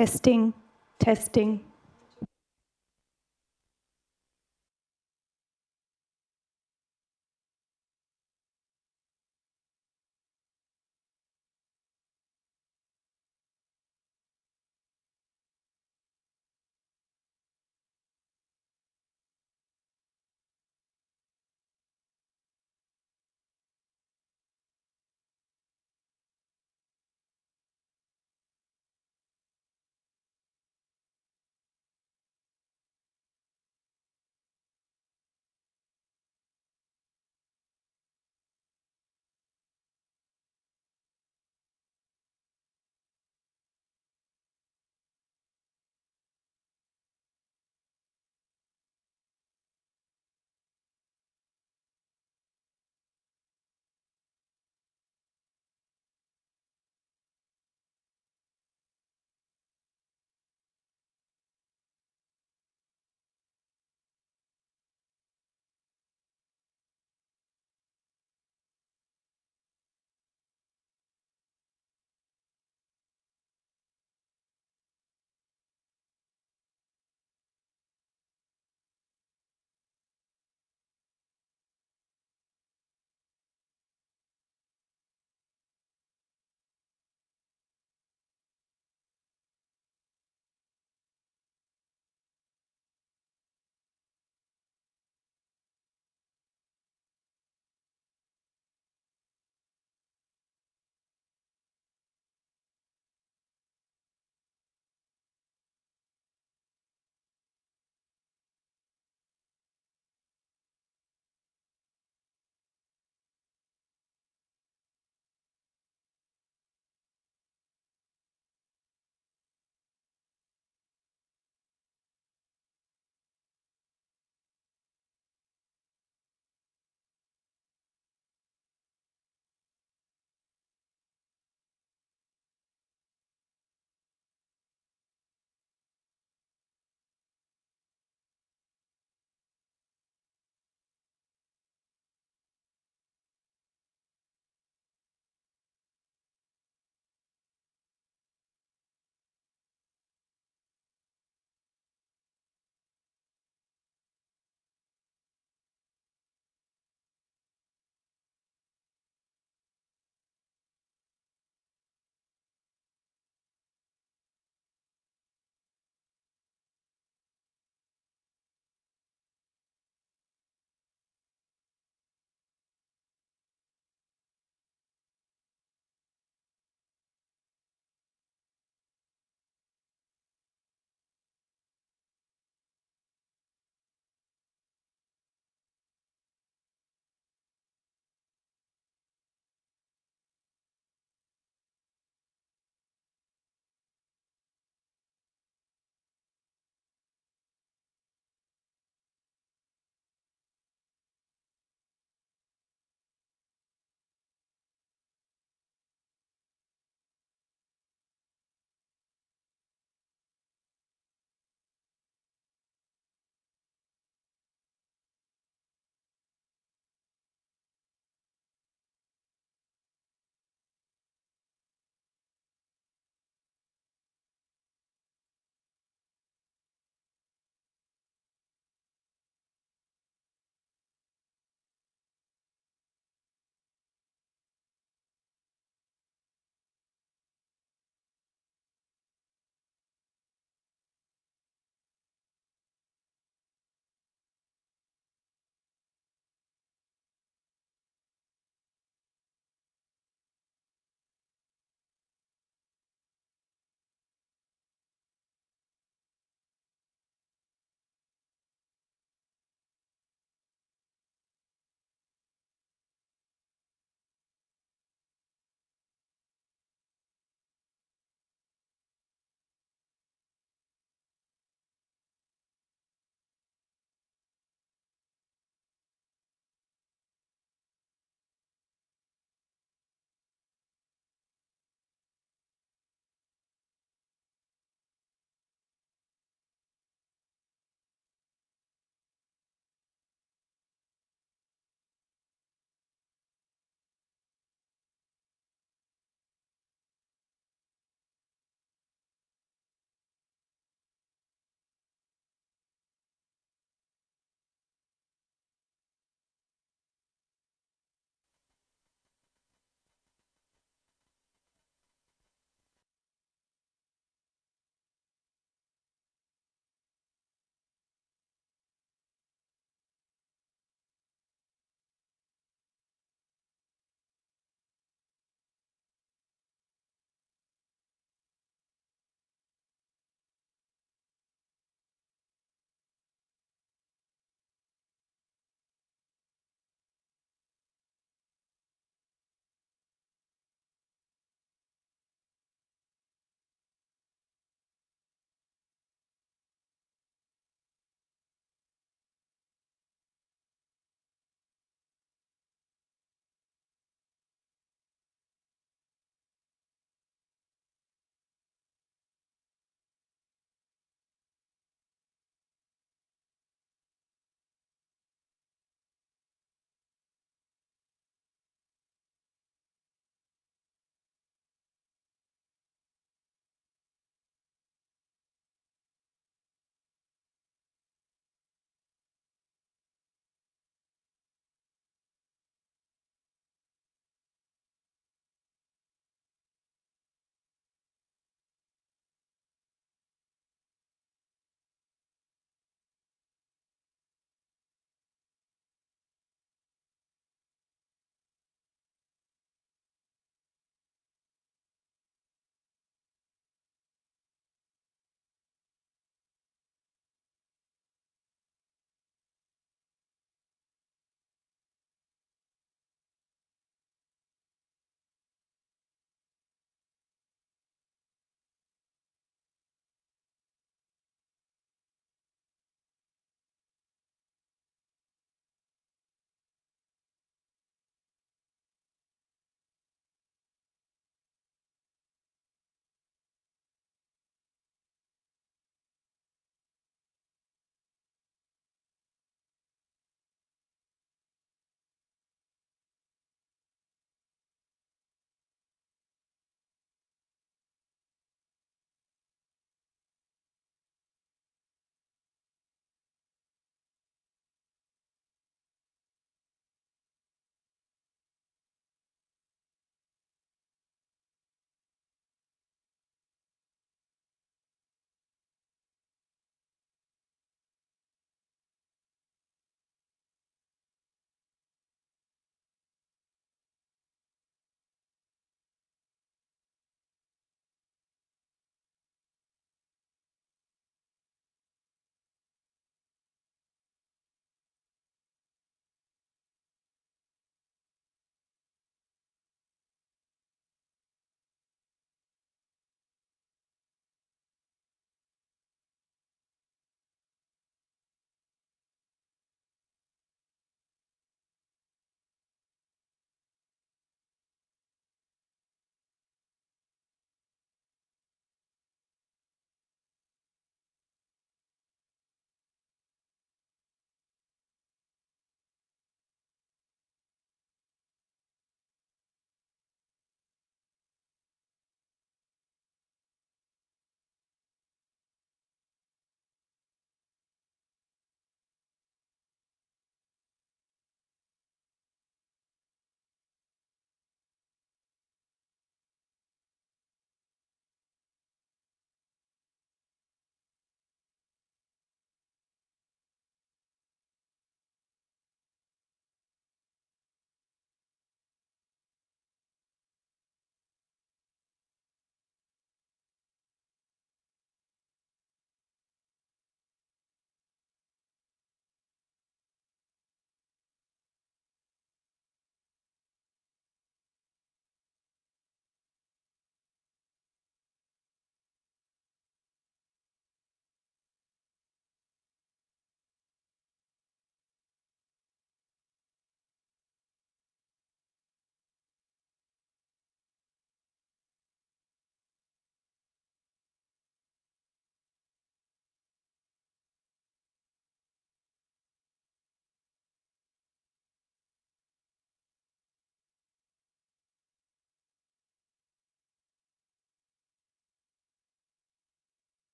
Testing, testing.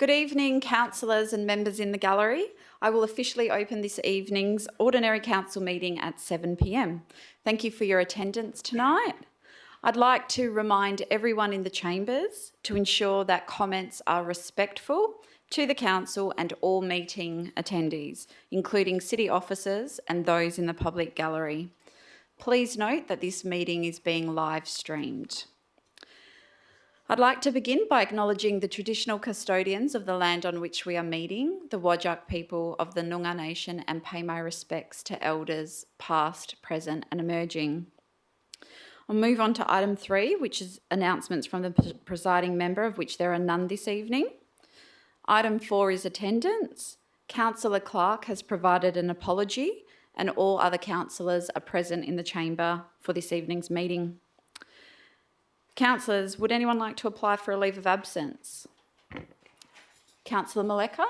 Good evening, councillors and members in the gallery. I will officially open this evening's Ordinary Council meeting at 7 p.m. Thank you for your attendance tonight. I'd like to remind everyone in the chambers to ensure that comments are respectful to the council and all meeting attendees, including city officers and those in the public gallery. Please note that this meeting is being live streamed. I'd like to begin by acknowledging the traditional custodians of the land on which we are meeting, the Whadjuk people of the Noongar Nation, and pay my respects to elders past, present and emerging. I'll move on to item 3, which is announcements from the presiding member, of which there are none this evening. Item 4 is attendance. Councillor Clark has provided an apology and all other councillors are present in the chamber for this evening's meeting. Councillors, would anyone like to apply for a leave of absence? Councillor Maleka?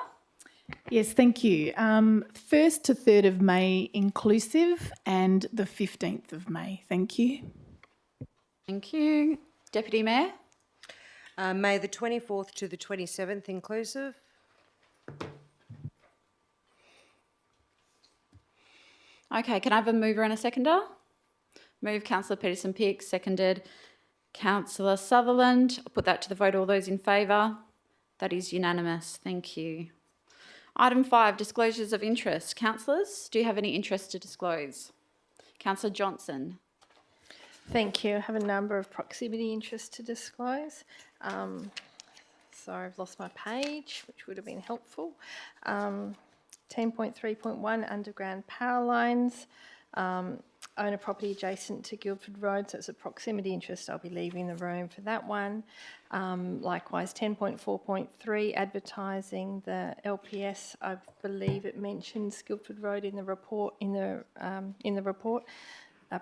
Yes, thank you. 1st to 3rd of May inclusive and the 15th of May. Thank you. Thank you. Deputy Mayor? May the 24th to the 27th inclusive. Okay, can I have a mover and a seconder? Move Councillor Peterson-Pick, seconded Councillor Sutherland. I'll put that to the vote. All those in favour? That is unanimous. Thank you. Item 5, disclosures of interest. Councillors, do you have any interest to disclose? Councillor Johnson. Thank you. I have a number of proximity interests to disclose. Sorry, I've lost my page, which would have been helpful. 10.3.1, underground power lines. Own a property adjacent to Guildford Road, so it's a proximity interest. I'll be leaving the room for that one. Likewise, 10.4.3, advertising the LPS. I believe it mentions Guildford Road in the report.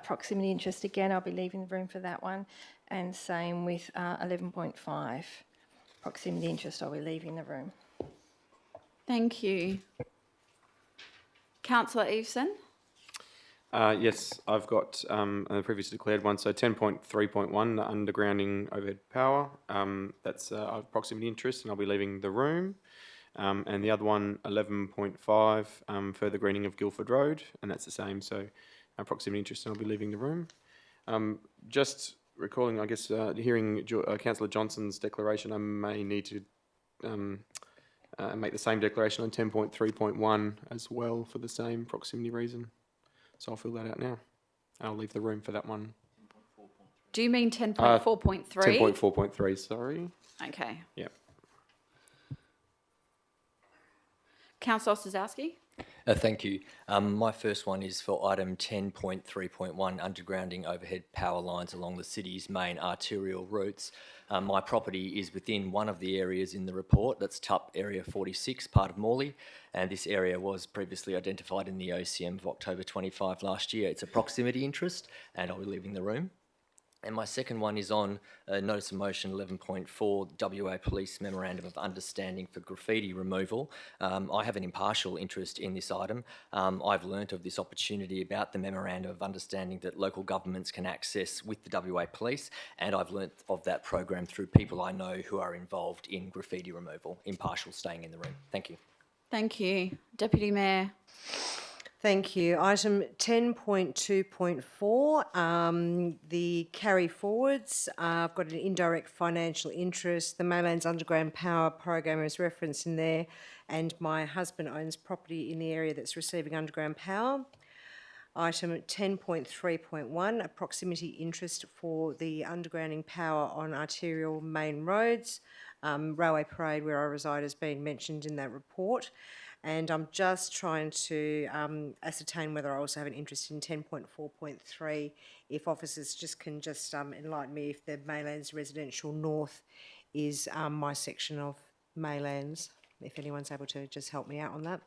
Proximity interest again. I'll be leaving the room for that one, and same with 11.5. Proximity interest. I'll be leaving the room. Thank you. Councillor Eveson. Yes, I've got a previously declared one. So 10.3.1, undergrounding overhead power. That's proximity interest, and I'll be leaving the room. And the other one, 11.5, further greening of Guildford Road, and that's the same. So proximity interest, and I'll be leaving the room. Just recalling, I guess, hearing Councillor Johnson's declaration, I may need to make the same declaration on 10.3.1 as well for the same proximity reason. So I'll fill that out now. I'll leave the room for that one. Do you mean 10.4.3? 10.4.3, sorry. Okay. Yep. Councillor Osuzowski. Thank you. My first one is for item 10.3.1, undergrounding overhead power lines along the city's main arterial routes. My property is within one of the areas in the report, that's TUP Area 46, part of Morley, and this area was previously identified in the OCM of October 25 last year. It's a proximity interest, and I'll be leaving the room. And my second one is on Notice of Motion 11.4, WA Police Memorandum of Understanding for graffiti removal. I have an impartial interest in this item. I've learnt of this opportunity about the Memorandum of Understanding that local governments can access with the WA Police, and I've learnt of that program through people I know who are involved in graffiti removal. Impartial, staying in the room. Thank you. Thank you. Deputy Mayor. Thank you. Item 10.2.4, the carry forwards. I've got an indirect financial interest. The Maylands Underground Power Program is referenced in there, and my husband owns property in the area that's receiving underground power. Item 10.3.1, a proximity interest for the undergrounding power on arterial main roads. Railway Parade, where I reside, has been mentioned in that report. And I'm just trying to ascertain whether I also have an interest in 10.4.3, if officers can enlighten me if the Maylands Residential North is my section of Maylands, if anyone's able to just help me out on that.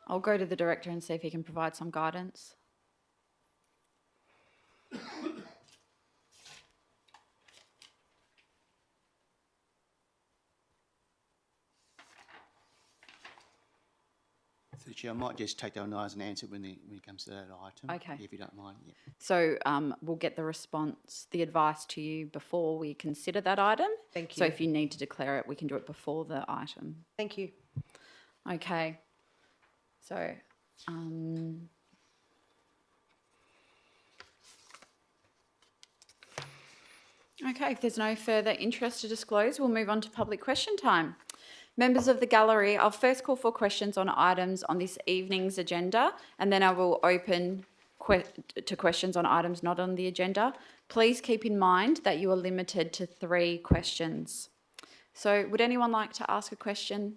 I'll go to the Director and see if he can provide some guidance. Through the Chair, I might just take that on as an answer when it comes to that item. Okay. If you don't mind. Yeah. So we'll get the response, the advice to you before we consider that item. Thank So you. if you need to declare it, we can do it before the item. Thank you. Okay. So, okay, if there's no further interest to disclose, we'll move on to public question time. Members of the gallery, I'll first call for questions on items on this evening's agenda, and then I will open to questions on items not on the agenda. Please keep in mind that you are limited to 3 questions. So would anyone like to ask a question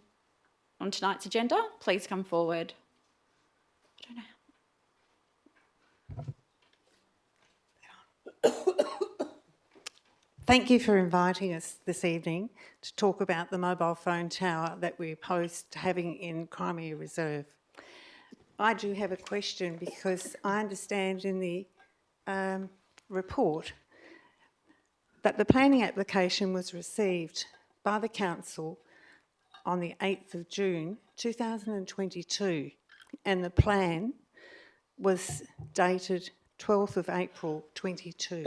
on tonight's agenda? Please come forward. I don't know. Thank you for inviting us this evening to talk about the mobile phone tower that we opposed having in Crimea Reserve. I do have a question because I understand in the report that the planning application was received by the council on the 8th of June 2022 and the plan was dated 12th of April 22.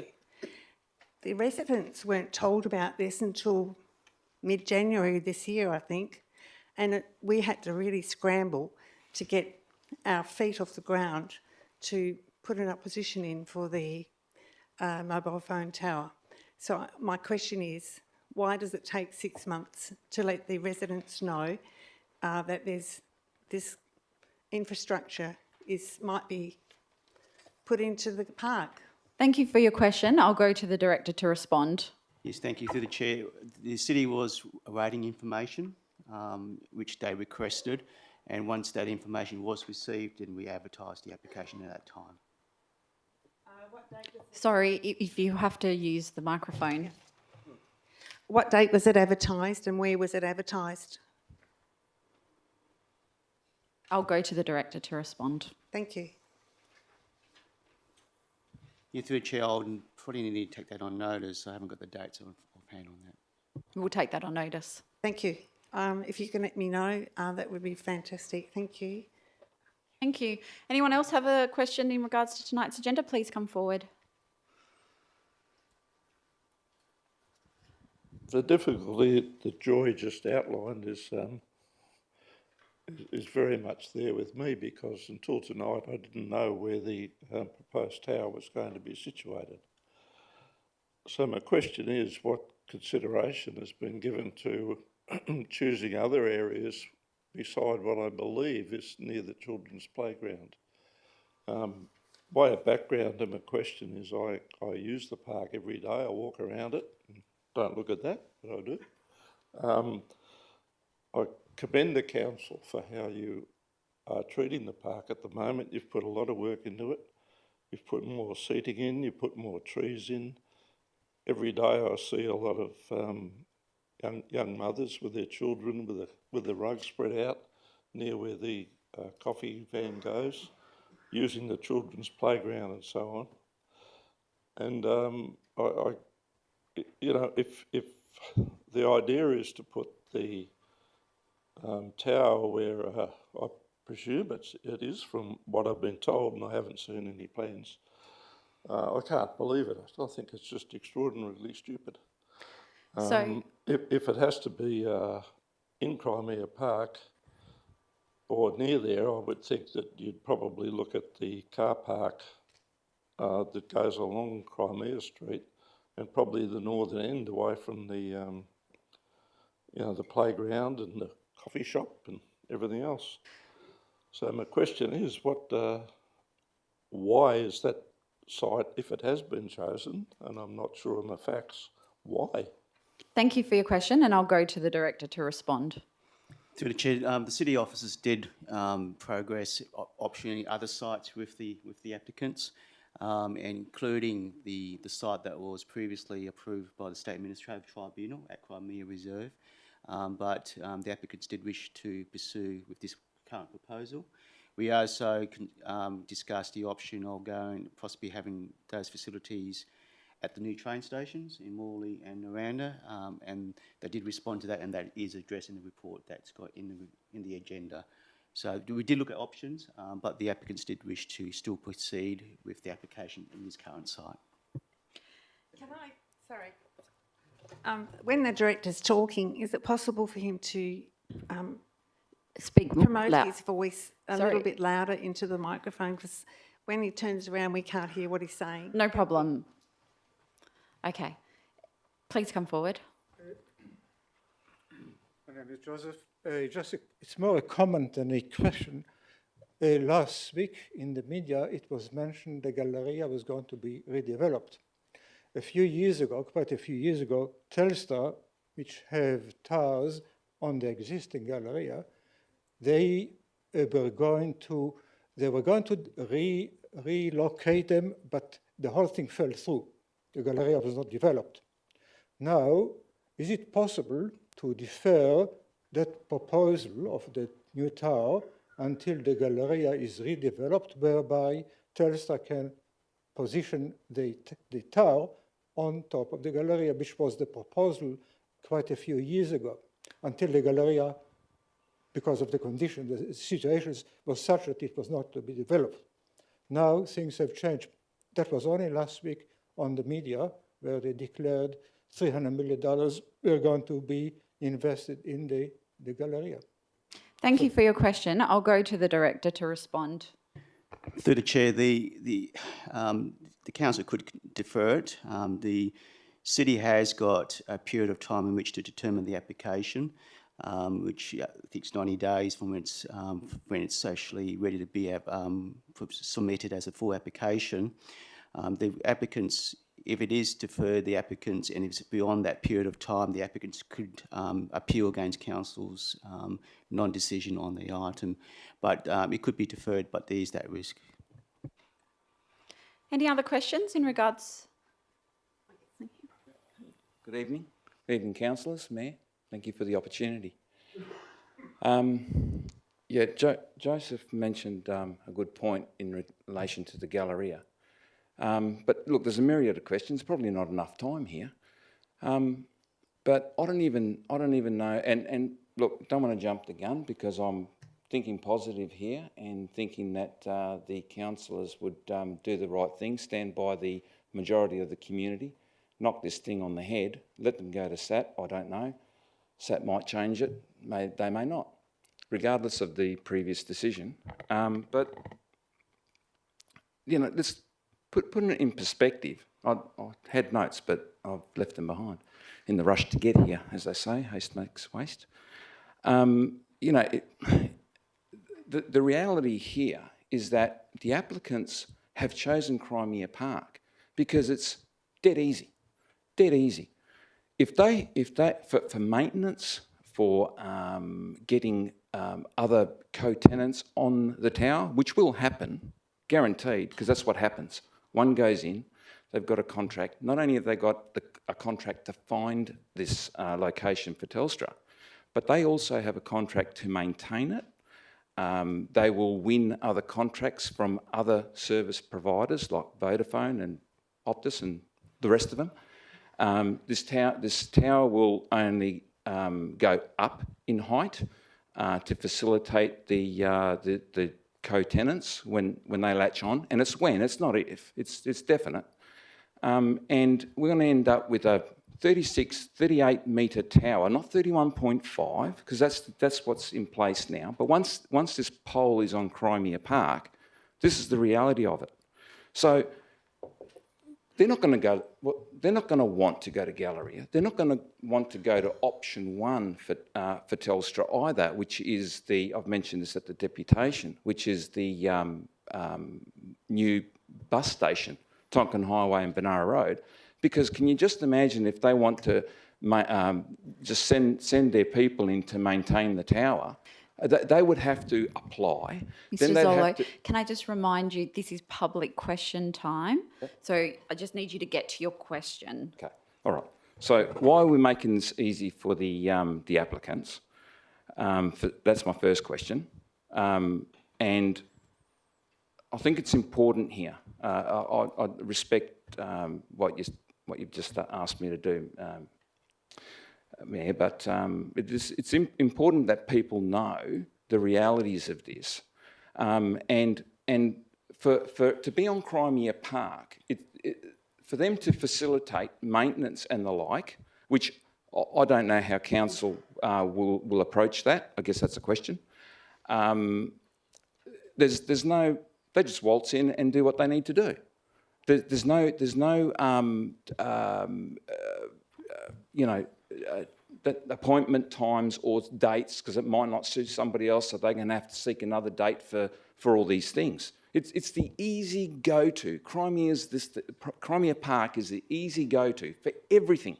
The residents weren't told about this until mid-January this year, I think, and we had to really scramble to get our feet off the ground to put an opposition in for the mobile phone tower. So my question is, why does it take 6 months to let the residents know that there's this infrastructure might be put into the park? Thank you for your question. I'll go to the Director to respond. Yes, thank you. Through the Chair, the City was awaiting information, which they requested, and once that information was received, then we advertised the application at that time. Sorry, if you have to use the microphone. What date was it advertised and where was it advertised? I'll go to the Director to respond. Thank you. Yeah, through the Chair, I'll probably need to take that on notice. I haven't got the dates offhand on that. We'll take that on notice. Thank you. If you can let me know, that would be fantastic. Thank you. Thank you. Anyone else have a question in regards to tonight's agenda? Please come forward. The difficulty that Joy just outlined is very much there with me because until tonight I didn't know where the proposed tower was going to be situated. So my question is, what consideration has been given to choosing other areas beside what I believe is near the children's playground? My background and my question is I use the park every day. I walk around it. Don't look at that, but I do. I commend the council for how you are treating the park at the moment. You've put a lot of work into it. You've put more seating in, you put more trees in. Every day I see a lot of young mothers with their children with the rug spread out near where the coffee van goes, using the children's playground and so on. And if the idea is to put the tower where I presume it is from what I've been told, and I haven't seen any plans. I can't believe it. I still think it's just extraordinarily stupid. If it has to be in Crimea Park or near there, I would think that you'd probably look at the car park that goes along Crimea Street and probably the northern end away from the the playground and the coffee shop and everything else. So my question is, why is that site, if it has been chosen, and I'm not sure on the facts, why? Thank you for your question, and I'll go to the Director to respond. Through the Chair, the City officers did progress optioning other sites with the applicants, including the site that was previously approved by the State Administrative Tribunal at Crimea Reserve. But the applicants did wish to pursue with this current proposal. We also discussed the option of possibly having those facilities at the new train stations in Morley and Noranda, and they did respond to that, and that is addressed in the report that's got in the agenda. So we did look at options, but the applicants did wish to still proceed with the application in this current site. Sorry. When the director's talking, is it possible for him to Speak promote loud. his voice a Sorry. little bit louder into the microphone? Because when he turns around, we can't hear what he's saying. No problem. Okay. Please come forward. My name is Joseph. It's more a comment than a question. Last week in the media, it was mentioned the Galleria was going to be redeveloped. A few years ago, quite a few years ago, Telstra, which have towers on the existing Galleria, they were going to relocate them, but the whole thing fell through. The Galleria was not developed. Now, is it possible to defer that proposal of the new tower until the Galleria is redeveloped, whereby Telstra can position the tower on top of the Galleria, which was the proposal quite a few years ago, until the Galleria, because of the condition, the situation was such that it was not to be developed. Now things have changed. That was only last week on the media, where they declared $300 million were going to be invested in the Galleria. Thank you for your question. I'll go to the director to respond. Through the chair, the council could defer it. The city has got a period of time in which to determine the application, which I think is 90 days from when it's actually ready to be submitted as a full application. The applicants, if it is deferred, the applicants, and if it's beyond that period of time, the applicants could appeal against council's non-decision on the item. But it could be deferred, but there is that risk. Any other questions in regards? Good evening. Good evening, councillors, Mayor. Thank you for the opportunity. Joseph mentioned a good point in relation to the Galleria. But look, there's a myriad of questions, probably not enough time here. But I don't even know, and look, don't want to jump the gun because I'm thinking positive here and thinking that the councillors would do the right thing, stand by the majority of the community, knock this thing on the head, let them go to SAT, I don't know. SAT might change it, they may not, regardless of the previous decision. But, you know, let's put it in perspective. I had notes, but I've left them behind in the rush to get here, as they say, haste makes waste. You know, the reality here is that the applicants have chosen Crimea Park because it's dead easy. If they for maintenance, for getting other co-tenants on the tower, which will happen, guaranteed, because that's what happens. One goes in, they've got a contract. Not only have they got a contract to find this location for Telstra, but they also have a contract to maintain it. They will win other contracts from other service providers like Vodafone and Optus and the rest of them. This tower will only go up in height to facilitate the co-tenants when they latch on, and it's not if, it's definite. And we're going to end up with a 38 metre tower, not 31.5, because that's what's in place now. But once this pole is on Crimea Park, this is the reality of it. So they're not going to want to go to Galleria. They're not going to want to go to option one for Telstra either, which is I've mentioned this at the deputation, which is the new bus station, Tonkin Highway and Benara Road. Because can you just imagine if they want to just send their people in to maintain the tower, they would have to apply. Mr. Zolo, can I just remind you, this is public question time. So I just need you to get to your question. Okay, all right. So why are we making this easy for the applicants? That's my first question. And I think it's important here. I respect what you've just asked me to do, Mayor, but it's important that people know the realities of this. And to be on Crimea Park, for them to facilitate maintenance and the like, which I don't know how council will approach that. I guess that's a question. There's no. They just waltz in and do what they need to do. There's no appointment times or dates because it might not suit somebody else, so they're going to have to seek another date for all these things. It's the easy go-to. Crimea Park is the easy go-to for everything.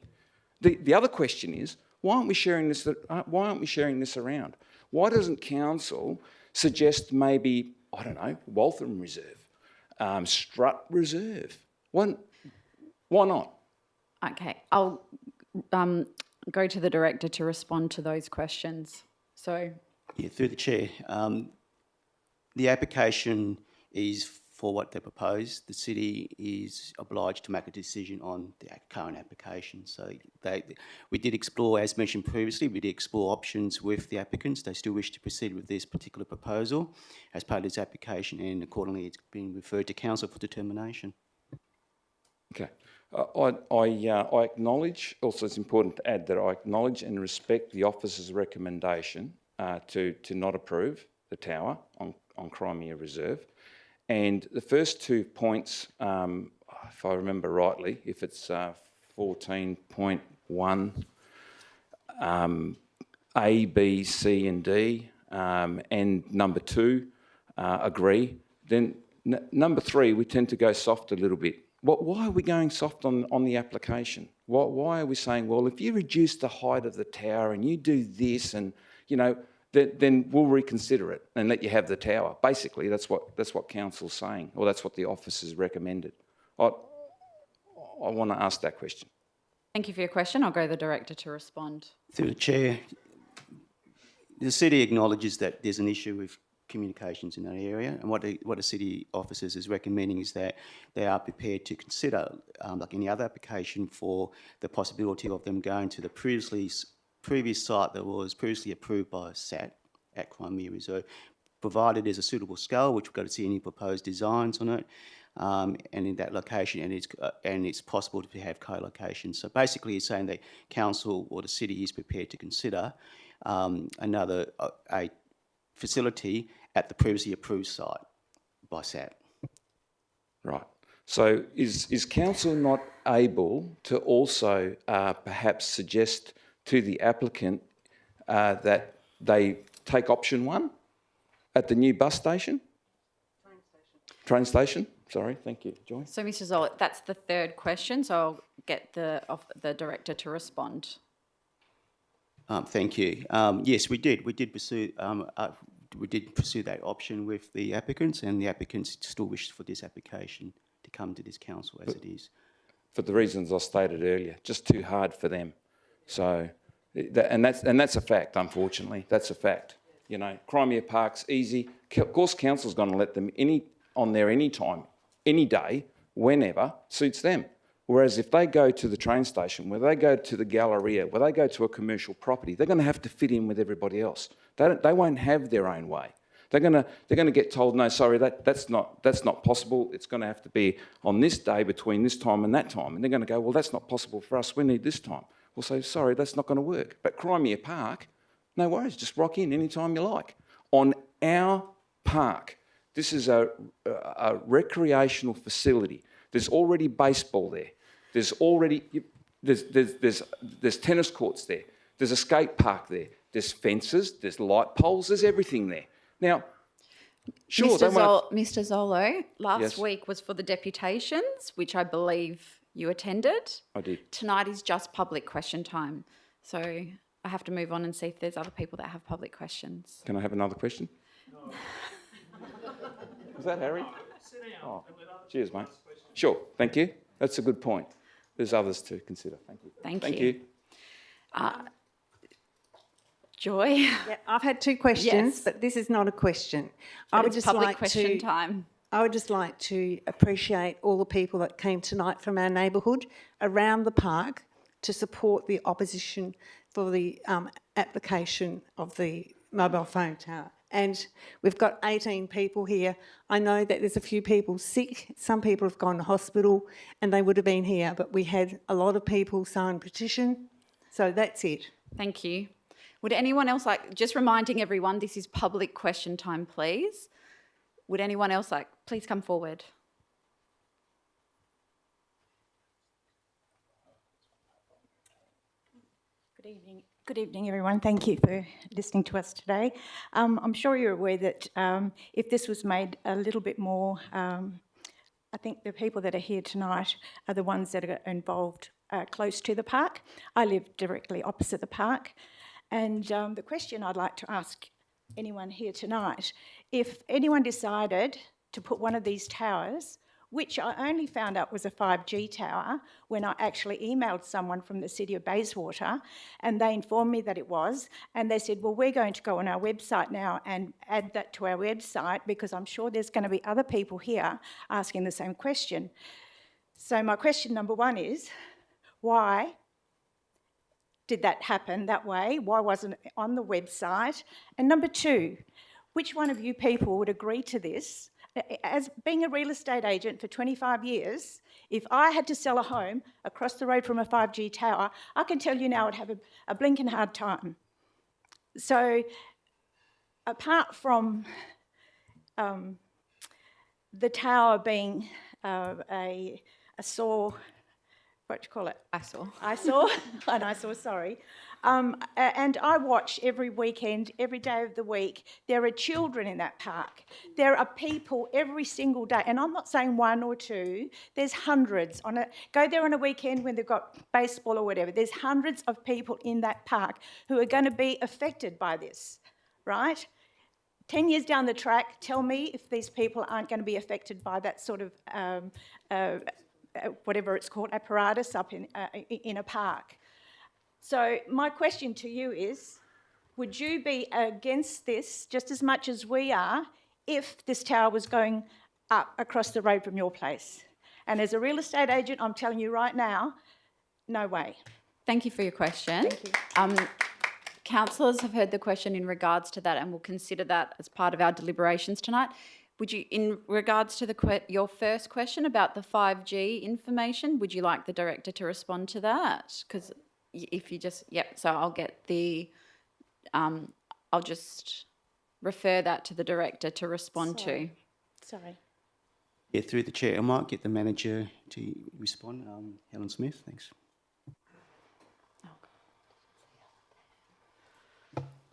The other question is, why aren't we sharing this? Why aren't we sharing this around? Why doesn't council suggest maybe, I don't know, Waltham Reserve, Strutt Reserve? Why not? Okay, I'll go to the director to respond to those questions. So, Yeah, through the chair. The application is for what they propose. The city is obliged to make a decision on the current application. So we did explore, as mentioned previously, we did explore options with the applicants. They still wish to proceed with this particular proposal as part of this application, and accordingly it's been referred to council for determination. Okay. I acknowledge, also it's important to add that I acknowledge and respect the officer's recommendation to not approve the tower on Crimea Reserve. And the first 2 points, if I remember rightly, if it's 14.1, A, B, C and D, and number 2 agree, then number 3 we tend to go soft a little bit. Why are we going soft on the application? Why are we saying, well, if you reduce the height of the tower and you do this and, you know, then we'll reconsider it and let you have the tower. Basically, that's what council's saying, or that's what the officers recommended. I want to ask that question. thank you for your question. I'll go to the director to respond. Through the chair, the city acknowledges that there's an issue with communications in that area, and what the city officers is recommending is that they are prepared to consider, like any other application, for the possibility of them going to the previous site that was previously approved by SAT at Crimea Reserve, provided there's a suitable scale, which we've got to see any proposed designs on it, and in that location, and it's possible to have co-location. So basically, it's saying that council or the city is prepared to consider a facility at the previously approved site by SAT. Right. So is council not able to also perhaps suggest to the applicant that they take option 1 at the new bus station? Train station. Sorry, thank you, Joy. So, Mr. Zoll, that's the third question, so I'll get the director to respond. Thank you. Yes, we did. We did pursue that option with the applicants, and the applicants still wish for this application to come to this council as it is. For the reasons I stated earlier, just too hard for them. So, and that's a fact. Unfortunately, that's a fact. You know, Crimea Park's easy. Of course, council's going to let them on there any time, any day, whenever suits them. Whereas if they go to the train station, where they go to the Galleria, where they go to a commercial property, they're going to have to fit in with everybody else. They won't have their own way. They're going to get told, no, sorry, that's not possible. It's going to have to be on this day between this time and that time. And they're going to go, well, that's not possible for us. We need this time. We'll say, sorry, that's not going to work. But Crimea Park, no worries, just rock in anytime you like. On our park, this is a recreational facility. There's already baseball there. There's tennis courts there. There's a skate park there. There's fences. There's light poles. There's everything there. Now, sure, Mr. Zolo, last Yes. week was for the deputations, which I believe you attended. I did. Tonight is just public question time. So I have to move on and see if there's other people that have public questions. Can I have another question? No. Is that Harry? Oh, cheers, mate. Sure, thank you. That's a good point. There's others to consider. Thank you. Thank you. Joy? Yeah, I've had 2 questions, Yes. but this is not a question. But it's public question time. I would just like to appreciate all the people that came tonight from our neighbourhood around the park to support the opposition for the application of the mobile phone tower. and we've got 18 people here. I know that there's a few people sick, some people have gone to hospital and they would have been here, but we had a lot of people sign petition, so that's it. Thank you. Would anyone else like, just reminding everyone, this is public question time, please. Would anyone else like, please come forward. Good evening, everyone. Thank you for listening to us today. I'm sure you're aware that if this was made a little bit more, I think the people that are here tonight are the ones that are involved close to the park. I live directly opposite the park. And the question I'd like to ask anyone here tonight, if anyone decided to put one of these towers, which I only found out was a 5G tower when I actually emailed someone from the City of Bayswater, and they informed me that it was, and they said, well, we're going to go on our website now and add that to our website because I'm sure there's going to be other people here asking the same question. So my question number one is, why did that happen that way? Why wasn't it on the website? And number two, which one of you people would agree to this? As being a real estate agent for 25 years, if I had to sell a home across the road from a 5G tower, I can tell you now I'd have a blinking hard time. So apart from the tower being a sore, what do you call it? Eyesore, an eyesore, sorry. And I watch every weekend, every day of the week. There are children in that park. There are people every single day, and I'm not saying one or two. There's hundreds. Go there on a weekend when they've got baseball or whatever. There's hundreds of people in that park who are going to be affected by this, right? 10 years down the track, tell me if these people aren't going to be affected by that sort of whatever it's called, apparatus up in a park. So my question to you is, would you be against this just as much as we are if this tower was going up across the road from your place? And as a real estate agent, I'm telling you right now, no way. Thank you for your question. Thank you. Councillors have heard the question in regards to that and will consider that as part of our deliberations tonight. Would you, in regards to your first question about the 5G information, would you like the director to respond to that? Because if you just, so I'll get I'll just refer that to the director to respond to. Sorry. Yeah, through the chair, I might get the manager to respond. Helen Smith, thanks.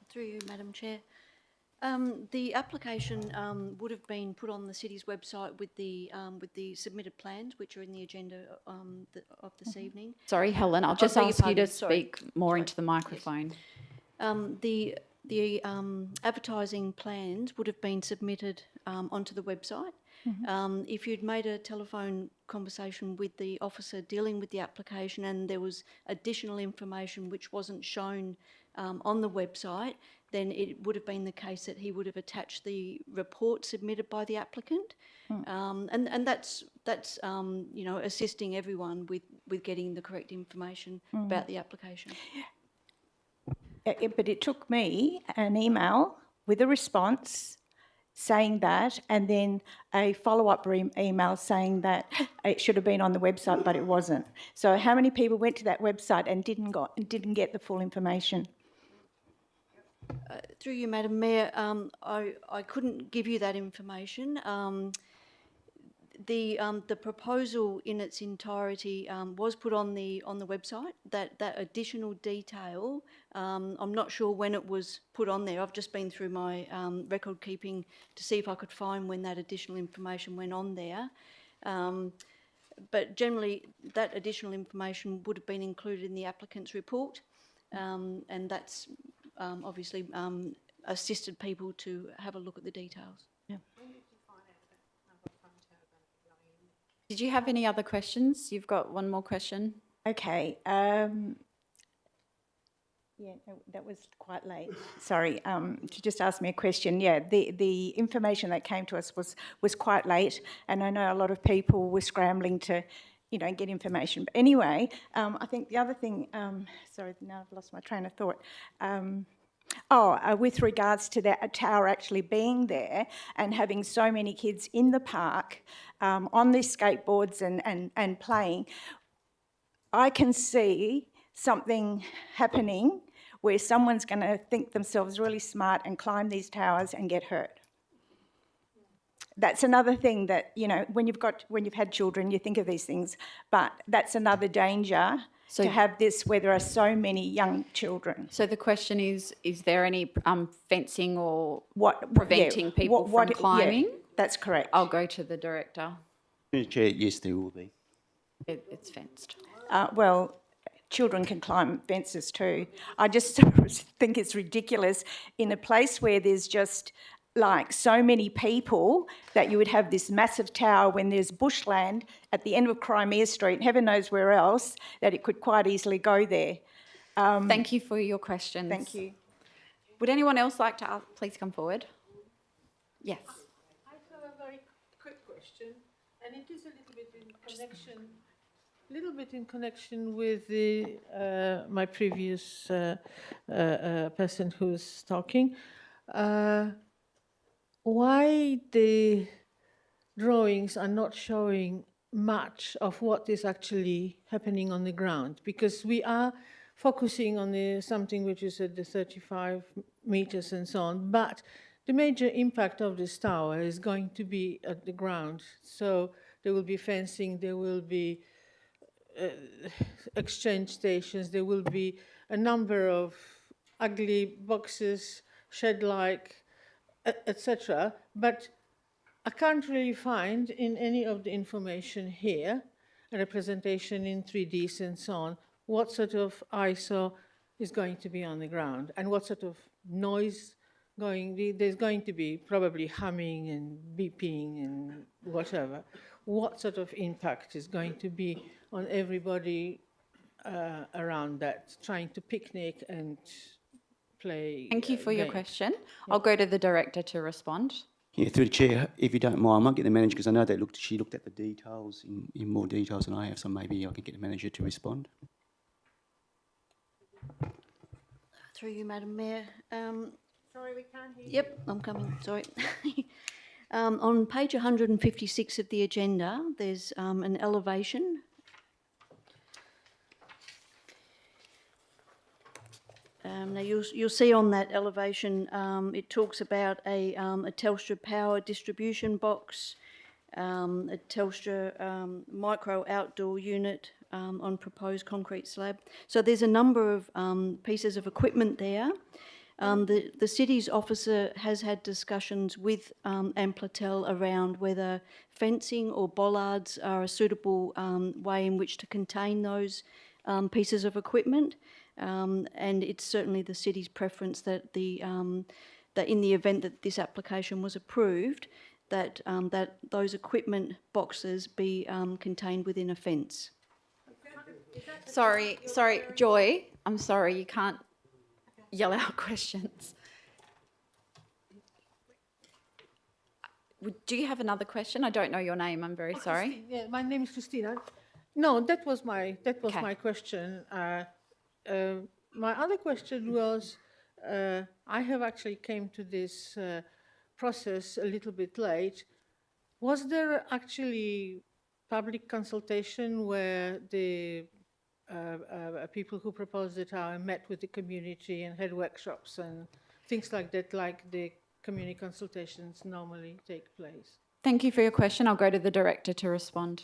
Through you, Madam Chair. The application would have been put on the city's website with the submitted plans, which are in the agenda of this evening. Sorry, Helen, I'll just ask you to speak more into the microphone. Yes. The advertising plans would have been submitted onto the website. Mm-hmm. If you'd made a telephone conversation with the officer dealing with the application and there was additional information which wasn't shown on the website, then it would have been the case that he would have attached the report submitted by the applicant, and that's assisting everyone with getting the correct information about the application. But it took me an email with a response saying that, and then a follow-up email saying that it should have been on the website, but it wasn't. So how many people went to that website and didn't get the full information? Through you, Madam Mayor, I couldn't give you that information. The proposal in its entirety was put on the website. That additional detail, I'm not sure when it was put on there. I've just been through my record keeping to see if I could find when that additional information went on there. But generally, that additional information would have been included in the applicant's report, and that's obviously assisted people to have a look at the details. Yeah. Did you have any other questions? You've got one more question. Okay. Yeah, no, that was quite late. Sorry, to just ask me a question. Yeah, the information that came to us was quite late, and I know a lot of people were scrambling to, get information. But anyway, I think the other thing. Sorry, now I've lost my train of thought. With regards to that tower actually being there and having so many kids in the park on their skateboards and playing, I can see something happening where someone's going to think themselves really smart and climb these towers and get hurt. That's another thing that, you know, when you've had children, you think of these things, but that's another danger to have this where there are so many young children. So the question is there any fencing or preventing people from climbing? Yeah, that's correct. I'll go to the director. Chair, yes, there will be. It's fenced. Well, children can climb fences too. I just think it's ridiculous in a place where there's just like so many people that you would have this massive tower when there's bushland at the end of Crimea Street, heaven knows where else, that it could quite easily go there. Thank you for your questions. Thank you. Would anyone else like to ask? Please come forward. Yes. I have a very quick question, and it is a little bit in connection with the my previous person who's talking. Why the drawings are not showing much of what is actually happening on the ground? Because we are focusing on something which is at the 35 meters and so on, but the major impact of this tower is going to be at the ground. So there will be fencing, there will be exchange stations, there will be a number of ugly boxes, shed-like, etc. But I can't really find in any of the information here, a representation in 3Ds and so on, what sort of ISO is going to be on the ground and what sort of noise there's going to be, probably humming and beeping and whatever. What sort of impact is going to be on everybody around that, trying to picnic and play? Thank you for your question. I'll go to the director to respond. Yeah, through the chair, if you don't mind, I might get the manager, because I know she looked at the details in more details than I have, so maybe I can get the manager to respond. Through you, Madam Mayor. Sorry, we can't hear you. Yep, I'm coming, sorry. On page 156 of the agenda, there's an elevation. Now you'll see on that elevation, it talks about a Telstra power distribution box, a Telstra micro outdoor unit on proposed concrete slab. So there's a number of pieces of equipment there. The city's officer has had discussions with Amplitel around whether fencing or bollards are a suitable way in which to contain those pieces of equipment. And it's certainly the city's preference that that in the event that this application was approved, that those equipment boxes be contained within a fence. Sorry, Joy. I'm sorry, you can't yell out questions. Do you have another question? I don't know your name. I'm very sorry. Christine, yeah, my name is Christina. No, that was my question. My other question was, I have actually came to this process a little bit late. Was there actually public consultation where the people who proposed the tower met with the community and had workshops and things like that, like the community consultations normally take place? Thank you for your question. I'll go to the director to respond.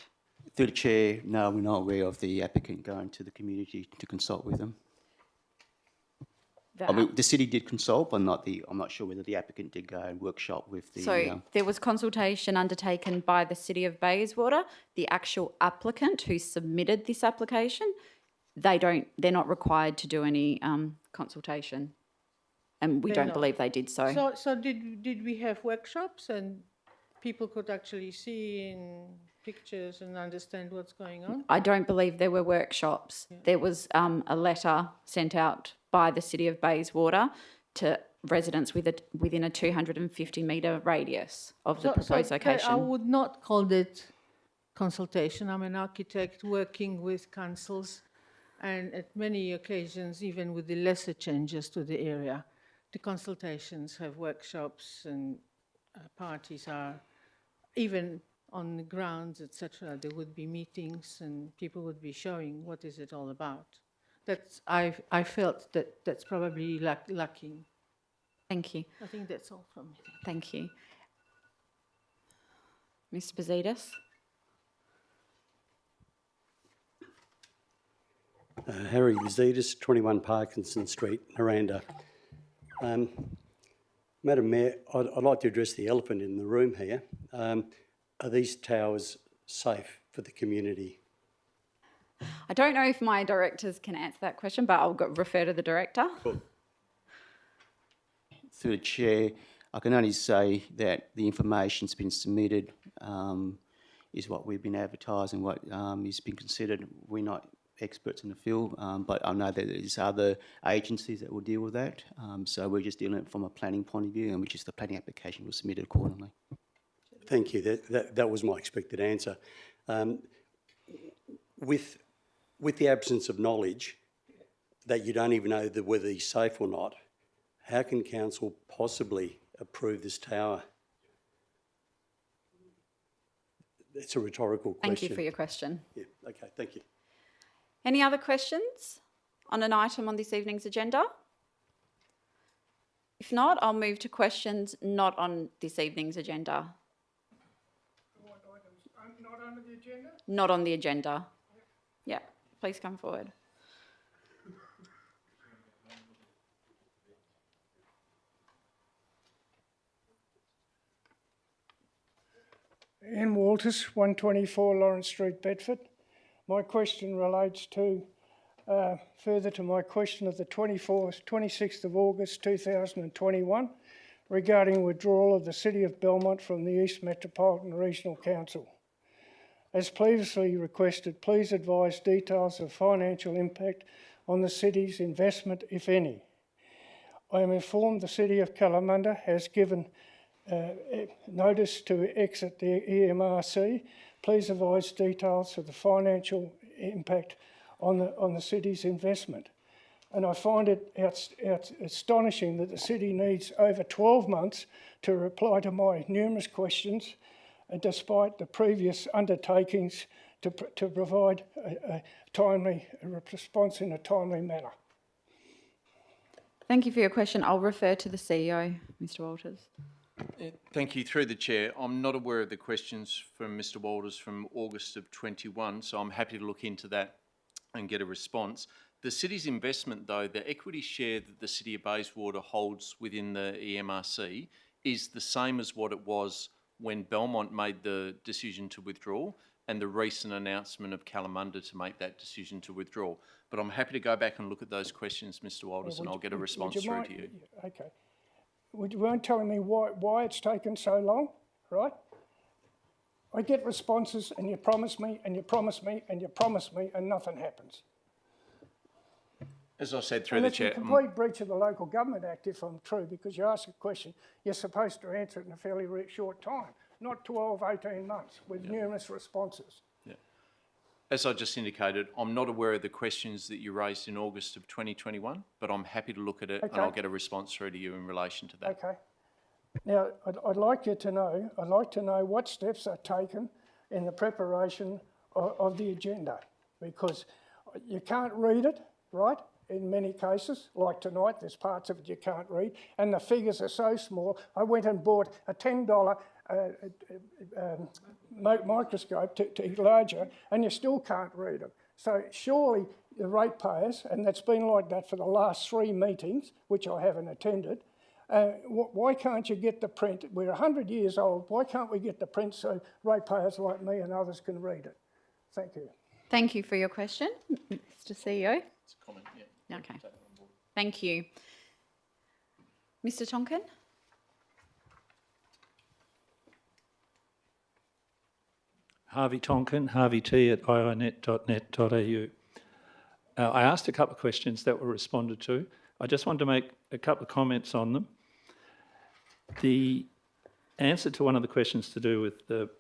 Through the chair, no, we're not aware of the applicant going to the community to consult with them. I mean, the city did consult, but I'm not sure whether the applicant did go and workshop with the... So there was consultation undertaken by the City of Bayswater. The actual applicant who submitted this application, they're not required to do any consultation, and we don't believe they did so. So did we have workshops and people could actually see in pictures and understand what's going on? I don't believe there were workshops. Yeah. There was a letter sent out by the City of Bayswater to residents within a 250-metre radius of the proposed location. I would not call it consultation. I'm an architect working with councils and at many occasions even with the lesser changes to the area. the consultations, have workshops and parties are, even on the grounds, etc. There would be meetings and people would be showing what is it all about. I felt that that's probably lacking. Thank you. I think that's all from me. Thank you. Mr. Bazidis? Harry Bazidis, 21 Parkinson Street, Miranda. Madam Mayor, I'd like to address the elephant in the room here. Are these towers safe for the community? I don't know if my directors can answer that question, but I'll refer to the director. Cool. Through the chair, I can only say that the information's been submitted, is what we've been advertising, what has been considered. We're not experts in the field, but I know that there's other agencies that will deal with that. So we're just dealing from a planning point of view, and which is the planning application was submitted accordingly. Thank you. That was my expected answer. With the absence of knowledge that you don't even know whether he's safe or not, how can council possibly approve this tower? It's a rhetorical question. Thank you for your question. Yeah, okay, thank you. Any other questions on an item on this evening's agenda? If not, I'll move to questions not on this evening's agenda. What items? Not under the agenda? Not on the agenda. Yeah, please come forward. Ian Walters, 124 Lawrence Street, Bedford. My question relates to, further to my question of the 26th of August 2021 regarding withdrawal of the City of Belmont from the East Metropolitan Regional Council. As previously requested, please advise details of financial impact on the City's investment, if any. I am informed the City of Kalamunda has given notice to exit the EMRC. Please advise details of the financial impact on the city's investment. And I find it astonishing that the city needs over 12 months to reply to my numerous questions, despite the previous undertakings to provide a timely response in a timely manner. Thank you for your question. I'll refer to the CEO, Mr. Walters. Thank you. Through the chair, I'm not aware of the questions from Mr. Walters from August of 21, so I'm happy to look into that and get a response. The city's investment, though, the equity share that the City of Bayswater holds within the EMRC is the same as what it was when Belmont made the decision to withdraw and the recent announcement of Kalamunda to make that decision to withdraw. But I'm happy to go back and look at those questions, Mr. Walters, and I'll get a response through to you. Okay. Would you mind telling me why it's taken so long, right? I get responses and you promise me and you promise me and you promise me and nothing happens. As I said through the chair... It's a complete breach of the Local Government Act, if I'm true, because you ask a question, you're supposed to answer it in a fairly short time, not 12, 18 months with numerous responses. Yeah. As I just indicated, I'm not aware of the questions that you raised in August of 2021, but I'm happy to look at it and I'll get a response through to you in relation to that. Okay. Now, I'd like to know what steps are taken in the preparation of the agenda, because you can't read it, right? In many cases, like tonight, there's parts of it you can't read, and the figures are so small. I went and bought a $10 microscope to larger, and you still can't read them. So surely the ratepayers, and that's been like that for the last 3 meetings, which I haven't attended, why can't you get the print? We're 100 years old. Why can't we get the print so ratepayers like me and others can read it? Thank you. Thank you for your question, Mr. CEO. It's a comment, yeah. Okay. Thank you. Mr. Tonkin? Harvey Tonkin, Harvey T at ionet.net.au. I asked a couple of questions that were responded to. I just wanted to make a couple of comments on them. The answer to one of the questions to do with the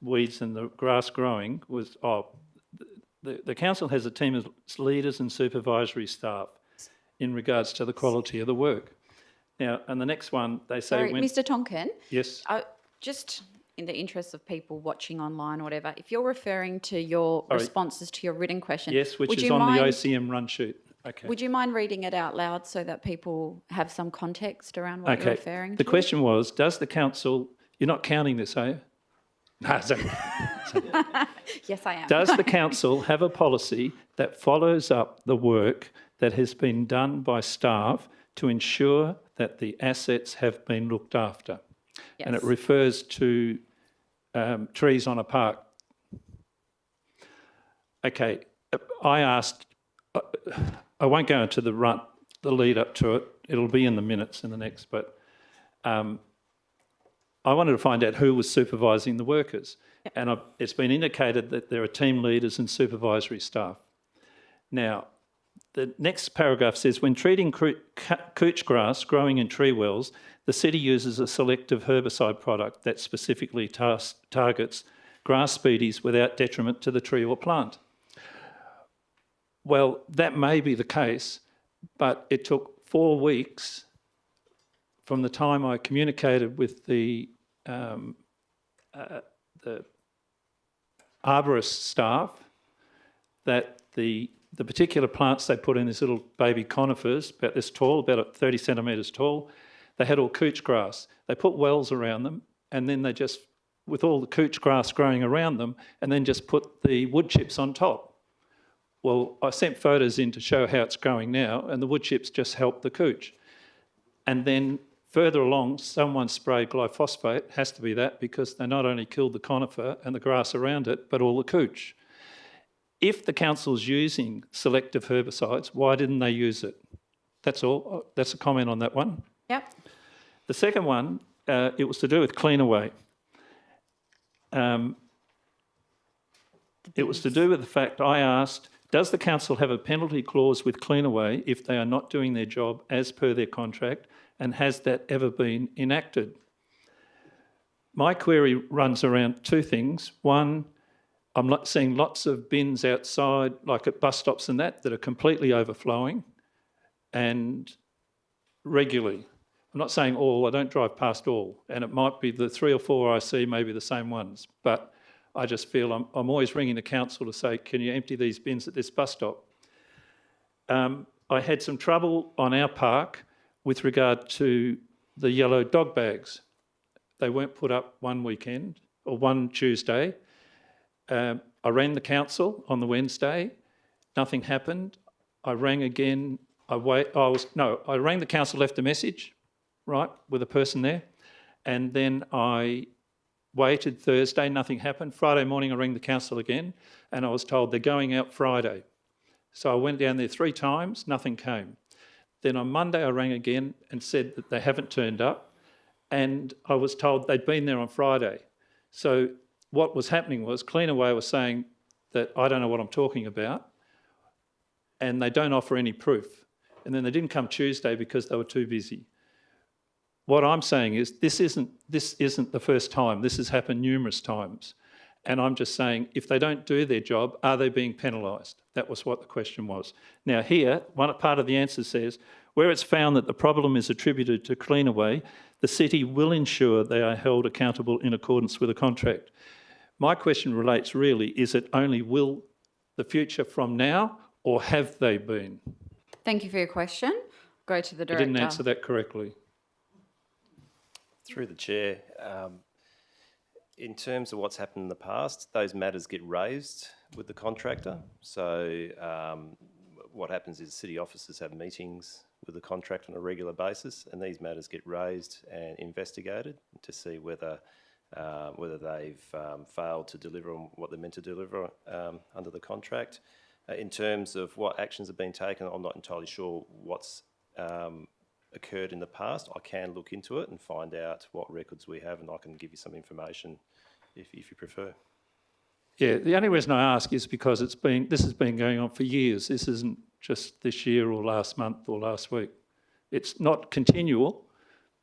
weeds and the grass growing was, the council has a team of leaders and supervisory staff. in regards to the quality of the work. Now, and the next one, they say... Sorry, Mr Tonkin. Yes. Just in the interest of people watching online or whatever, if you're referring to your responses to your written question... Yes, which would is you on mind, the OCM run sheet. Okay. Would you mind reading it out loud so that people have some context around what you're referring to? The question was, does the council... You're not counting this, are you? No, Yes, I am. Does the council have a policy that follows up the work that has been done by staff to ensure that the assets have been looked after? Yes. And it refers to trees on a park. Okay, I asked, I won't go into the lead up to it, it'll be in the minutes in the next, but I wanted to find out who was supervising the workers. Yep. And it's been indicated that there are team leaders and supervisory staff. Now, the next paragraph says, when treating couch grass growing in tree wells, the city uses a selective herbicide product that specifically targets grass species without detriment to the tree or plant. Well, that may be the case, but it took 4 weeks from the time I communicated with the arborist staff that the particular plants they put in, these little baby conifers, about this tall, about 30 centimetres tall, they had all couch grass. They put wells around them, and then they just, with all the couch grass growing around them, and then just put the wood chips on top. Well, I sent photos in to show how it's growing now, and the wood chips just help the couch. And then further along, someone sprayed glyphosate, has to be that, because they not only killed the conifer and the grass around it, but all the couch. If the council's using selective herbicides, why didn't they use it? That's all. That's a comment on that one. Yep. The second one, it was to do with Cleanaway. It was to do with the fact I asked, does the council have a penalty clause with Cleanaway if they are not doing their job as per their contract, and has that ever been enacted? My query runs around two things. One, I'm seeing lots of bins outside, like at bus stops and that are completely overflowing, and regularly. I'm not saying all, I don't drive past all, and it might be the 3 or 4 I see may be the same ones, but I just feel I'm always ringing the council to say, can you empty these bins at this bus stop? I had some trouble on our park with regard to the yellow dog bags. They weren't put up one weekend or one Tuesday. I rang the council on the Wednesday, nothing happened. I rang again, I rang the council, left a message, right, with a person there, and then I waited Thursday, nothing happened. Friday morning I rang the council again, and I was told they're going out Friday. So I went down there 3 times, nothing came. Then on Monday I rang again and said that they haven't turned up, and I was told they'd been there on Friday. So what was happening was Cleanaway was saying that I don't know what I'm talking about, and they don't offer any proof. And then they didn't come Tuesday because they were too busy. What I'm saying is this isn't the first time. This has happened numerous times. And I'm just saying, if they don't do their job, are they being penalised? That was what the question was. Now here, one part of the answer says, where it's found that the problem is attributed to Cleanaway, the city will ensure they are held accountable in accordance with the contract. My question relates really, is it only will the future from now, or have they been? Thank you for your question. Go to the I director. didn't answer that correctly. Through the chair, in terms of what's happened in the past, those matters get raised with the contractor. So what happens is city officers have meetings with the contractor on a regular basis, and these matters get raised and investigated to see whether they've failed to deliver on what they're meant to deliver under the contract. In terms of what actions have been taken, I'm not entirely sure what's occurred in the past. I can look into it and find out what records we have, and I can give you some information if you prefer. Yeah, the only reason I ask is because this has been going on for years. This isn't just this year or last month or last week. It's not continual,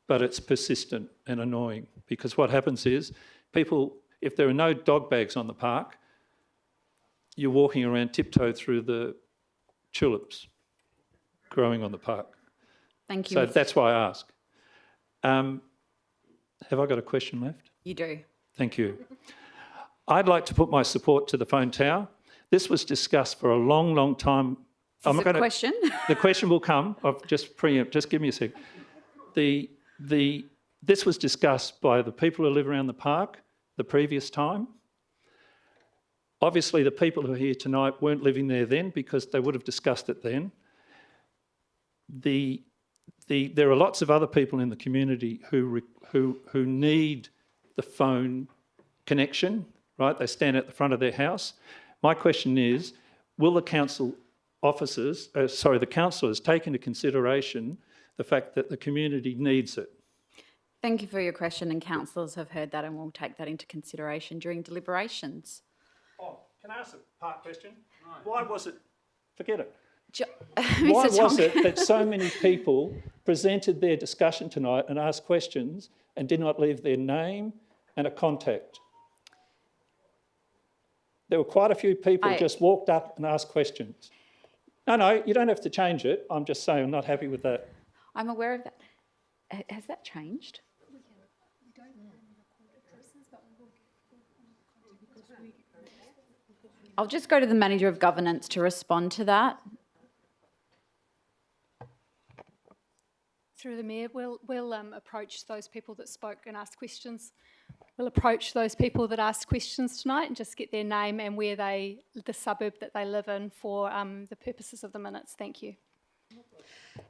but it's persistent and annoying, because what happens is people, if there are no dog bags on the park, you're walking around tiptoe through the tulips. growing on the park. Thank you. So that's why I ask. Have I got a question left? You do. Thank you. I'd like to put my support to the phone tower. This was discussed for a long, long time. Is this a question? The question will come. I've just preempt. Just give me a sec. This was discussed by the people who live around the park the previous time. Obviously, the people who are here tonight weren't living there then because they would have discussed it then. There are lots of other people in the community who need the phone connection, right? They stand at the front of their house. My question is, will the council officers, the councillors take into consideration the fact that the community needs it? Thank you for your question, and councillors have heard that and will take that into consideration during deliberations. Oh, can I ask a part question? Why was it? Forget it. Mr. Why was Tonkin. it that so many people presented their discussion tonight and asked questions and did not leave their name and a contact? There were quite a few people just walked up and asked questions. No, you don't have to change it. I'm just saying I'm not happy with that. I'm aware of that. Has that changed? I'll just go to the Manager of Governance to respond to that. Through the Mayor, we'll approach those people that spoke and asked questions. We'll approach those people that asked questions tonight and just get their name and where the suburb that they live in for the purposes of the minutes. Thank you.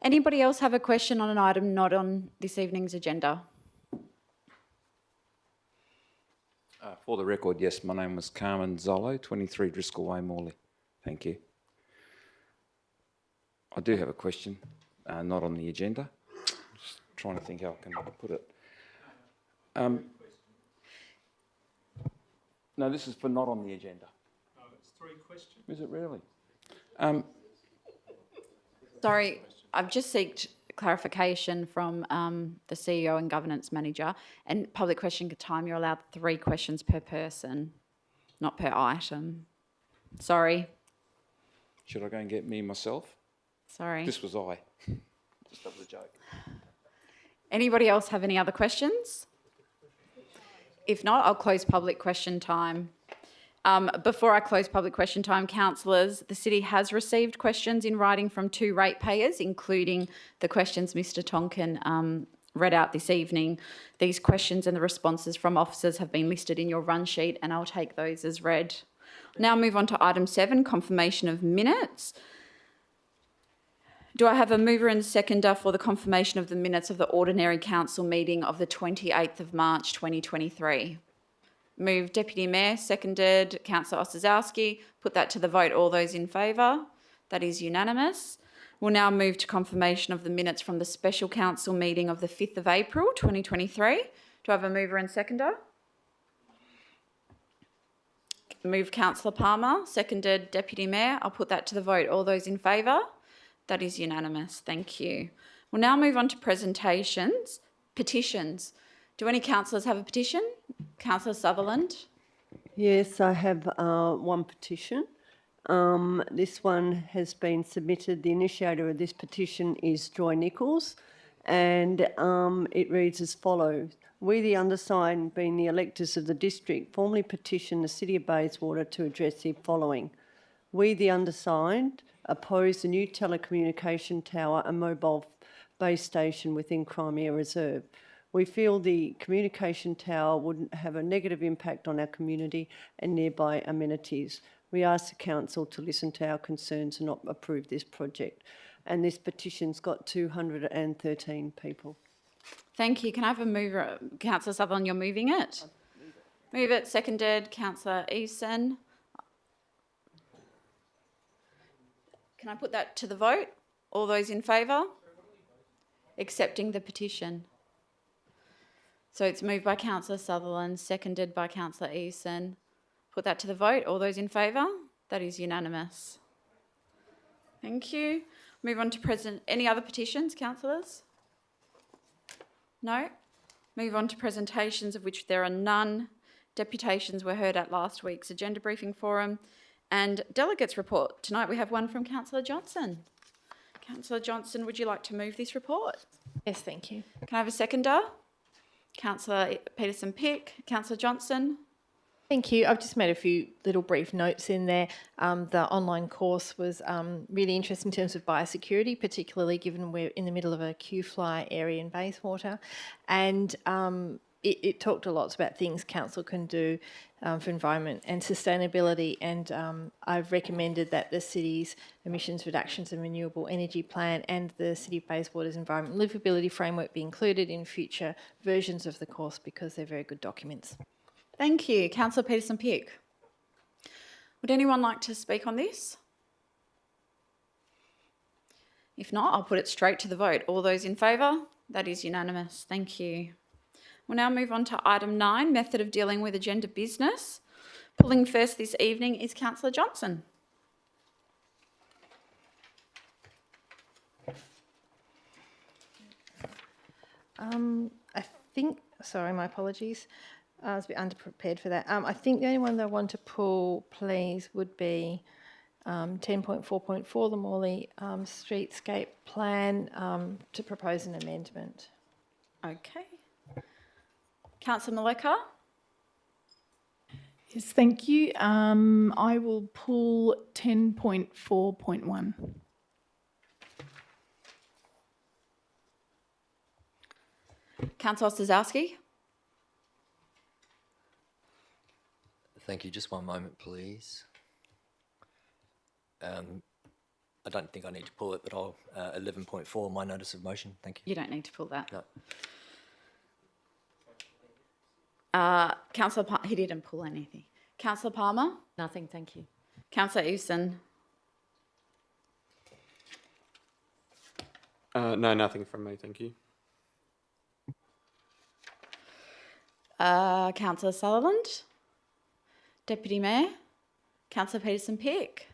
Anybody else have a question on an item not on this evening's agenda? For the record, yes, my name was Carmen Zolo, 23 Driscoll Way, Morley. Thank you. I do have a question, not on the agenda. Just trying to think how I can put it. No, this is for not on the agenda. No, it's 3 questions. Is it really? Sorry, I've just sought clarification from the CEO and Governance Manager. And public question time, you're allowed 3 questions per person, not per item. Sorry. Should I go and get me myself? Sorry. This was I. Just that was a joke. Anybody else have any other questions? If not, I'll close public question time. Before I close public question time, councillors, the city has received questions in writing from 2 ratepayers, including the questions Mr Tonkin read out this evening. These questions and the responses from officers have been listed in your run sheet, and I'll take those as read. Now move on to item 7, confirmation of minutes. Do I have a mover and seconder for the confirmation of the minutes of the ordinary council meeting of the 28th of March 2023? Moved Deputy Mayor, seconded Councillor Ossowski. Put that to the vote. All those in favour? That is unanimous. We'll now move to confirmation of the minutes from the special council meeting of the 5th of April 2023. Do I have a mover and seconder? Moved Councillor Palmer, seconded Deputy Mayor. I'll put that to the vote. All those in favour? That is unanimous. Thank you. We'll now move on to presentations. Petitions. Do any councillors have a petition? Councillor Sutherland. Yes, I have one petition. This one has been submitted. The initiator of this petition is Joy Nichols, and it reads as follows. We, the undersigned, being the electors of the district, formally petition the City of Bayswater to address the following. We, the undersigned, oppose the new telecommunication tower and mobile base station within Crimea Reserve. We feel the communication tower would have a negative impact on our community and nearby amenities. We ask the council to listen to our concerns and not approve this project. And this petition's got 213 people. Thank you. Can I have a mover? Councillor Sutherland, you're moving it? Move it. Seconded. Councillor Eason. Can I put that to the vote? All those in favour? Accepting the petition. So it's moved by Councillor Sutherland, seconded by Councillor Eason. Put that to the vote. All those in favour? That is unanimous. Thank you. Move on to any other petitions, councillors? No? Move on to presentations, of which there are none. Deputations were heard at last week's agenda briefing forum. And delegates report. Tonight we have one from Councillor Johnson. Councillor Johnson, would you like to move this report? Yes, thank you. Can I have a seconder? Councillor Peterson-Pick. Councillor Johnson. Thank you. I've just made a few little brief notes in there. The online course was really interesting in terms of biosecurity, particularly given we're in the middle of a Q-fly area in Bayswater. And it talked a lot about things council can do for environment and sustainability. And I've recommended that the city's emissions reductions and renewable energy plan and the City of Bayswater's environment livability framework be included in future versions of the course because they're very good documents. Thank you. Councillor Peterson-Pick. Would anyone like to speak on this? If not, I'll put it straight to the vote. All those in favour? That is unanimous. Thank you. We'll now move on to item 9, method of dealing with agenda business. Pulling first this evening is Councillor Johnson. I think, sorry, my apologies. I was a bit underprepared for that. I think the only one that I want to pull, please, would be 10.4.4, the Morley Streetscape Plan, to propose an amendment. Okay. Councillor Maleka. Yes, thank you. I will pull 10.4.1. Councillor Strzowski. Thank you. Just one moment, please. I don't think I need to pull it, but I'll 11.4, my notice of motion. Thank you. You don't need to pull that. No. Councillor he didn't pull anything. Councillor Palmer. Nothing, thank you. Councillor Eveson. No, nothing from me, thank you. Councillor Sutherland. Deputy Mayor. Councillor Peterson-Pick.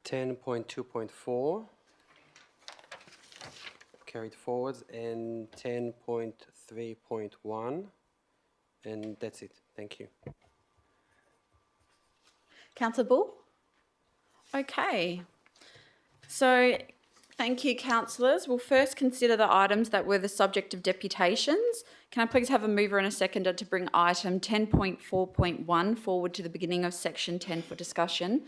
10.2.4 carried forwards, and 10.3.1, and that's it. Thank you. Councillor Bull. Okay. So thank you, councillors. We'll first consider the items that were the subject of deputations. Can I please have a mover and a seconder to bring item 10.4.1 forward to the beginning of section 10 for discussion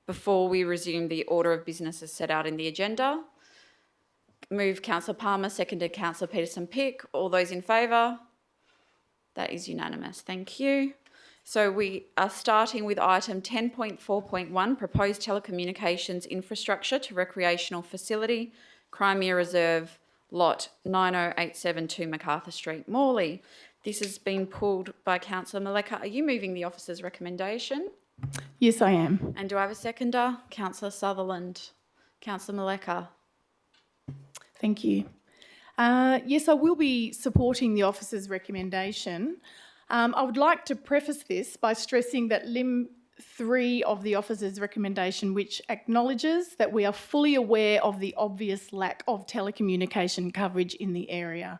before we resume the order of business as set out in the agenda? Move Councillor Palmer, seconded Councillor Peterson-Pick. All those in favour? That is unanimous. Thank you. So we are starting with item 10.4.1, proposed telecommunications infrastructure to recreational facility, Crimea Reserve, lot 90872 MacArthur Street, Morley. This has been pulled by Councillor Maleka. Are you moving the officer's recommendation? Yes, I am. And do I have a seconder? Councillor Sutherland. Councillor Maleka. Thank you. Yes, I will be supporting the officer's recommendation. I would like to preface this by stressing that Lim 3 of the officer's recommendation, which acknowledges that we are fully aware of the obvious lack of telecommunication coverage in the area.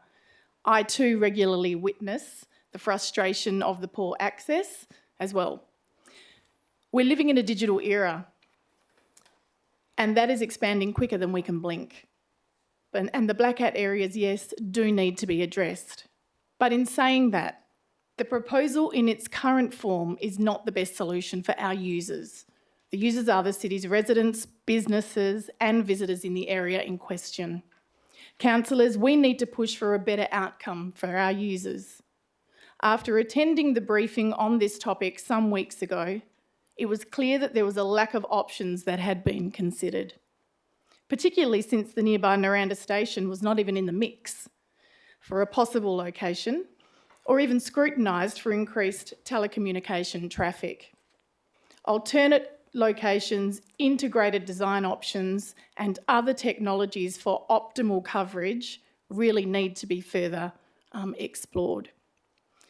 I too regularly witness the frustration of the poor access as well. We're living in a digital era, and that is expanding quicker than we can blink. And the black hat areas, yes, do need to be addressed. But in saying that, the proposal in its current form is not the best solution for our users. The users are the city's residents, businesses and visitors in the area in question. Councillors, we need to push for a better outcome for our users. After attending the briefing on this topic some weeks ago, it was clear that there was a lack of options that had been considered, particularly since the nearby Naranda station was not even in the mix for a possible location or even scrutinised for increased telecommunication traffic. Alternate locations, integrated design options and other technologies for optimal coverage really need to be further explored.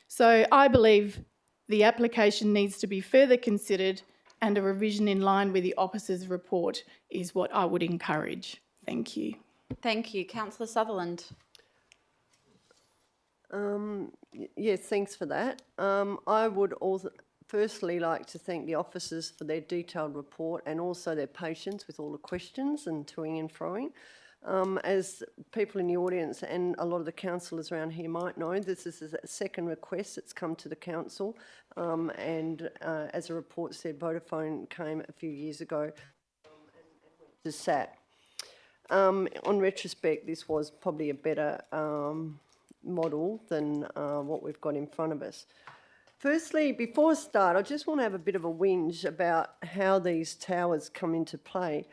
So I believe the application needs to be further considered and a revision in line with the officer's report is what I would encourage. Thank you. Thank you. Councillor Sutherland. Yes, thanks for that. I would also firstly like to thank the officers for their detailed report and also their patience with all the questions and toing and froing. As people in the audience and a lot of the councillors around here might know, this is a second request that's come to the council, and as a report said, Vodafone came a few years ago to SAT. On retrospect, this was probably a better model than what we've got in front of us. Firstly, before I start, I just want to have a bit of a whinge about how these towers come into play.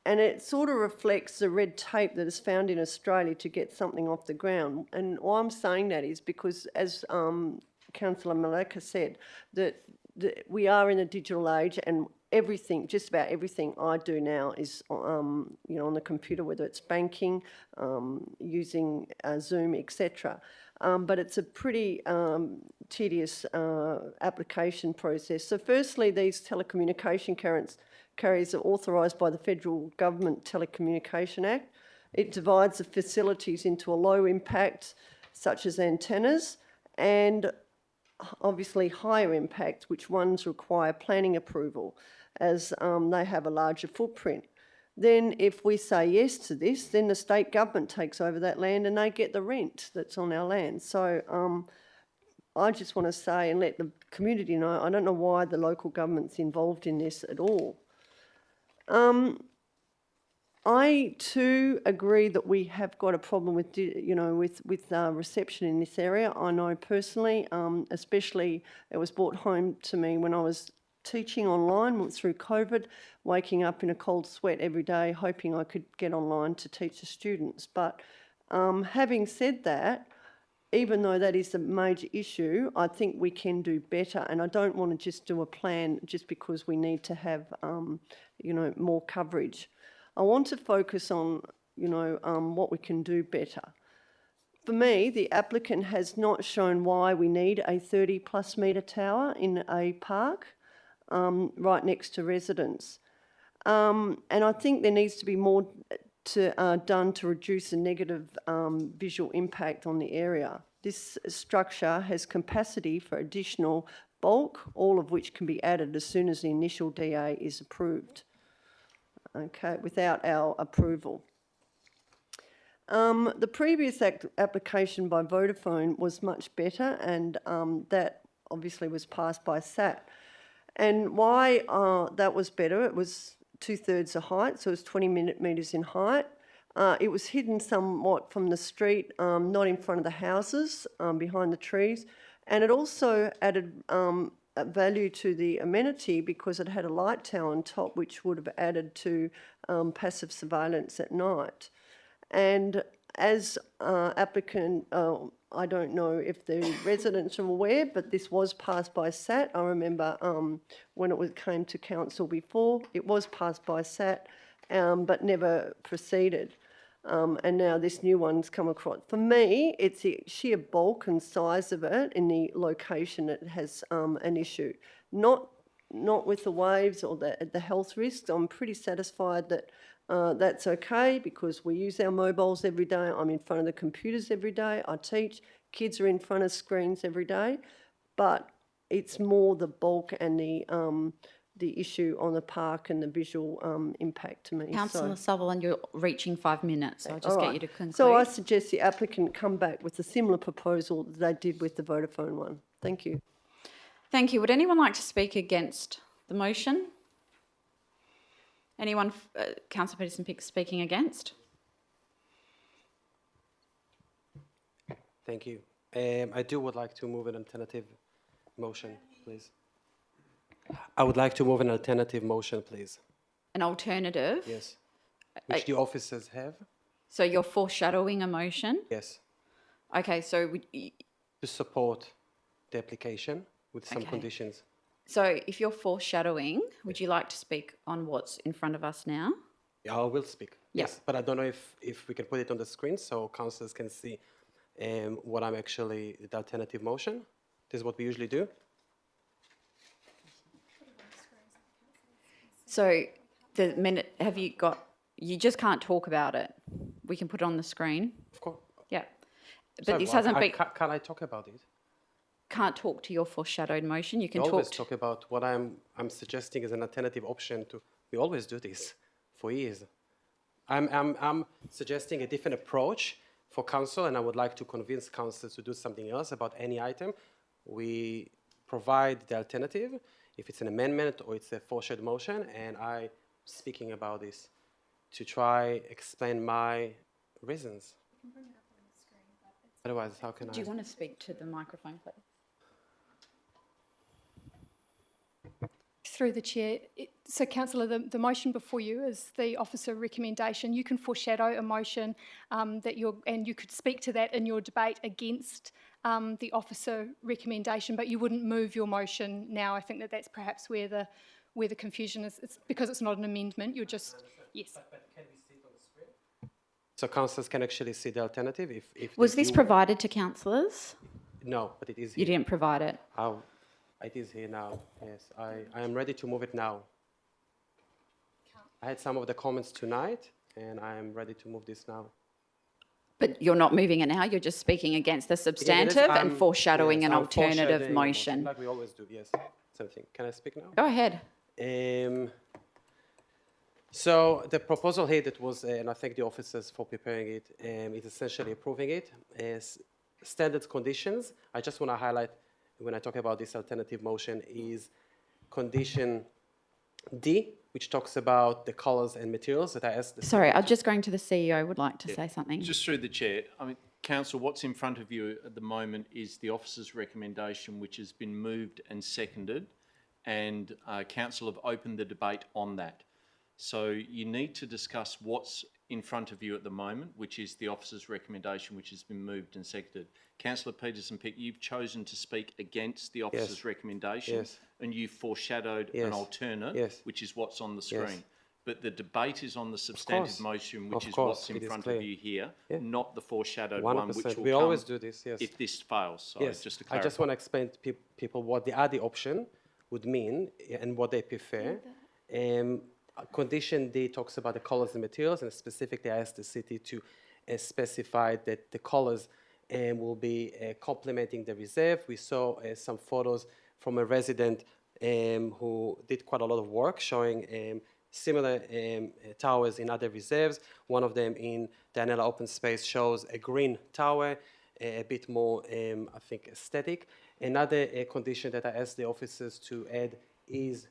And it sort of reflects the red tape that is found in Australia to get something off the ground. And why I'm saying that is because, as Councillor Maleka said, that we are in a digital age, and everything, just about everything I do now is, on the computer, whether it's banking, using Zoom, etc. But it's a pretty tedious application process. So firstly, these telecommunication carriers are authorised by the Federal Government Telecommunication Act. It divides the facilities into a low impact, such as antennas, and obviously higher impact, which ones require planning approval, as they have a larger footprint. Then if we say yes to this, then the state government takes over that land and they get the rent that's on our land. So I just want to say and let the community know, I don't know why the local government's involved in this at all. I too agree that we have got a problem with, reception in this area. I know personally, especially it was brought home to me when I was teaching online through COVID, waking up in a cold sweat every day, hoping I could get online to teach the students. But having said that, even though that is a major issue, I think we can do better. And I don't want to just do a plan just because we need to have, more coverage. I want to focus on, what we can do better. For me, the applicant has not shown why we need a 30+ metre tower in a park right next to residents. And I think there needs to be more done to reduce the negative visual impact on the area. This structure has capacity for additional bulk, all of which can be added as soon as the initial DA is approved, okay, without our approval. The previous application by Vodafone was much better, and that obviously was passed by SAT. And why that was better, it was 2/3 the height, so it was 20 metres in height. It was hidden somewhat from the street, not in front of the houses, behind the trees. And it also added value to the amenity because it had a light tower on top, which would have added to passive surveillance at night. And as applicant, I don't know if the residents are aware, but this was passed by SAT. I remember when it came to council before, it was passed by SAT, but never proceeded. And now this new one's come across. For me, it's the sheer bulk and size of it in the location that has an issue. Not with the waves or the health risks. I'm pretty satisfied that that's okay because we use our mobiles every day. I'm in front of the computers every day. I teach. Kids are in front of screens every day. But it's more the bulk and the issue on the park and the visual impact to me. Councillor Sutherland, you're reaching 5 minutes, so I'll just get you to conclude. So I suggest the applicant come back with a similar proposal that they did with the Vodafone one. Thank you. Thank you. Would anyone like to speak against the motion? Anyone, Councillor Peterson speaking against? Thank you. I would like to move an alternative motion, please. I would like to move an alternative motion, please. An alternative? Yes. Which the officers have. So you're foreshadowing a motion? Yes. Okay, so to support the application with some conditions. So if you're foreshadowing, would you like to speak on what's in front of us now? Yeah, I will speak. Yes, but I don't know if we can put it on the screen so councillors can see what I'm actually, the alternative motion. This is what we usually do. So the minute, you just can't talk about it. We can put it on the screen. Of course. Yeah. But Sorry, this hasn't been... Can I talk about it? can't talk to your foreshadowed motion. You can We always talk talk about what I'm suggesting as an alternative option to. We always do this for years. I'm suggesting a different approach for council, and I would like to convince council to do something else about any item. We provide the alternative, if it's an amendment or it's a foreshadowed motion, and I'm speaking about this to try explain my reasons. Otherwise, how can I? Do you want to speak to the microphone, please? Through the chair. So, councillor, the motion before you is the officer recommendation. You can foreshadow a motion and you could speak to that in your debate against the officer recommendation, but you wouldn't move your motion now. I think that's perhaps where the confusion is. It's because it's not an amendment. You're just yes. But can we see it on the screen? So councillors can actually see the alternative if Was this provided to councillors? No, but it is here. You didn't provide it. It is here now, yes. I am ready to move it now. I had some of the comments tonight, and I am ready to move this now. But you're not moving it now, you're just speaking against the substantive and foreshadowing an alternative motion. Like we always do, yes. Something. Can I speak now? Go ahead. So the proposal here that was, and I thank the officers for preparing it, is essentially approving it as standard conditions. I just want to highlight when I talk about this alternative motion is condition D, which talks about the colours and materials that I asked. Sorry, I'm just going to the CEO would like to say something. Just through the chair, I mean, council, what's in front of you at the moment is the officer's recommendation, which has been moved and seconded, and council have opened the debate on that. So you need to discuss what's in front of you at the moment, which is the officer's recommendation, which has been moved and seconded. Councillor Peterson-Pick, you've chosen to speak against the officer's recommendation, and you've foreshadowed an alternate, which is what's on the screen. But the debate is on the substantive motion, which is what's in front of you here, not the foreshadowed one, which will we come always do this, yes. if this fails. So just to I clarify. just want to explain to people what the other option would mean and what they prefer. Condition D talks about the colours and materials, and specifically I asked the city to specify that the colours will be complementing the reserve. We saw some photos from a resident who did quite a lot of work showing similar towers in other reserves. One of them in Dianella Open Space shows a green tower, a bit more, I think, aesthetic. Another condition that I asked the officers to add is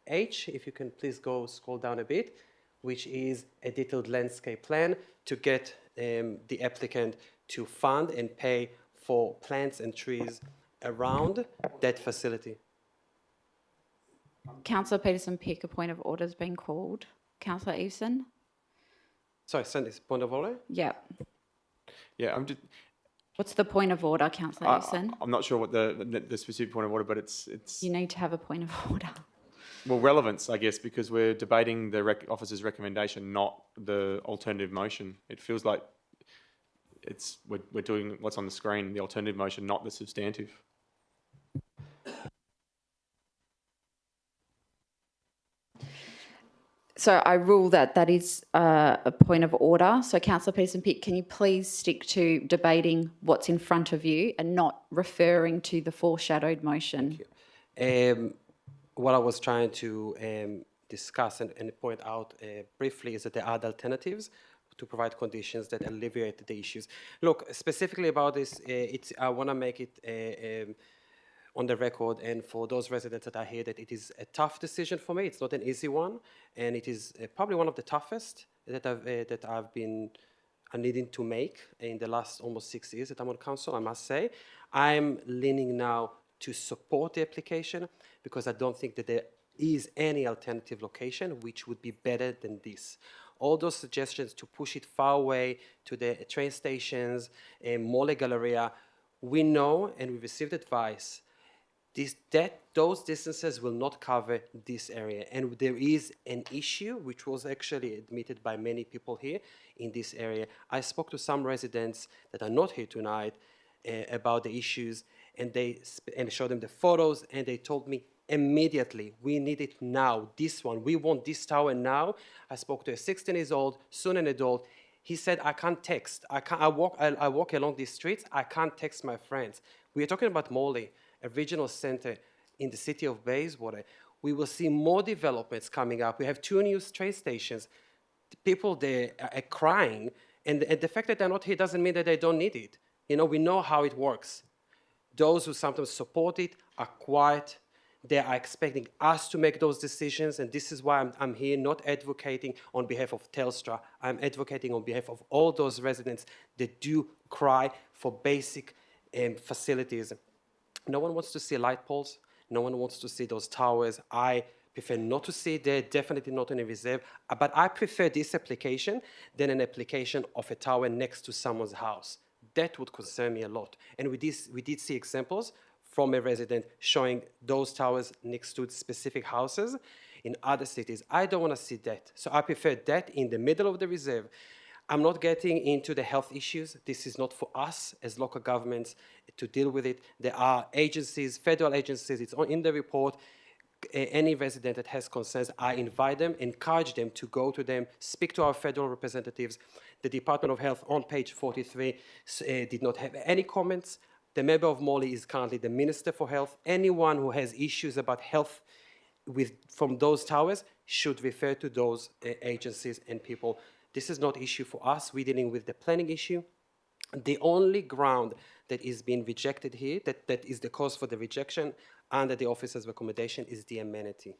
H, if you can please scroll down a bit, which is a detailed landscape plan to get the applicant to fund and pay for plants and trees around that facility. Councillor Peterson-Pick, a point of order has been called. Councillor Eveson? Sorry, send this point of order? Yep. Yeah, I'm just. What's the point of order, Councillor Eveson? I'm not sure what the specific point of order, but it's. You need to have a point of order. Well, relevance, I guess, because we're debating the officer's recommendation, not the alternative motion. It feels like we're doing what's on the screen, the alternative motion, not the substantive. So I rule that is a point of order. So Councillor Peterson-Pick, can you please stick to debating what's in front of you and not referring to the foreshadowed motion? What I was trying to discuss and point out briefly is that there are other alternatives to provide conditions that alleviate the issues. Look, specifically about this, I want to make it on the record, and for those residents that are here, that it is a tough decision for me. It's not an easy one, and it is probably one of the toughest that I've been needing to make in the last almost 6 years that I'm on council, I must say. I'm leaning now to support the application because I don't think that there is any alternative location which would be better than this. All those suggestions to push it far away to the train stations and Mole Galleria, we know and we received advice those distances will not cover this area. And there is an issue which was actually admitted by many people here in this area. I spoke to some residents that are not here tonight about the issues, and showed them the photos, and they told me immediately, we need it now, this one, we want this tower now. I spoke to a 16 years old, soon an adult. He said, I can't text. I walk along these streets, I can't text my friends. We are talking about Morley, a regional centre in the city of Bayswater. We will see more developments coming up. We have 2 new train stations. The people there are crying, and the fact that they're not here doesn't mean that they don't need it. You know, we know how it works. Those who sometimes support it are quiet. They are expecting us to make those decisions, and this is why I'm here, not advocating on behalf of Telstra. I'm advocating on behalf of all those residents that do cry for basic facilities. No one wants to see light poles. No one wants to see those towers. I prefer not to see it there, definitely not in a reserve. But I prefer this application than an application of a tower next to someone's house. That would concern me a lot. And we did see examples from a resident showing those towers next to specific houses in other cities. I don't want to see that. So I prefer that in the middle of the reserve. I'm not getting into the health issues. This is not for us as local governments to deal with it. There are agencies, federal agencies, it's in the report. Any resident that has concerns, I invite them, encourage them to go to them, speak to our federal representatives. The Department of Health on page 43 did not have any comments. The member of Morley is currently the Minister for Health. Anyone who has issues about health from those towers should refer to those agencies and people. This is not an issue for us. We're dealing with the planning issue. The only ground that is being rejected here, that is the cause for the rejection under the officer's recommendation, is the amenity.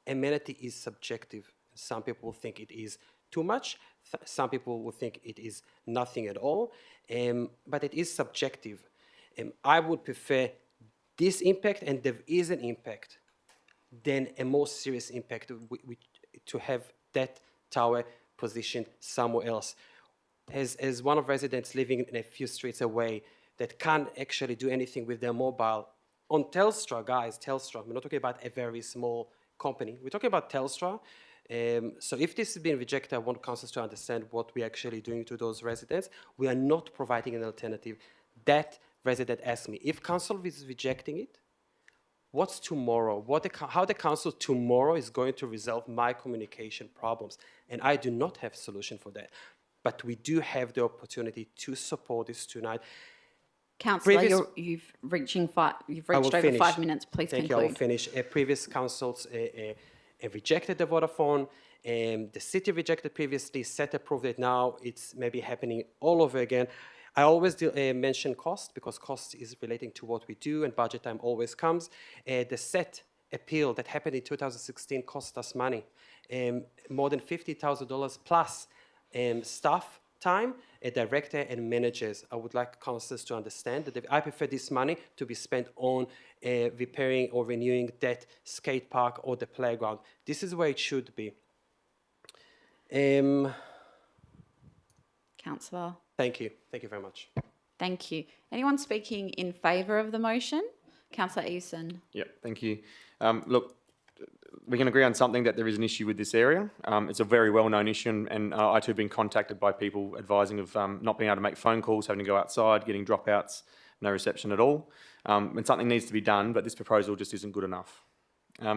Amenity is subjective. Some people will think it is too much. Some people will think it is nothing at all. But it is subjective. I would prefer this impact, and there is an impact, than a more serious impact to have that tower positioned somewhere else. As one of residents living in a few streets away that can't actually do anything with their mobile, on Telstra, guys, Telstra, we're not talking about a very small company, we're talking about Telstra. So if this is being rejected, I want councillors to understand what we're actually doing to those residents. We are not providing an alternative. That resident asked me, if council is rejecting it, what's tomorrow? How the council tomorrow is going to resolve my communication problems? And I do not have a solution for that. But we do have the opportunity to support this tonight. Councillor, you've reached over 5 minutes. Please Thank conclude. you. I will finish. Previous councils rejected the Vodafone. The city rejected previously. SET approved it now. It's maybe happening all over again. I always mention cost because cost is relating to what we do, and budget time always comes. The SET appeal that happened in 2016 cost us money, more than $50,000 plus staff time, a director and managers. I would like councillors to understand that I prefer this money to be spent on repairing or renewing that skate park or the playground. This is where it should be. Councillor. Thank you. Thank you very much. Thank you. Anyone speaking in favour of the motion? Councillor Eason. Yeah, thank you. Look, we can agree on something, that there is an issue with this area. It's a very well-known issue, and I too have been contacted by people advising of not being able to make phone calls, having to go outside, getting dropouts, no reception at all. And something needs to be done, but this proposal just isn't good enough.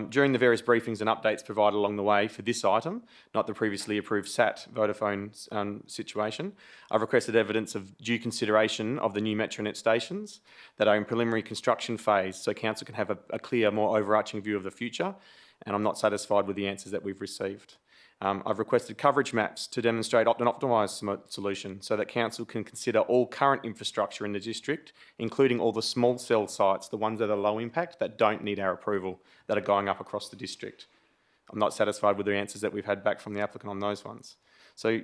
During the various briefings and updates provided along the way for this item, not the previously approved SAT Vodafone situation, I've requested evidence of due consideration of the new Metronet stations that are in preliminary construction phase, so council can have a clear, more overarching view of the future, and I'm not satisfied with the answers that we've received. I've requested coverage maps to demonstrate an optimised solution so that council can consider all current infrastructure in the district, including all the small cell sites, the ones that are low impact, that don't need our approval, that are going up across the district. I'm not satisfied with the answers that we've had back from the applicant on those ones. So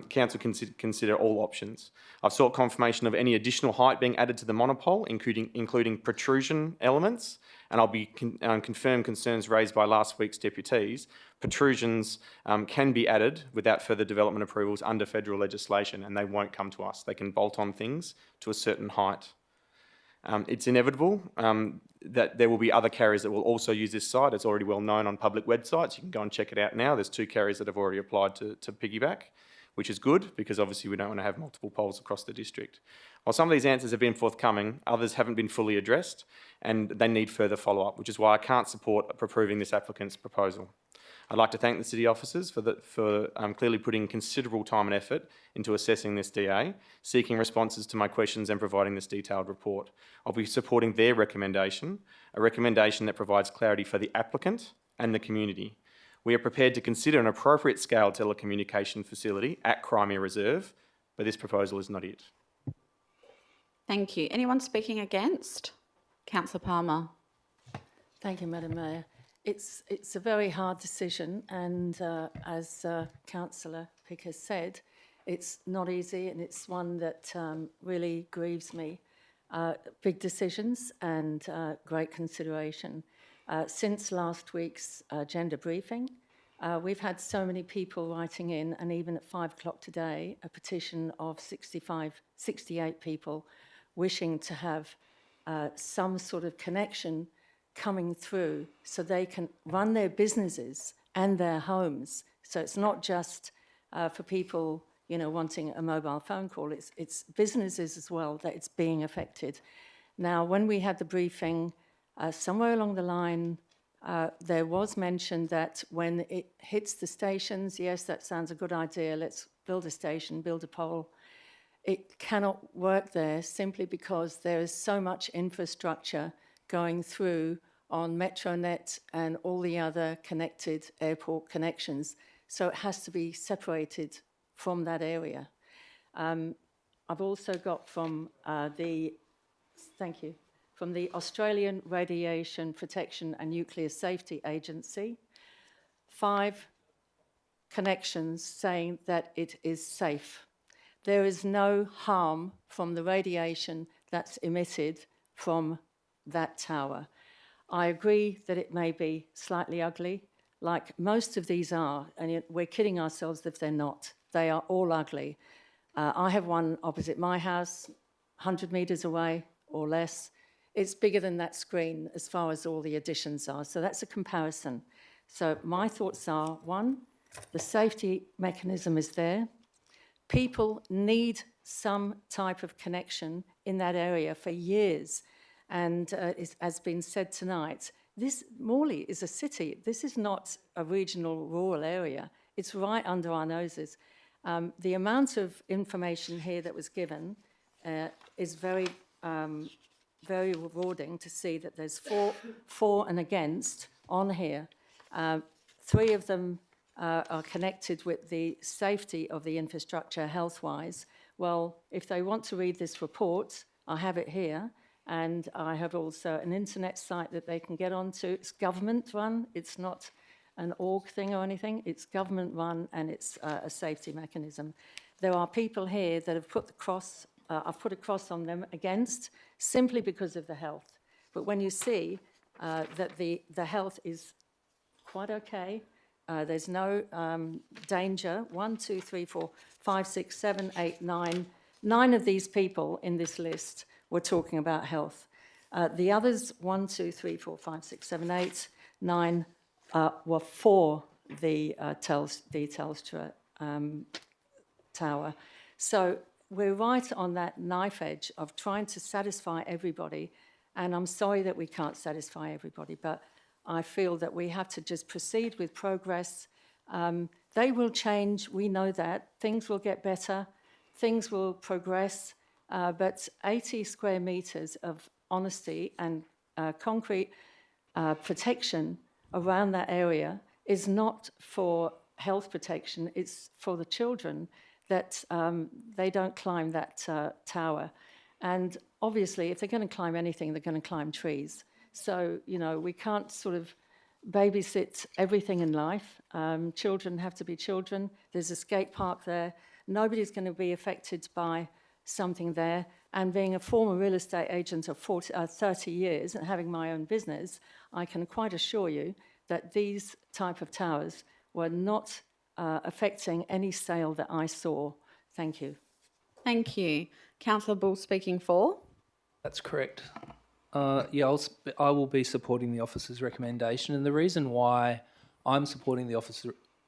council consider all options. I've sought confirmation of any additional height being added to the monopole, including protrusion elements, and I'll be confirm concerns raised by last week's deputies. Protrusions can be added without further development approvals under federal legislation, and they won't come to us. They can bolt on things to a certain height. It's inevitable that there will be other carriers that will also use this site. It's already well known on public websites. You can go and check it out now. There's 2 carriers that have already applied to piggyback, which is good because obviously we don't want to have multiple poles across the district. While some of these answers have been forthcoming, others haven't been fully addressed and they need further follow-up, which is why I can't support approving this applicant's proposal. I'd like to thank the city officers for clearly putting considerable time and effort into assessing this DA, seeking responses to my questions and providing this detailed report. I'll be supporting their recommendation, a recommendation that provides clarity for the applicant and the community. We are prepared to consider an appropriate scale telecommunication facility at Crimea Reserve, but this proposal is not it. Thank you. Anyone speaking against? Councillor Palmer. Thank you, Madam Mayor. It's a very hard decision, and as Councillor Pick has said, it's not easy, and it's one that really grieves me. Big decisions and great consideration. Since last week's gender briefing, we've had so many people writing in, and even at 5 o'clock today, a petition of 68 people wishing to have some sort of connection coming through so they can run their businesses and their homes. So it's not just for people, you know, wanting a mobile phone call, it's businesses as well that it's being affected. Now, when we had the briefing, somewhere along the line, there was mention that when it hits the stations, yes, that sounds a good idea, let's build a station, build a pole. It cannot work there simply because there is so much infrastructure going through on Metronet and all the other connected airport connections. So it has to be separated from that area. I've also got from the Australian Radiation Protection and Nuclear Safety Agency, 5 connections saying that it is safe. There is no harm from the radiation that's emitted from that tower. I agree that it may be slightly ugly, like most of these are, and we're kidding ourselves if they're not. They are all ugly. I have one opposite my house, 100 metres away or less. It's bigger than that screen as far as all the additions are, so that's a comparison. So my thoughts are, 1, the safety mechanism is there. People need some type of connection in that area for years. And as has been said tonight, Morley is a city. This is not a regional rural area. It's right under our noses. The amount of information here that was given is very, very rewarding to see that there's for and against on here. 3 of them are connected with the safety of the infrastructure health-wise. Well, if they want to read this report, I have it here, and I have also an internet site that they can get onto. It's government-run. It's not an org thing or anything. It's government-run, and it's a safety mechanism. There are people here that have put the cross, I've put a cross on them against, simply because of the health. But when you see that the health is quite okay, there's no danger. 1, 2, 3, 4, 5, 6, 7, 8, 9. 9 of these people in this list were talking about health. The others, 1, 2, 3, 4, 5, 6, 7, 8, 9, were for the Telstra tower. So we're right on that knife edge of trying to satisfy everybody. And I'm sorry that we can't satisfy everybody, but I feel that we have to just proceed with progress. They will change, we know that. Things will get better, things will progress, but 80 square metres of honesty and concrete protection around that area is not for health protection, it's for the children that they don't climb that tower. And obviously, if they're going to climb anything, they're going to climb trees. So, you know, we can't sort of babysit everything in life. Children have to be children. There's a skate park there. Nobody's going to be affected by something there. And being a former real estate agent of 30 years and having my own business, I can quite assure you that these type of towers were not affecting any sale that I saw. Thank you. Thank you. Councillor Bull speaking for. That's correct. Yeah, I will be supporting the officer's recommendation, and the reason why I'm supporting the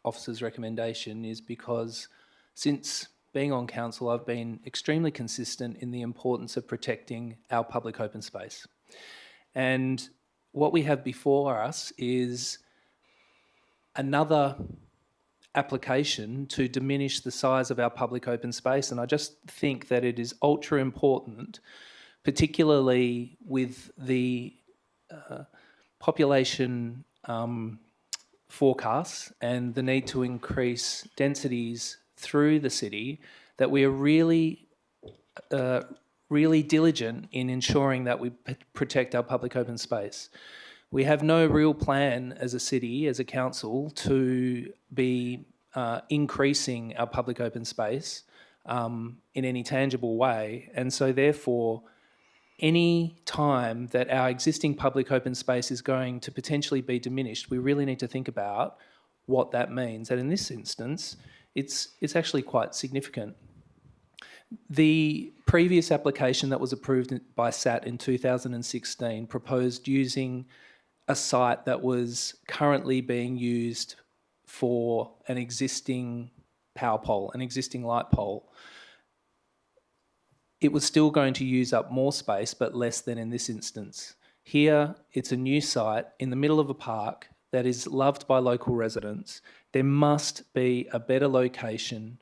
officer's recommendation is because since being on council, I've been extremely consistent in the importance of protecting our public open space. And what we have before us is another application to diminish the size of our public open space. And I just think that it is ultra important, particularly with the population forecasts and the need to increase densities through the city, that we are really diligent in ensuring that we protect our public open space. We have no real plan as a city, as a council, to be increasing our public open space in any tangible way. And so therefore, any time that our existing public open space is going to potentially be diminished, we really need to think about what that means. And in this instance, it's actually quite significant. The previous application that was approved by SAT in 2016 proposed using a site that was currently being used for an existing power pole, an existing light pole. It was still going to use up more space, but less than in this instance. Here, it's a new site in the middle of a park that is loved by local residents. There must be a better location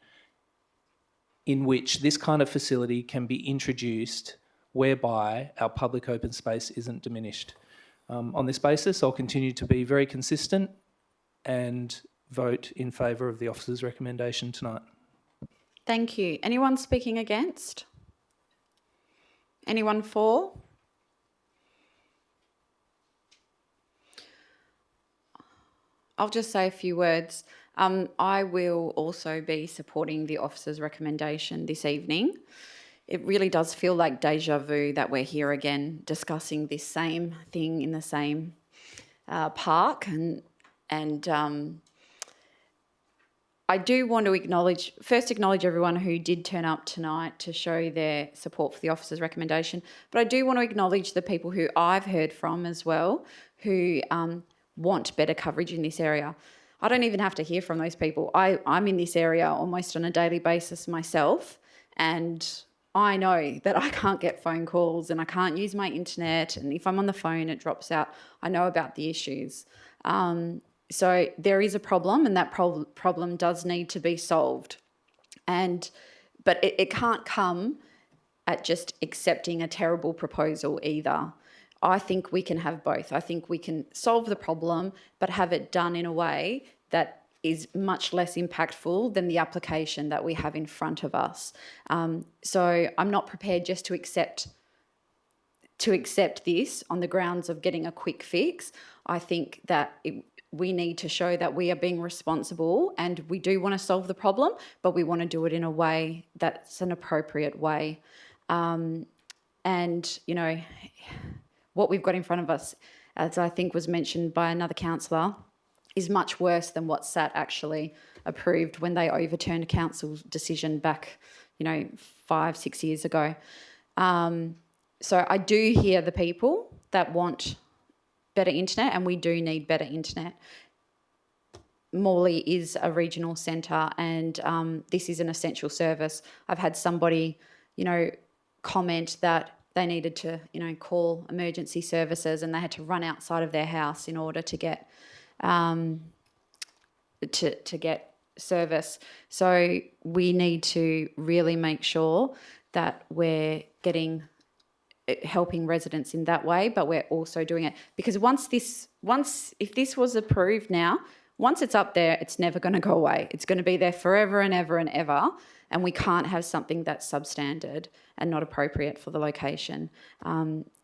in which this kind of facility can be introduced whereby our public open space isn't diminished. On this basis, I'll continue to be very consistent and vote in favour of the officer's recommendation tonight. Thank you. Anyone speaking against? Anyone for? I'll just say a few words. I will also be supporting the officer's recommendation this evening. It really does feel like deja vu that we're here again discussing this same thing in the same park. And I do want to acknowledge everyone who did turn up tonight to show their support for the officer's recommendation. But I do want to acknowledge the people who I've heard from as well who want better coverage in this area. I don't even have to hear from those people. I'm in this area almost on a daily basis myself, and I know that I can't get phone calls and I can't use my internet, and if I'm on the phone it drops out. I know about the issues. So there is a problem, and that problem does need to be solved. But it can't come at just accepting a terrible proposal either. I think we can have both. I think we can solve the problem, but have it done in a way that is much less impactful than the application that we have in front of us. So I'm not prepared just to accept this on the grounds of getting a quick fix. I think that we need to show that we are being responsible and we do want to solve the problem, but we want to do it in a way that's an appropriate way. And, you know, what we've got in front of us, as I think was mentioned by another councillor, is much worse than what SAT actually approved when they overturned a council's decision back, 5-6 years ago. So I do hear the people that want better internet, and we do need better internet. Morley is a regional centre, and this is an essential service. I've had somebody, comment that they needed to, call emergency services, and they had to run outside of their house in order to get to get service. So we need to really make sure that we're helping residents in that way, but we're also doing it because if this was approved now, once it's up there, it's never going to go away. It's going to be there forever and ever and ever, and we can't have something that's substandard and not appropriate for the location.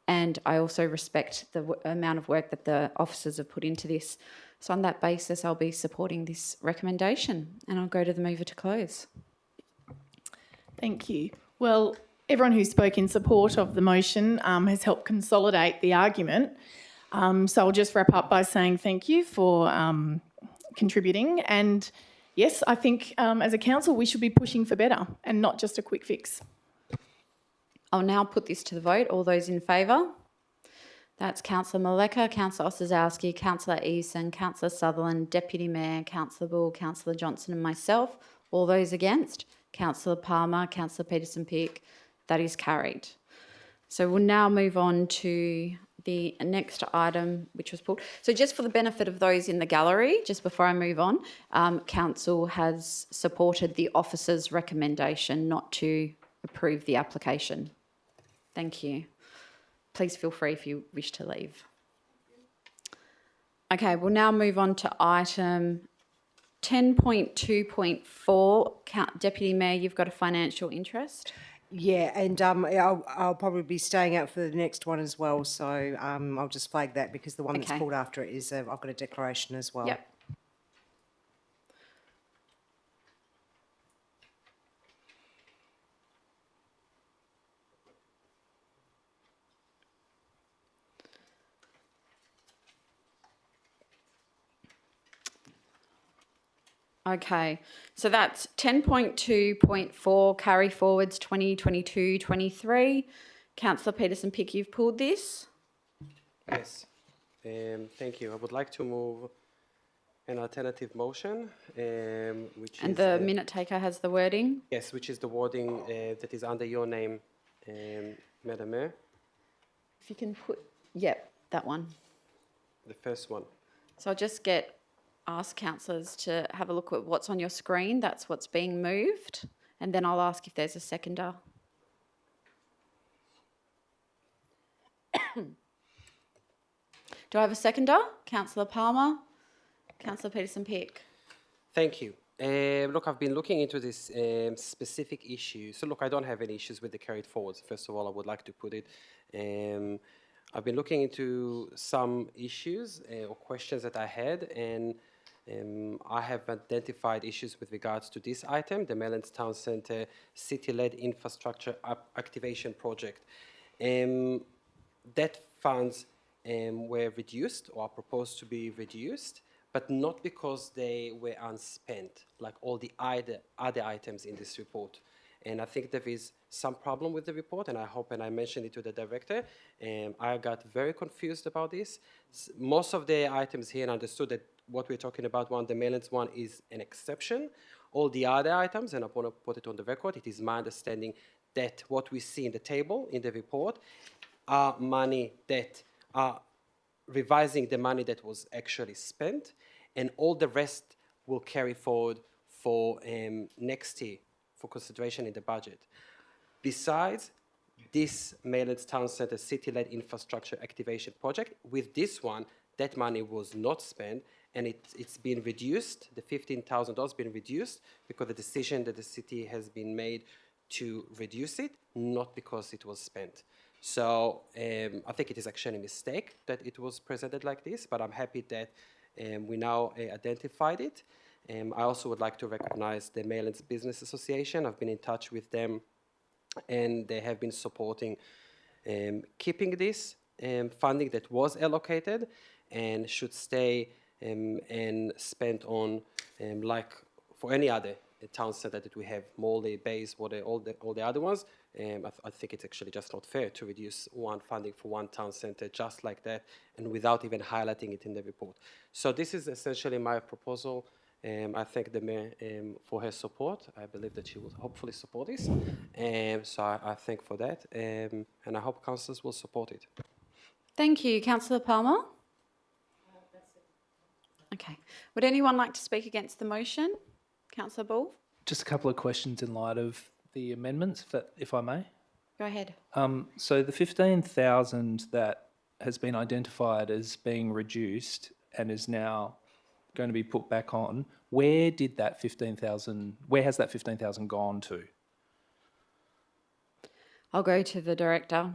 And I also respect the amount of work that the officers have put into this. So on that basis, I'll be supporting this recommendation, and I'll go to the mover to close. Thank you. Well, everyone who spoke in support of the motion has helped consolidate the argument. So I'll just wrap up by saying thank you for contributing. And yes, I think as a council, we should be pushing for better and not just a quick fix. I'll now put this to the vote. All those in favour? That's Councillor Maleka, Councillor Ossowski, Councillor Eason, Councillor Sutherland, Deputy Mayor, Councillor Bull, Councillor Johnson and myself. All those against? Councillor Palmer, Councillor Peterson-Pick. That is carried. So we'll now move on to the next item, which was pulled. So just for the benefit of those in the gallery, just before I move on, council has supported the officer's recommendation not to approve the application. Thank you. Please feel free if you wish to leave. Okay, we'll now move on to item 10.2.4. Deputy Mayor, you've got a financial interest. Yeah, and I'll probably be staying out for the next one as well. So I'll just flag that because the one that's pulled after it is I've got a declaration as well. Yep. Okay, so that's 10.2.4 carry forwards 2022-23. Councillor Peterson-Pick, you've pulled this. Yes, thank you. I would like to move an alternative motion, which And is... the minute taker has the wording. Yes, which is the wording that is under your name, Madam Mayor. If you can put, yep, that one. The first one. So I'll just ask councillors to have a look at what's on your screen. That's what's being moved. And then I'll ask if there's a seconder. Do I have a seconder? Councillor Palmer? Councillor Peterson-Pick? Thank you. Look, I've been looking into this specific issue. So look, I don't have any issues with the carried forwards. First of all, I would like to put it. I've been looking into some issues or questions that I had, and I have identified issues with regards to this item, the Maylands Town Centre City-led Infrastructure Activation Project. That funds were reduced or are proposed to be reduced, but not because they were unspent, like all the other items in this report. And I think there is some problem with the report, and I hope, and I mentioned it to the director, I got very confused about this. Most of the items here, and understood that what we're talking about, the Maylands one is an exception. All the other items, and I want to put it on the record, it is my understanding that what we see in the table, in the report, are money that are revising the money that was actually spent, and all the rest will carry forward for next year for consideration in the budget. Besides this Maylands Town Centre City-led Infrastructure Activation Project, with this one, that money was not spent, and it's been reduced, the $15,000 been reduced because the decision that the city has been made to reduce it, not because it was spent. So I think it is actually a mistake that it was presented like this, but I'm happy that we now identified it. I also would like to recognize the Maylands Business Association. I've been in touch with them, and they have been supporting keeping this funding that was allocated and should stay and spent on, like for any other town centre that we have, Morley, Bays, all the other ones. I think it's actually just not fair to reduce one funding for one town centre just like that and without even highlighting it in the report. So this is essentially my proposal. I thank the Mayor for her support. I believe that she will hopefully support this. So I thank for that, and I hope councillors will support it. Thank you. Councillor Palmer? Okay. Would anyone like to speak against the motion? Councillor Ball? Just a couple of questions in light of the amendments, if I may. Go ahead. So the 15,000 that has been identified as being reduced and is now going to be put back on, where has that 15,000 gone to? I'll go to the director.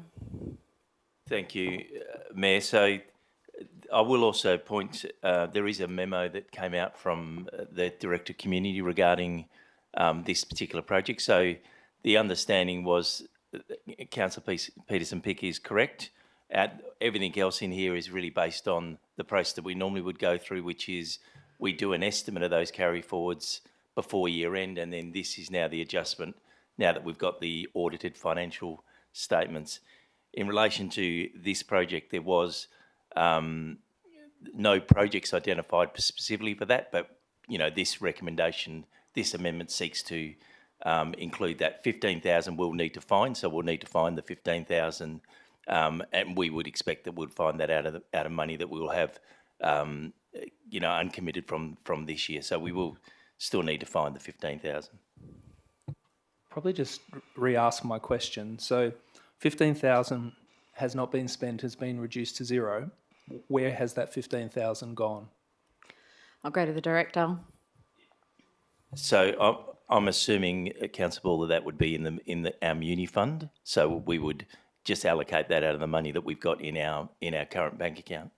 Thank you, Mayor. So I will also point, there is a memo that came out from the Director Community regarding this particular project. So the understanding was Councillor Peterson-Pick is correct. Everything else in here is really based on the process that we normally would go through, which is we do an estimate of those carry forwards before year end, and then this is now the adjustment now that we've got the audited financial statements. In relation to this project, there was no projects identified specifically for that, but this recommendation, this amendment seeks to include that 15,000 we'll need to find. So we'll need to find the 15,000 and we would expect that we'll find that out of money that we will have, uncommitted from this year. So we will still need to find the 15,000. Probably just re-ask my question. So 15,000 has not been spent, has been reduced to zero. Where has that 15,000 gone? I'll go to the director. So I'm assuming, Councillor Ball, that would be in our Muni fund. So we would just allocate that out of the money that we've got in our current bank account.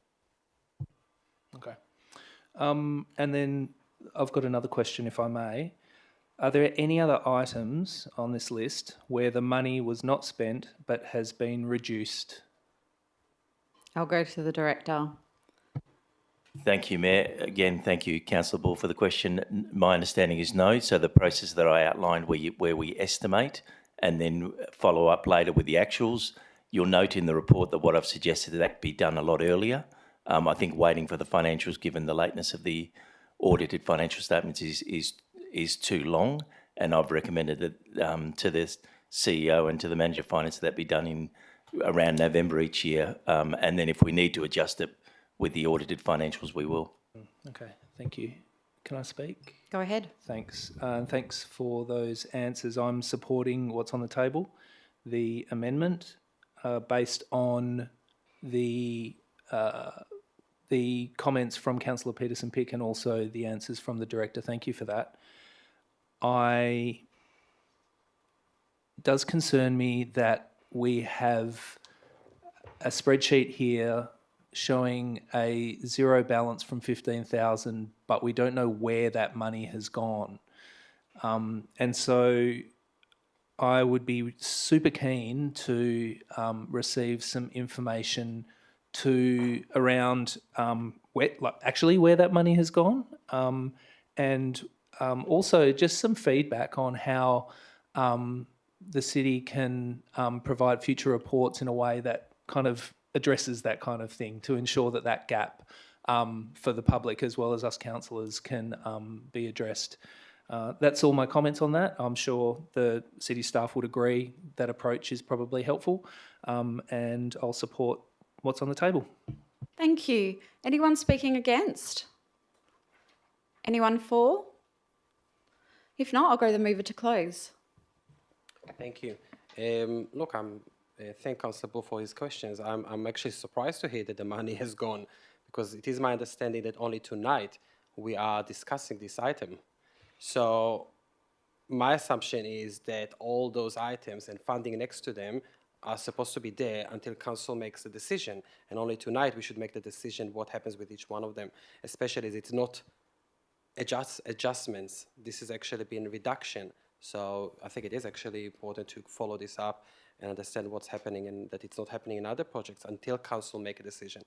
Okay. And then I've got another question, if I may. Are there any other items on this list where the money was not spent but has been reduced? I'll go to the director. Thank you, Mayor. Again, thank you, Councillor Ball, for the question. My understanding is no. So the process that I outlined where we estimate and then follow up later with the actuals, you'll note in the report that what I've suggested that be done a lot earlier. I think waiting for the financials, given the lateness of the audited financial statements, is too long, and I've recommended that to the CEO and to the Manager of Finance that be done in around November each year, and then if we need to adjust it with the audited financials, we will. Okay, thank you. Can I speak? Go ahead. Thanks. Thanks for those answers. I'm supporting what's on the table, the amendment, based on the comments from Councillor Peterson-Pick and also the answers from the Director. Thank you for that. It does concern me that we have a spreadsheet here showing a zero balance from 15,000, but we don't know where that money has gone. And so I would be super keen to receive some information around where that money has gone, and also just some feedback on how the city can provide future reports in a way that kind of addresses that kind of thing to ensure that that gap for the public as well as us councillors can be addressed. That's all my comments on that. I'm sure the city staff would agree that approach is probably helpful, and I'll support what's on the table. Thank you. Anyone speaking against? Anyone for? If not, I'll go to the mover to close. Thank you. Look, thank Councillor Ball for his questions. I'm actually surprised to hear that the money has gone, because it is my understanding that only tonight we are discussing this item. So my assumption is that all those items and funding next to them are supposed to be there until council makes a decision, and only tonight we should make the decision what happens with each one of them, especially as it's not adjustments. This is actually been reduction. So I think it is actually important to follow this up and understand what's happening, and that it's not happening in other projects until council make a decision.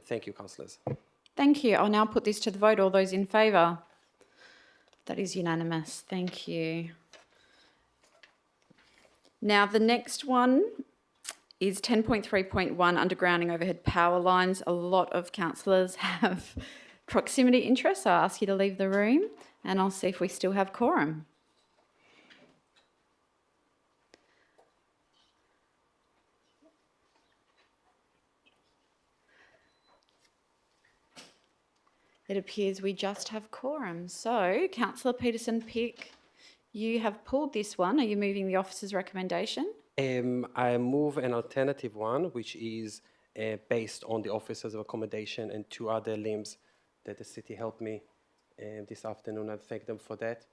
Thank you, councillors. Thank you. I'll now put this to the vote. All those in favour? That is unanimous. Thank you. Now, the next one is 10.3.1, undergrounding overhead power lines. A lot of councillors have proximity interests. I'll ask you to leave the room, and I'll see if we still have quorum. It appears we just have quorum. So, Councillor Peterson-Pick, you have pulled this one. Are you moving the officer's recommendation? I move an alternative one, which is based on the officers of accommodation and two other limbs that the city helped me this afternoon. I thank them for that,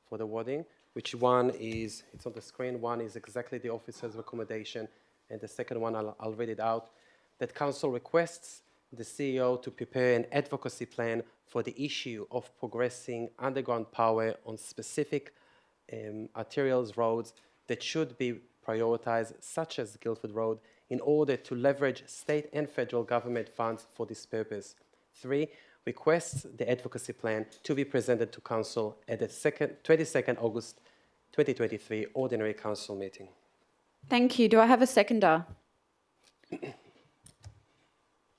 for the wording. Which one is, it's on the screen, one is exactly the officers of accommodation, and the second one, I'll read it out, that council requests the CEO to prepare an advocacy plan for the issue of progressing underground power on specific arterials roads that should be prioritized, such as Guildford Road, in order to leverage state and federal government funds for this purpose. 3, requests the advocacy plan to be presented to council at the 22nd August 2023 ordinary council meeting. Thank you. Do I have a seconder?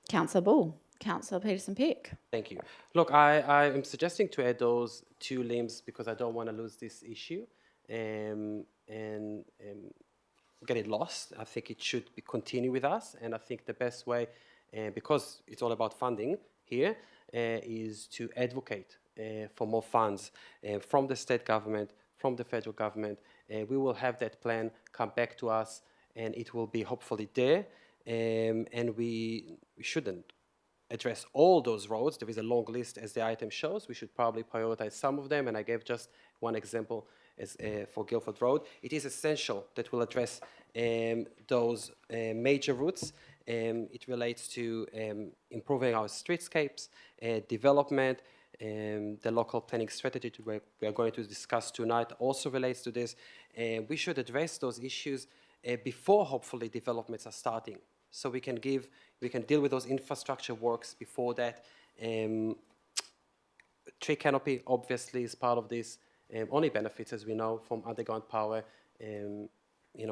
Councillor Ball. Councillor Peterson-Pick. Thank you. Look, I am suggesting to add those two limbs because I don't want to lose this issue. get it lost. I think it should continue with us, and I think the best way, because it's all about funding here, is to advocate for more funds from the state government, from the federal government. We will have that plan come back to us, and it will be hopefully there. And we shouldn't address all those roads. There is a long list, as the item shows. We should probably prioritize some of them, and I gave just one example as for Guildford Road. It is essential that we'll address those major routes. It relates to improving our streetscapes, development, the local planning strategy we are going to discuss tonight also relates to this. We should address those issues before, hopefully, developments are starting. So we can deal with those infrastructure works before that. Tree canopy obviously is part of this. Only benefits, as we know, from underground power.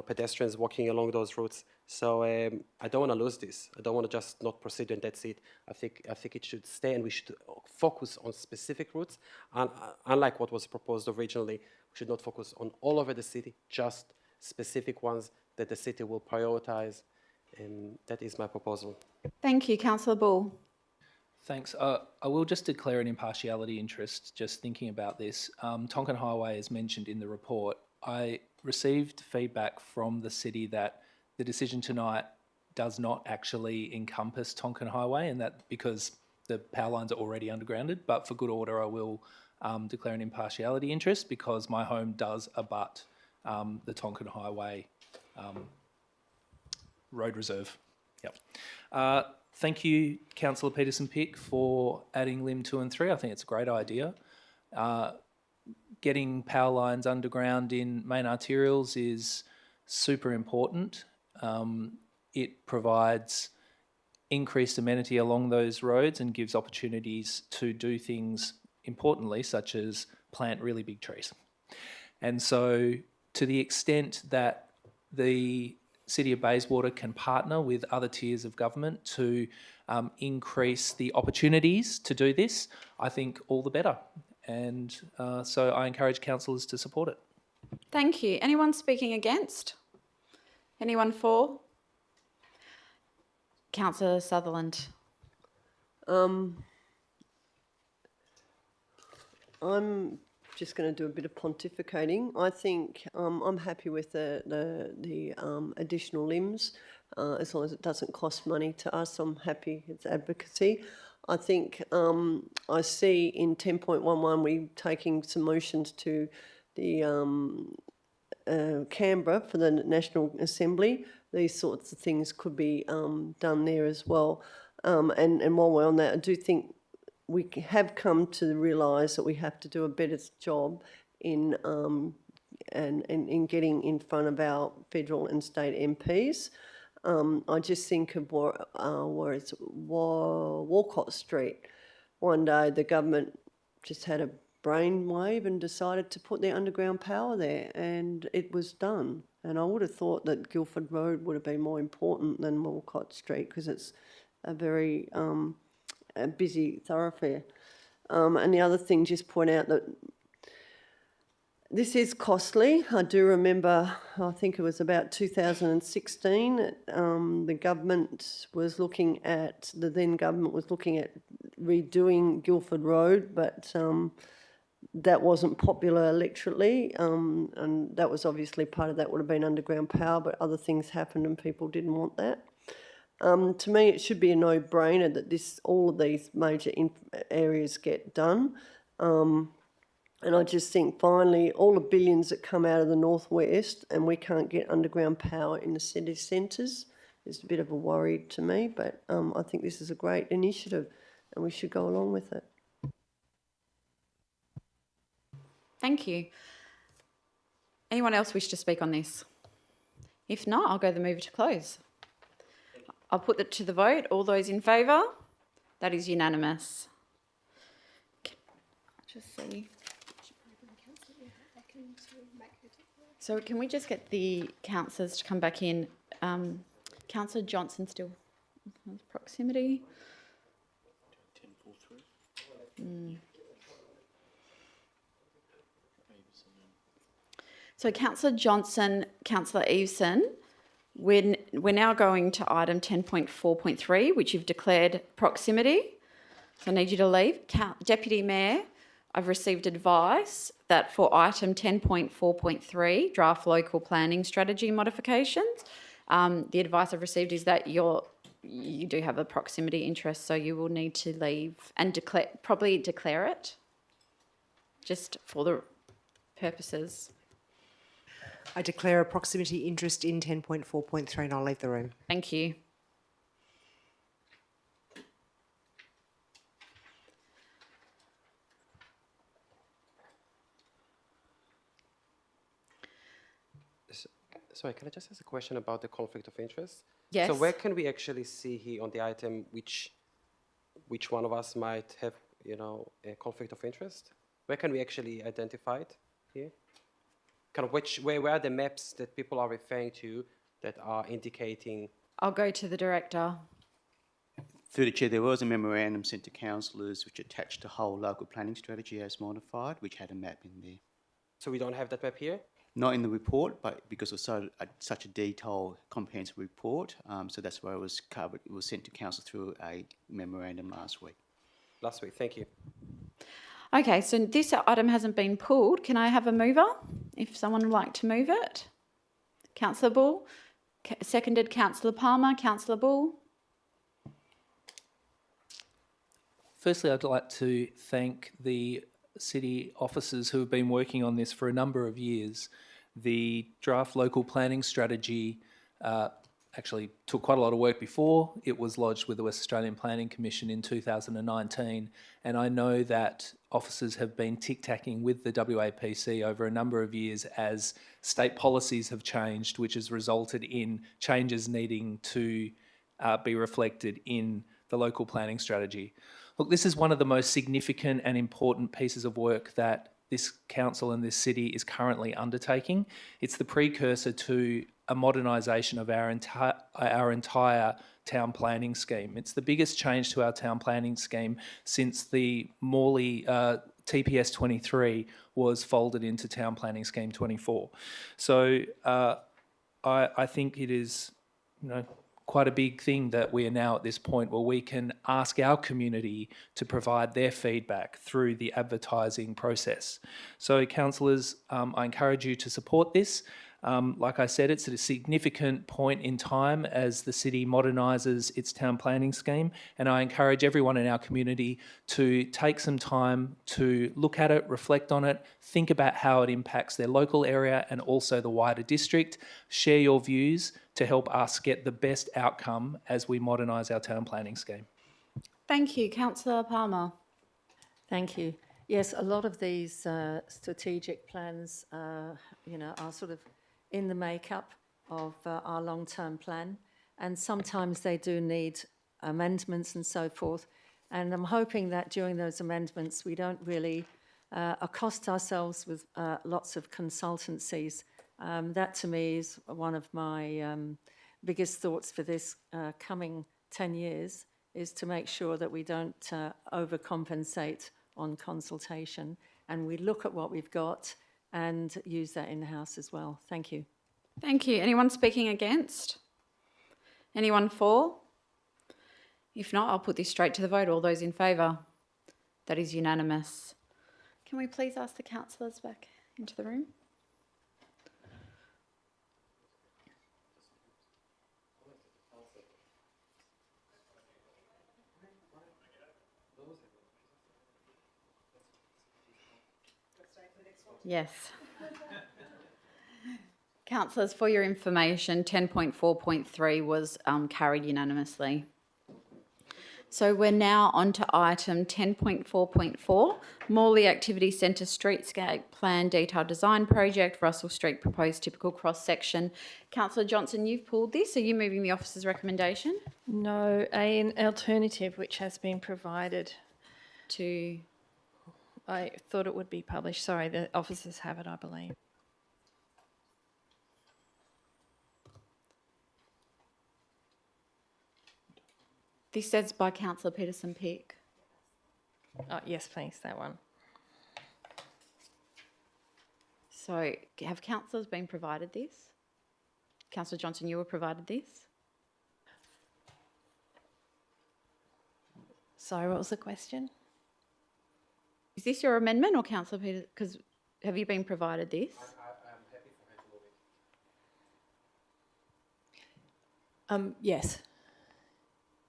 Pedestrians walking along those routes. So I don't want to lose this. I don't want to just not proceed and that's it. I think it should stay, and we should focus on specific routes. Unlike what was proposed originally, we should not focus on all over the city, just specific ones that the city will prioritize. And that is my proposal. Thank you, Councillor Bull. Thanks. I will just declare an impartiality interest just thinking about this. Tonkin Highway is mentioned in the report. I received feedback from the city that the decision tonight does not actually encompass Tonkin Highway, and that because the power lines are already undergrounded. But for good order, I will declare an impartiality interest because my home does abut the Tonkin Highway road reserve. Yep. Thank you, Councillor Peterson-Pick, for adding limb 2 and 3. I think it's a great idea. Getting power lines underground in main arterials is super important. It provides increased amenity along those roads and gives opportunities to do things importantly, such as plant really big trees. And so to the extent that the City of Bayswater can partner with other tiers of government to increase the opportunities to do this, I think all the better. And so I encourage councillors to support it. Thank you. Anyone speaking against? Anyone for? Councillor Sutherland. I'm just going to do a bit of pontificating. I think I'm happy with the additional limbs, as long as it doesn't cost money to us. I'm happy it's advocacy. I think I see in 10.11 we taking some motions to the Canberra for the National Assembly. These sorts of things could be done there as well. And while we're on that, I do think we have come to realise that we have to do a better job in getting in front of our federal and state MPs. I just think of where it's Walcott Street. One day the government just had a brainwave and decided to put their underground power there, and it was done. And I would have thought that Guildford Road would have been more important than Walcott Street because it's a very a busy thoroughfare. And the other thing, just point out that this is costly. I do remember, I think it was about 2016, the government was looking at, the then government was looking at redoing Guildford Road, but that wasn't popular electorately, and that was obviously part of that would have been underground power, but other things happened and people didn't want that. To me, it should be a no-brainer that all of these major areas get done. And I just think, finally, all the billions that come out of the northwest and we can't get underground power in the city centres is a bit of a worry to me. But I think this is a great initiative and we should go along with it. Thank you. Anyone else wish to speak on this? If not, I'll go the mover to close. I'll put it to the vote. All those in favour? That is unanimous. Just see. So can we just get the councillors to come back in? Councillor Johnson still proximity. So Councillor Johnson, Councillor Eveson, We're now going to item 10.4.3, which you've declared proximity. So I need you to leave. Deputy Mayor, I've received advice that for item 10.4.3, draft local planning strategy modifications, the advice I've received is that you do have a proximity interest, so you will need to leave and probably declare it, just for the purposes. I declare a proximity interest in 10.4.3 and I'll leave the room. Thank you. Sorry, can I just ask a question about the conflict of interest? Yes. So where can we actually see here on the item which one of us might have, a conflict of interest? Where can we actually identify it here? Kind of where are the maps that people are referring to that are indicating? I'll go to the director. Through the chair, there was a memorandum sent to councillors which attached a whole local planning strategy as modified, which had a map in there. So we don't have that map here? Not in the report, but because it was such a detailed, comprehensive report, so that's why it was covered. It was sent to council through a memorandum last week. Last week, thank you. Okay, so this item hasn't been pulled. Can I have a mover? If someone would like to move it. Councillor Bull. Seconded Councillor Palmer. Councillor Bull. Firstly, I'd like to thank the city officers who have been working on this for a number of years. The draft local planning strategy actually took quite a lot of work before. It was lodged with the West Australian Planning Commission in 2019, and I know that officers have been tic-tacking with the WAPC over a number of years as state policies have changed, which has resulted in changes needing to be reflected in the local planning strategy. Look, this is one of the most significant and important pieces of work that this council and this city is currently undertaking. It's the precursor to a modernisation of our entire town planning scheme. It's the biggest change to our town planning scheme since the Morley TPS 23 was folded into Town Planning Scheme 24. So I think it is, quite a big thing that we are now at this point where we can ask our community to provide their feedback through the advertising process. So councillors, I encourage you to support this. Like I said, it's at a significant point in time as the city modernises its town planning scheme, and I encourage everyone in our community to take some time to look at it, reflect on it, think about how it impacts their local area and also the wider district. Share your views to help us get the best outcome as we modernise our town planning scheme. Thank you. Councillor Palmer. Thank you. Yes, a lot of these strategic plans, are sort of in the makeup of our long-term plan, and sometimes they do need amendments and so forth. And I'm hoping that during those amendments we don't really accost ourselves with lots of consultancies. That to me is one of my biggest thoughts for this coming 10 years, is to make sure that we don't overcompensate on consultation and we look at what we've got and use that in-house as well. Thank you. Thank you. Anyone speaking against? Anyone for? If not, I'll put this straight to the vote. All those in favour? That is unanimous. Can we please ask the councillors back into the room? Yes. Councillors, for your information, 10.4.3 was carried unanimously. So we're now on to item 10.4.4, Morley Activity Centre Streetscape Plan Detailed Design Project, Russell Street Proposed Typical Cross Section. Councillor Johnson, you've pulled this. Are you moving the officer's recommendation? No, an alternative which has been provided. To? I thought it would be published. Sorry, the officers have it, I believe. This says by Councillor Peterson-Pick. Oh, yes, please, that one. So have councillors been provided this? Councillor Johnson, you were provided this. Sorry, what was the question? Is this your amendment or Councillor Peters? Because have you been provided this? Yes.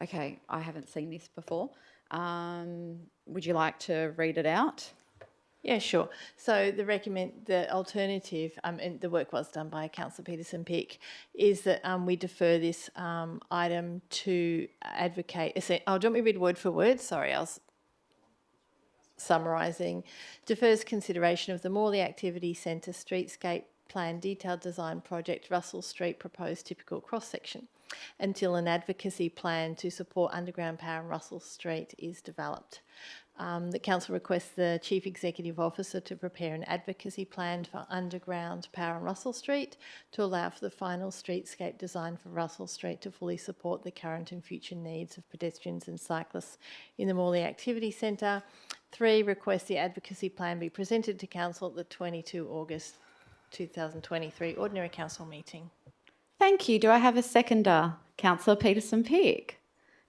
Okay, I haven't seen this before. Would you like to read it out? Yeah, sure. So the alternative, and the work was done by Councillor Peterson-Pick, is that we defer this item to advocate. Do you want me to read word for word? Sorry, I was summarising. Defers consideration of the Morley Activity Centre Streetscape Plan Detailed Design Project, Russell Street Proposed Typical Cross-Section, until an advocacy plan to support underground power in Russell Street is developed. The Council requests the Chief Executive Officer to prepare an advocacy plan for underground power in Russell Street to allow for the final streetscape design for Russell Street to fully support the current and future needs of pedestrians and cyclists in the Morley Activity Centre. 3, request the advocacy plan be presented to Council at the 22 August 2023 Ordinary Council meeting. Thank you. Do I have a seconder? Councillor Peterson-Pick.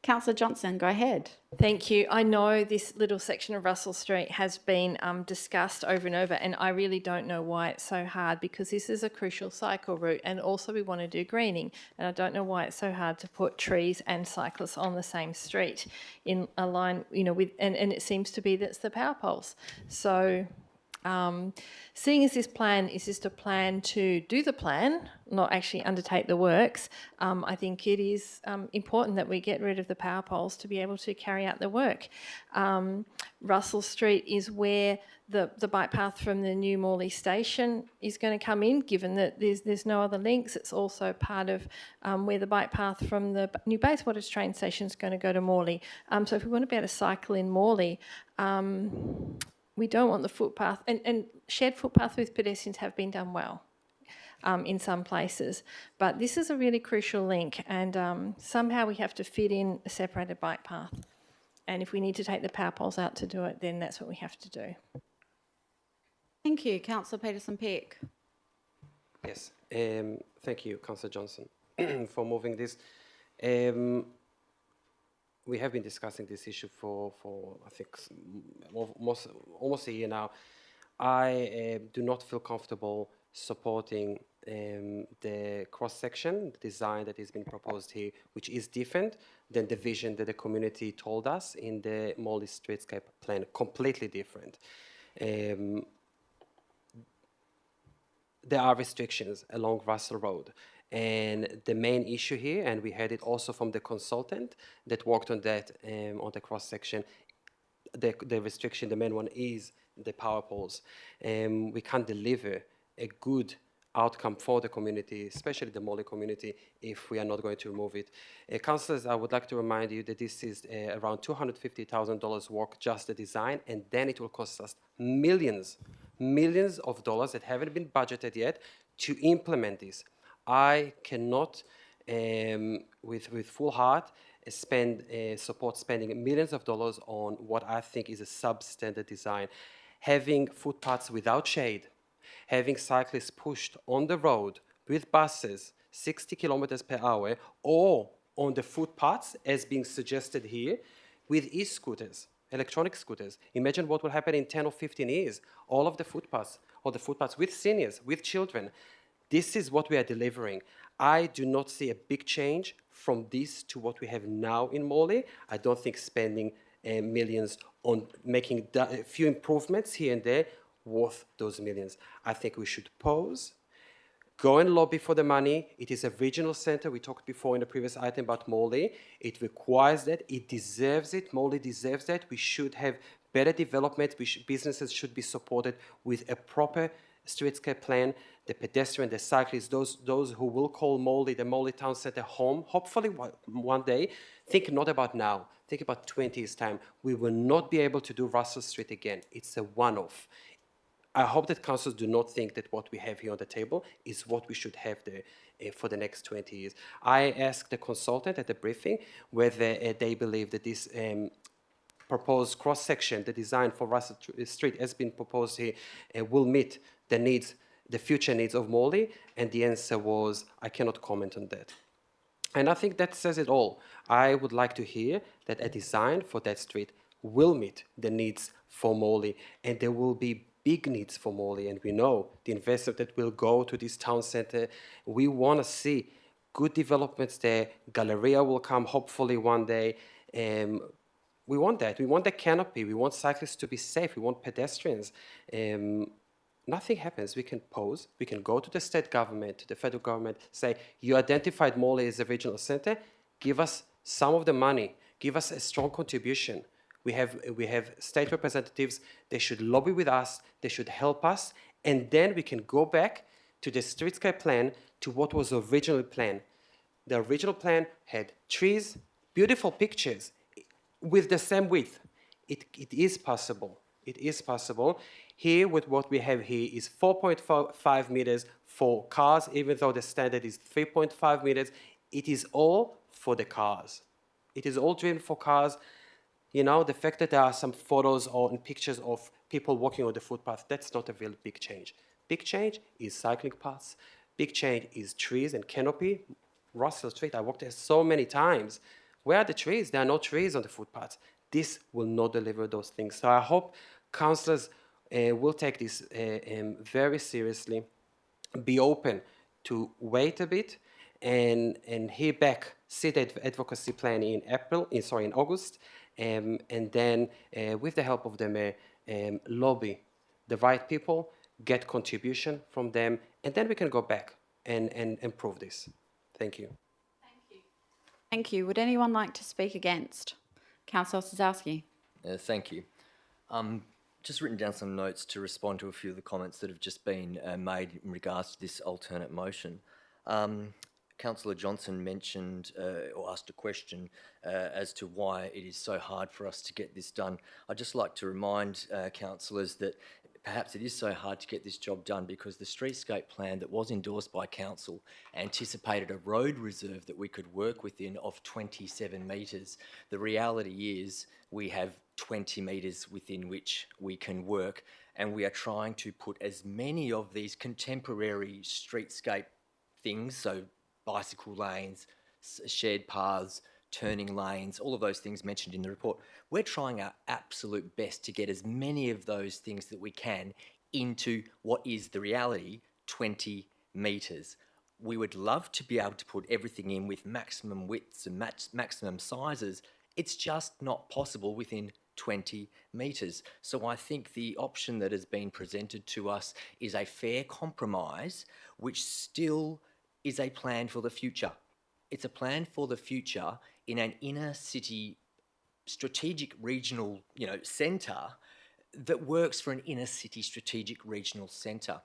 Councillor Johnson, go ahead. Thank you. I know this little section of Russell Street has been discussed over and over, and I really don't know why it's so hard, because this is a crucial cycle route, and also we want to do greening, and I don't know why it's so hard to put trees and cyclists on the same street in a line, with, and it seems to be that's the power poles. So seeing as this plan is just a plan to do the plan, not actually undertake the works, I think it is important that we get rid of the power poles to be able to carry out the work. Russell Street is where the bike path from the new Morley station is going to come in, given that there's no other links. It's also part of where the bike path from the new Bayswaters train station is going to go to Morley. So if we want to be able to cycle in Morley, we don't want the footpath, and shared footpath with pedestrians have been done well in some places. But this is a really crucial link, and somehow we have to fit in a separated bike path. And if we need to take the power poles out to do it, then that's what we have to do. Thank you. Councillor Peterson-Pick. Yes, thank you, Councillor Johnson, for moving this. We have been discussing this issue for I think almost a year now. I do not feel comfortable supporting the cross-section, the design that has been proposed here, which is different than the vision that the community told us in the Morley Streetscape Plan, completely different. There are restrictions along Russell Road. And the main issue here, and we heard it also from the consultant that worked on that on the cross-section, the restriction, the main one is the power poles. We can't deliver a good outcome for the community, especially the Morley community, if we are not going to remove it. Councillors, I would like to remind you that this is around $250,000 work, just the design, and then it will cost us millions of dollars that haven't been budgeted yet to implement this. I cannot, with full heart, support spending millions of dollars on what I think is a substandard design. Having footpaths without shade, having cyclists pushed on the road with buses 60 kilometers per hour, or on the footpaths, as being suggested here, with e-scooters, electronic scooters. Imagine what will happen in 10 or 15 years. All of the footpaths, or the footpaths with seniors, with children. This is what we are delivering. I do not see a big change from this to what we have now in Morley. I don't think spending millions on making a few improvements here and there worth those millions. I think we should pause, go and lobby for the money. It is a regional centre. We talked before in the previous item about Morley. It requires that. It deserves it. Morley deserves that. We should have better development. Businesses should be supported with a proper streetscape plan. The pedestrian, the cyclists, those who will call Morley, the Morley Town Centre home, hopefully one day, think not about now, think about 20 years' time. We will not be able to do Russell Street again. It's a one-off. I hope that councils do not think that what we have here on the table is what we should have there for the next 20 years. I asked the consultant at the briefing whether they believe that this proposed cross-section, the design for Russell Street has been proposed here, will meet the needs the future needs of Morley, and the answer was, I cannot comment on that. And I think that says it all. I would like to hear that a design for that street will meet the needs for Morley, and there will be big needs for Morley, and we know the investment that will go to this town centre. We want to see good developments there. Galleria will come hopefully one day. We want that. We want the canopy. We want cyclists to be safe. We want pedestrians. Nothing happens. We can pose. We can go to the state government, to the federal government, say, you identified Morley as a regional centre. Give us some of the money. Give us a strong contribution. We have state representatives. They should lobby with us. They should help us. And then we can go back to the streetscape plan, to what was originally planned. The original plan had trees, beautiful pictures, with the same width. It is possible. It is possible. Here, with what we have here, is 4.5 meters for cars, even though the standard is 3.5 meters. It is all for the cars. It is all driven for cars. You know, the fact that there are some photos or pictures of people walking on the footpath, that's not a real big change. Big change is cycling paths. Big change is trees and canopy. Russell Street, I walked there so many times. Where are the trees? There are no trees on the footpaths. This will not deliver those things. So I hope councillors will take this very seriously, be open to wait a bit and hear back, see the advocacy plan in August, and then with the help of the mayor, lobby the right people, get contribution from them, and then we can go back and improve this. Thank you. Thank you. Would anyone like to speak against? Councillor Sosowski. Thank you. Just written down some notes to respond to a few of the comments that have just been made in regards to this alternate motion. Councillor Johnson mentioned or asked a question as to why it is so hard for us to get this done. I'd just like to remind councillors that perhaps it is so hard to get this job done because the streetscape plan that was endorsed by council anticipated a road reserve that we could work within of 27 metres. The reality is we have 20 metres within which we can work, and we are trying to put as many of these contemporary streetscape things, so bicycle lanes, shared paths, turning lanes, all of those things mentioned in the report. We're trying our absolute best to get as many of those things that we can into what is the reality, 20 metres. We would love to be able to put everything in with maximum widths and maximum sizes. It's just not possible within 20 metres. So I think the option that has been presented to us is a fair compromise, which still is a plan for the future. It's a plan for the future in an inner city strategic regional, centre that works for an inner city strategic regional centre.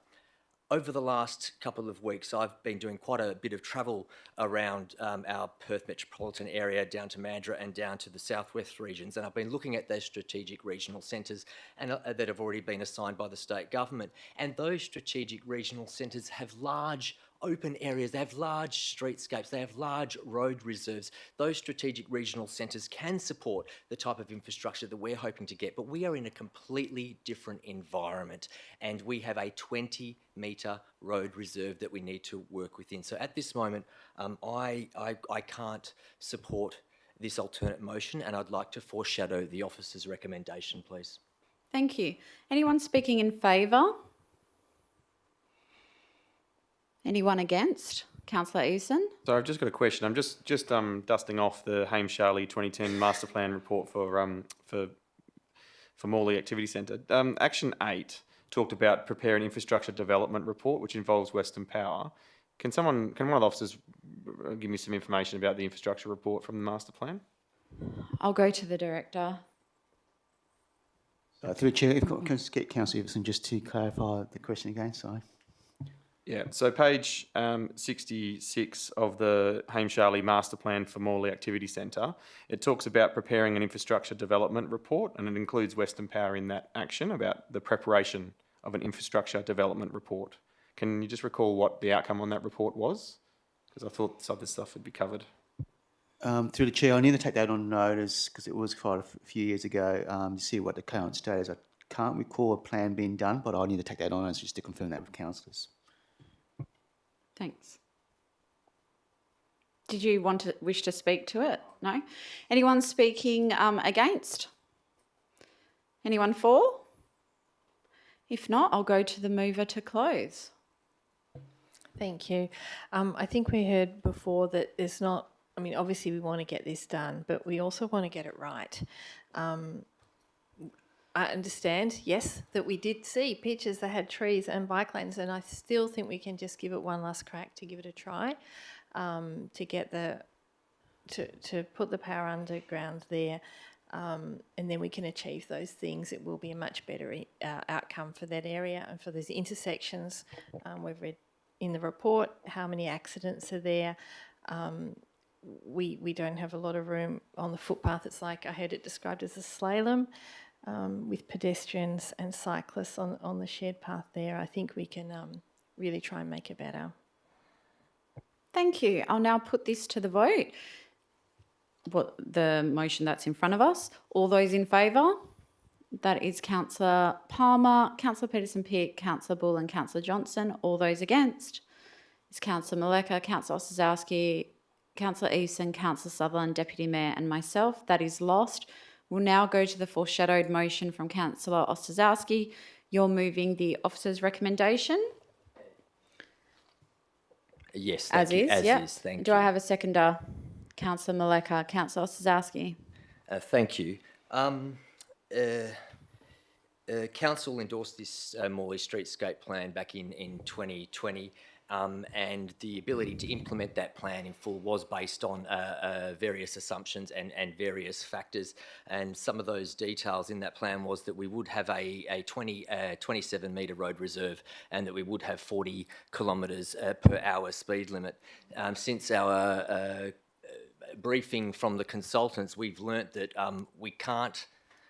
Over the last couple of weeks, I've been doing quite a bit of travel around our Perth metropolitan area, down to Mandurah and down to the southwest regions, and I've been looking at those strategic regional centres and that have already been assigned by the state government. And those strategic regional centres have large open areas, they have large streetscapes, they have large road reserves. Those strategic regional centres can support the type of infrastructure that we're hoping to get, but we are in a completely different environment, and we have a 20-metre road reserve that we need to work within. So at this moment, I can't support this alternate motion, and I'd like to foreshadow the officer's recommendation, please. Thank you. Anyone speaking in favour? Anyone against? Councillor Eason. So I've just got a question. I'm just dusting off the Hames Charlie 2010 master plan report for Morley Activity Centre. Action 8 talked about prepare an infrastructure development report, which involves Western Power. Can one of the officers give me some information about the infrastructure report from the master plan? I'll go to the director. Through the chair, if I can just get Councillor Everson just to clarify the question again, sorry. Yeah, so page 66 of the Hames Charlie Master Plan for Morley Activity Centre, it talks about preparing an infrastructure development report, and it includes Western Power in that action about the preparation of an infrastructure development report. Can you just recall what the outcome on that report was? Because I thought some of this stuff would be covered. Through the chair, I need to take that on notice because it was quite a few years ago to see what the current state is. I can't recall a plan being done, but I need to take that on notice just to confirm that with councillors. Thanks. Did you wish to speak to it? No? Anyone speaking against? Anyone for? If not, I'll go to the mover to close. Thank you. I think we heard before that there's not, I mean, obviously we want to get this done, but we also want to get it right. I understand, yes, that we did see pictures that had trees and bike lanes, and I still think we can just give it one last crack to give it a try, to get to put the power underground there, and then we can achieve those things. It will be a much better outcome for that area and for those intersections. We've read in the report how many accidents are there. We don't have a lot of room on the footpath. It's like, I heard it described as a slalom, with pedestrians and cyclists on the shared path there. I think we can really try and make it better. Thank you. I'll now put this to the vote. The motion that's in front of us. All those in favour? That is Councillor Palmer, Councillor Peterson-Pick, Councillor Bull and Councillor Johnson. All those against? Is Councillor Maleka, Councillor Ostrzowski, Councillor Eason, Councillor Sutherland, Deputy Mayor and myself. That is lost. We'll now go to the foreshadowed motion from Councillor Ostrzowski. You're moving the officer's recommendation? Yes, As is, as is, thank you. Do I have a seconder? Councillor Maleka, Councillor Ostrzowski. Thank you. Council endorsed this Morley Streetscape plan back in 2020, and the ability to implement that plan in full was based on various assumptions and various factors. And some of those details in that plan was that we would have a 27 metre road reserve and that we would have 40 kilometres per hour speed limit. Since our briefing from the consultants, we've learnt that we can't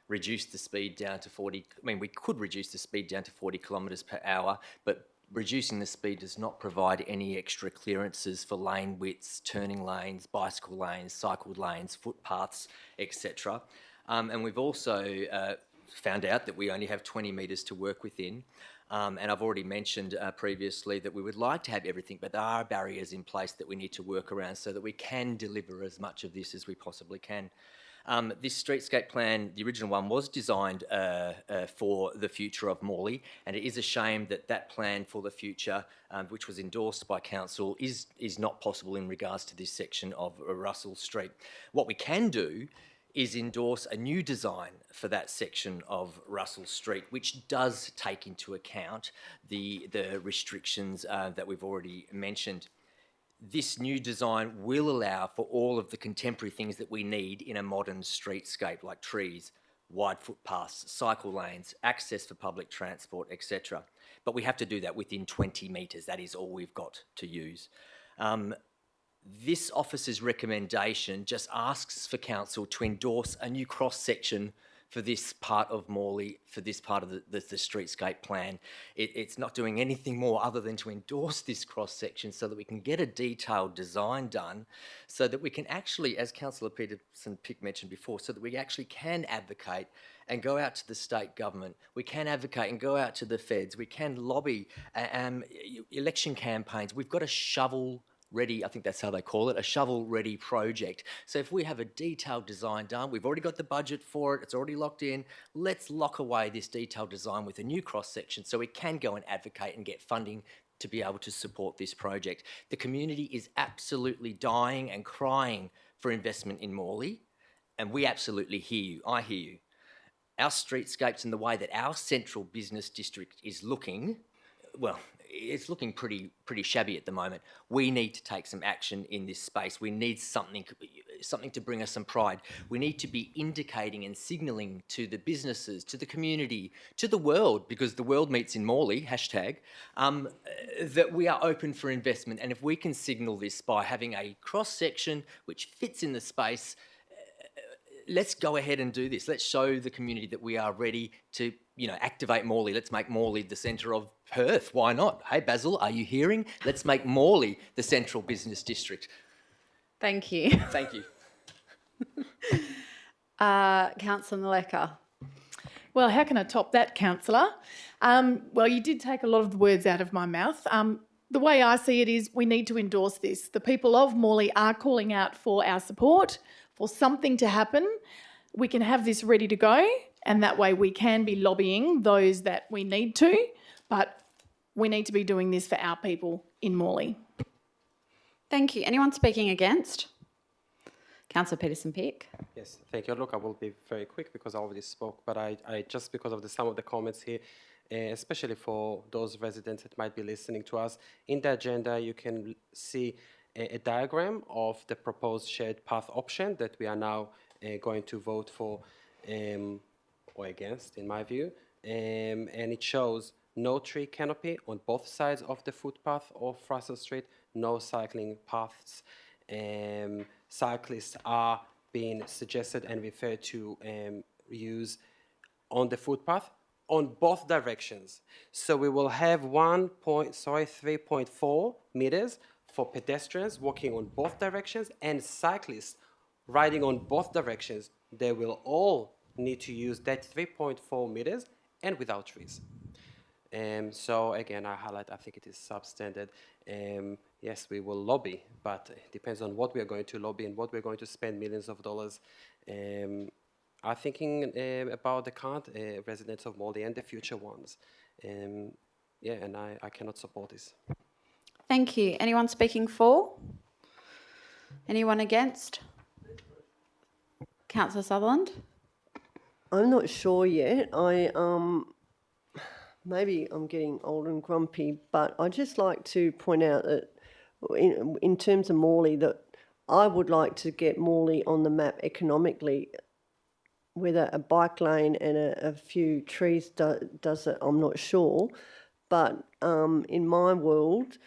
reduce the speed down to 40. I mean, we could reduce the speed down to 40 kilometres per hour, but reducing the speed does not provide any extra clearances for lane widths, turning lanes, bicycle lanes, cycle lanes, footpaths, etc. And we've also found out that we only have 20 metres to work within. And I've already mentioned previously that we would like to have everything, but there are barriers in place that we need to work around so that we can deliver as much of this as we possibly can. This streetscape plan, the original one, was designed for the future of Morley, and it is a shame that that plan for the future, which was endorsed by council, is not possible in regards to this section of Russell Street. What we can do is endorse a new design for that section of Russell Street, which does take into account the restrictions that we've already mentioned. This new design will allow for all of the contemporary things that we need in a modern streetscape, like trees, wide footpaths, cycle lanes, access for public transport, etc. But we have to do that within 20 metres. That is all we've got to use. This officer's recommendation just asks for council to endorse a new cross-section for this part of Morley, for this part of the streetscape plan. It's not doing anything more other than to endorse this cross-section so that we can get a detailed design done, so that we can actually, as Councillor Peterson-Pick mentioned before, so that we actually can advocate and go out to the state government. We can advocate and go out to the feds. We can lobby election campaigns. We've got a shovel-ready, I think that's how they call it, a shovel-ready project. So if we have a detailed design done, we've already got the budget for it, it's already locked in, let's lock away this detailed design with a new cross-section so we can go and advocate and get funding to be able to support this project. The community is absolutely dying and crying for investment in Morley, and we absolutely hear you. I hear you. Our streetscapes and the way that our central business district is looking, well, it's looking pretty shabby at the moment. We need to take some action in this space. We need something to bring us some pride. We need to be indicating and signalling to the businesses, to the community, to the world, because the world meets in Morley, hashtag, that we are open for investment. And if we can signal this by having a cross-section which fits in the space, let's go ahead and do this. Let's show the community that we are ready to, activate Morley. Let's make Morley the centre of Perth. Why not? Hey, Basil, are you hearing? Let's make Morley the central business district. Thank you. Thank you. Councillor Maleka. Well, how can I top that, Councillor? Well, you did take a lot of the words out of my mouth. the way I see it is we need to endorse this. The people of Morley are calling out for our support, for something to happen. We can have this ready to go, and that way we can be lobbying those that we need to, but we need to be doing this for our people in Morley. Thank you. Anyone speaking against? Councillor Peterson-Pick. Yes, thank you. Look, I will be very quick because I already spoke, but I just because of some of the comments here, especially for those residents that might be listening to us, in the agenda you can see a diagram of the proposed shared path option that we are now going to vote for or against, in my view, and it shows no tree canopy on both sides of the footpath of Russell Street, no cycling paths. Cyclists are being suggested and referred to use on the footpath on both directions. So we will have 3.4 meters for pedestrians walking on both directions and cyclists riding on both directions. They will all need to use that 3.4 meters and without trees. So again, I highlight, I think it is substandard. Yes, we will lobby, but it depends on what we are going to lobby and what we're going to spend millions of dollars. I'm thinking about the current residents of Morley and the future ones. Yeah, and I cannot support this. Thank you. Anyone speaking for? Anyone against? Councillor Sutherland? I'm not sure yet. Maybe I'm getting old and grumpy, but I'd just like to point out that in terms of Morley, that I would like to get Morley on the map economically. Whether a bike lane and a few trees does it, I'm not sure. But in my world,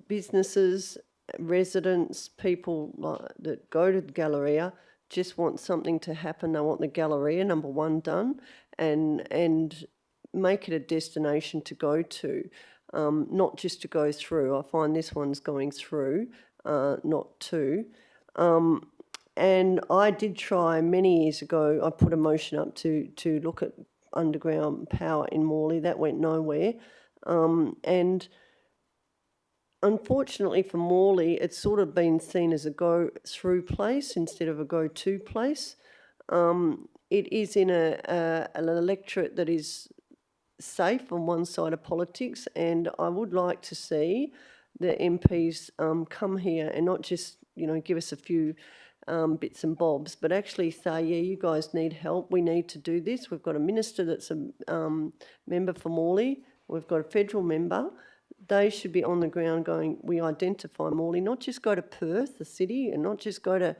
businesses, residents, people that go to the Galleria just want something to happen. They want the Galleria, number one, done, and make it a destination to go to, not just to go through. I find this one's going through, not to. And I did try many years ago, I put a motion up to look at underground power in Morley. That went nowhere. And unfortunately for Morley, it's sort of been seen as a go-through place instead of a go-to place. It is in an electorate that is safe on one side of politics, and I would like to see the MPs come here and not just, give us a few bits and bobs, but actually say, yeah, you guys need help. We need to do this. We've got a minister that's a member for Morley. We've got a federal member. They should be on the ground going, we identify Morley, not just go to Perth, the city, and not just go to,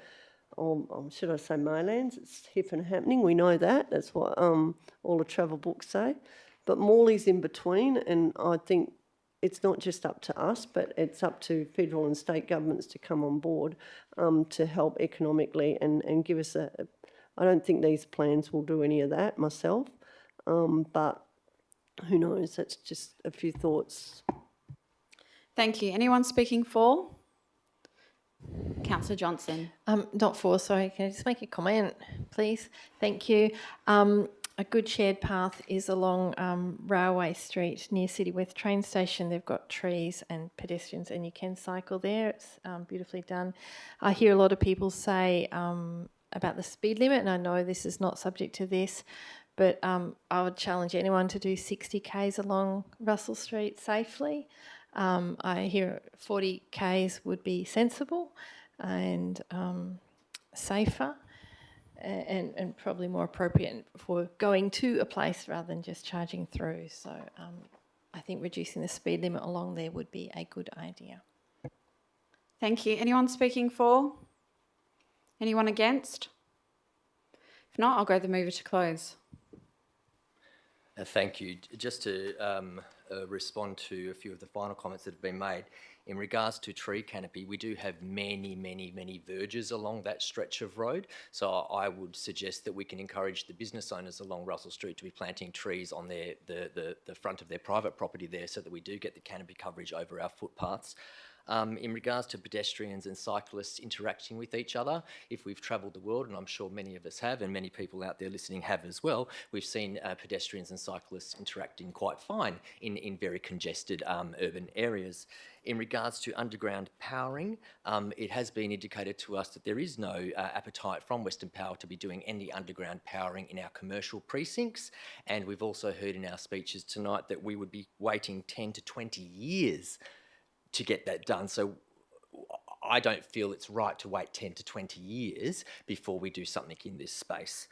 should I say Maylands? It's hip and happening. We know that. That's what all the travel books say. But Morley's in between, and I think it's not just up to us, but it's up to federal and state governments to come on board to help economically and give us I don't think these plans will do any of that myself, but who knows? That's just a few thoughts. Thank you. Anyone speaking for? Councillor Johnson. Not for, sorry. Can I just make a comment, please? Thank you. A good shared path is along Railway Street near City West train station. They've got trees and pedestrians and you can cycle there. It's beautifully done. I hear a lot of people say about the speed limit, and I know this is not subject to this, but I would challenge anyone to do 60 k's along Russell Street safely. I hear 40 k's would be sensible and safer. And probably more appropriate for going to a place rather than just charging through. So I think reducing the speed limit along there would be a good idea. Thank you. Anyone speaking for? Anyone against? If not, I'll go the mover to close. Thank you. Just to respond to a few of the final comments that have been made, in regards to tree canopy, we do have many verges along that stretch of road. So I would suggest that we can encourage the business owners along Russell Street to be planting trees on the front of their private property there so that we do get the canopy coverage over our footpaths. In regards to pedestrians and cyclists interacting with each other, if we've travelled the world, and I'm sure many of us have, and many people out there listening have as well, we've seen pedestrians and cyclists interacting quite fine in very congested urban areas. In regards to underground powering, it has been indicated to us that there is no appetite from Western Power to be doing any underground powering in our commercial precincts. And we've also heard in our speeches tonight that we would be waiting 10 to 20 years to get that done. So I don't feel it's right to wait 10 to 20 years before we do something in this space.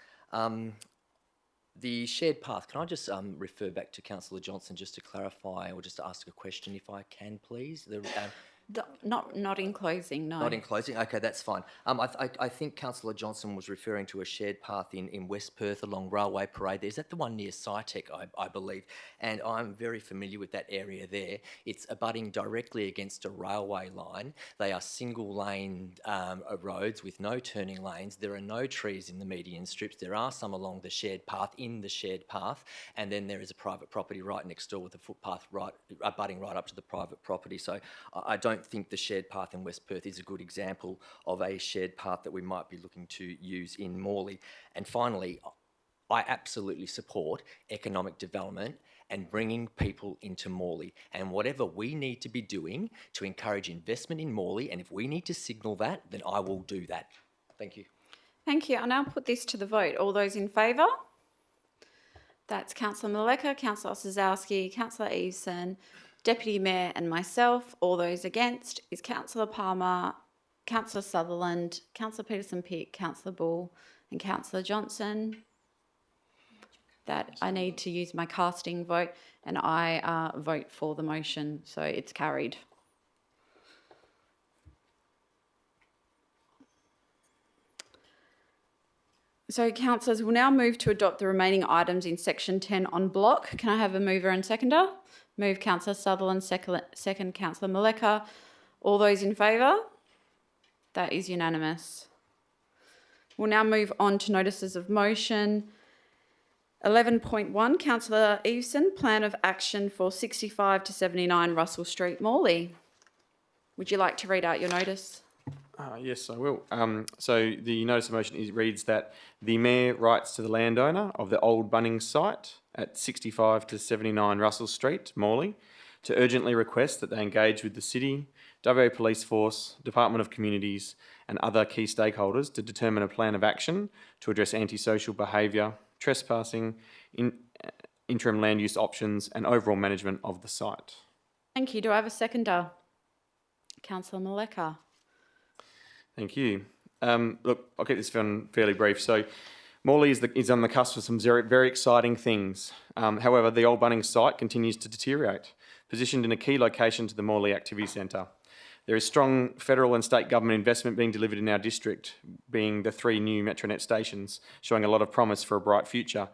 The shared path, can I just refer back to Councillor Johnson just to clarify or just to ask a question if I can, please? Not in closing, no. Not in closing? Okay, that's fine. I think Councillor Johnson was referring to a shared path in West Perth along Railway Parade. Is that the one near SciTech, I believe? And I'm very familiar with that area there. It's abutting directly against a railway line. They are single-lane roads with no turning lanes. There are no trees in the median strips. There are some along the shared path, in the shared path, and then there is a private property right next door with a footpath abutting right up to the private property. So I don't think the shared path in West Perth is a good example of a shared path that we might be looking to use in Morley. And finally, I absolutely support economic development and bringing people into Morley. And whatever we need to be doing to encourage investment in Morley, and if we need to signal that, then I will do that. Thank you. Thank you. I'll now put this to the vote. All those in favour? That's Councillor Maleka, Councillor Osazowski, Councillor Eveson, Deputy Mayor and myself. All those against is Councillor Palmer, Councillor Sutherland, Councillor Peterson-Pick, Councillor Bull and Councillor Johnson. That I need to use my casting vote, and I vote for the motion, so it's carried. So, councillors, we'll now move to adopt the remaining items in section 10 en bloc. Can I have a mover and seconder? Move Councillor Sutherland, second Councillor Maleka. All those in favour? That is unanimous. We'll now move on to notices of motion. 11.1, Councillor Eveson, Plan of Action for 65 to 79 Russell Street, Morley. Would you like to read out your notice? Yes, I will. So the notice of motion reads that the Mayor writes to the landowner of the old Bunnings site at 65 to 79 Russell Street, Morley, to urgently request that they engage with the City, WA Police Force, Department of Communities and other key stakeholders to determine a plan of action to address antisocial behaviour, trespassing, interim land use options and overall management of the site. Thank you. Do I have a seconder? Councillor Maleka. Thank you. Look, I'll keep this fairly brief. So Morley is on the cusp of some very exciting things. However, the old Bunnings site continues to deteriorate, positioned in a key location to the Morley Activity Centre. There is strong federal and state government investment being delivered in our district, being the 3 new Metronet stations, showing a lot of promise for a bright future.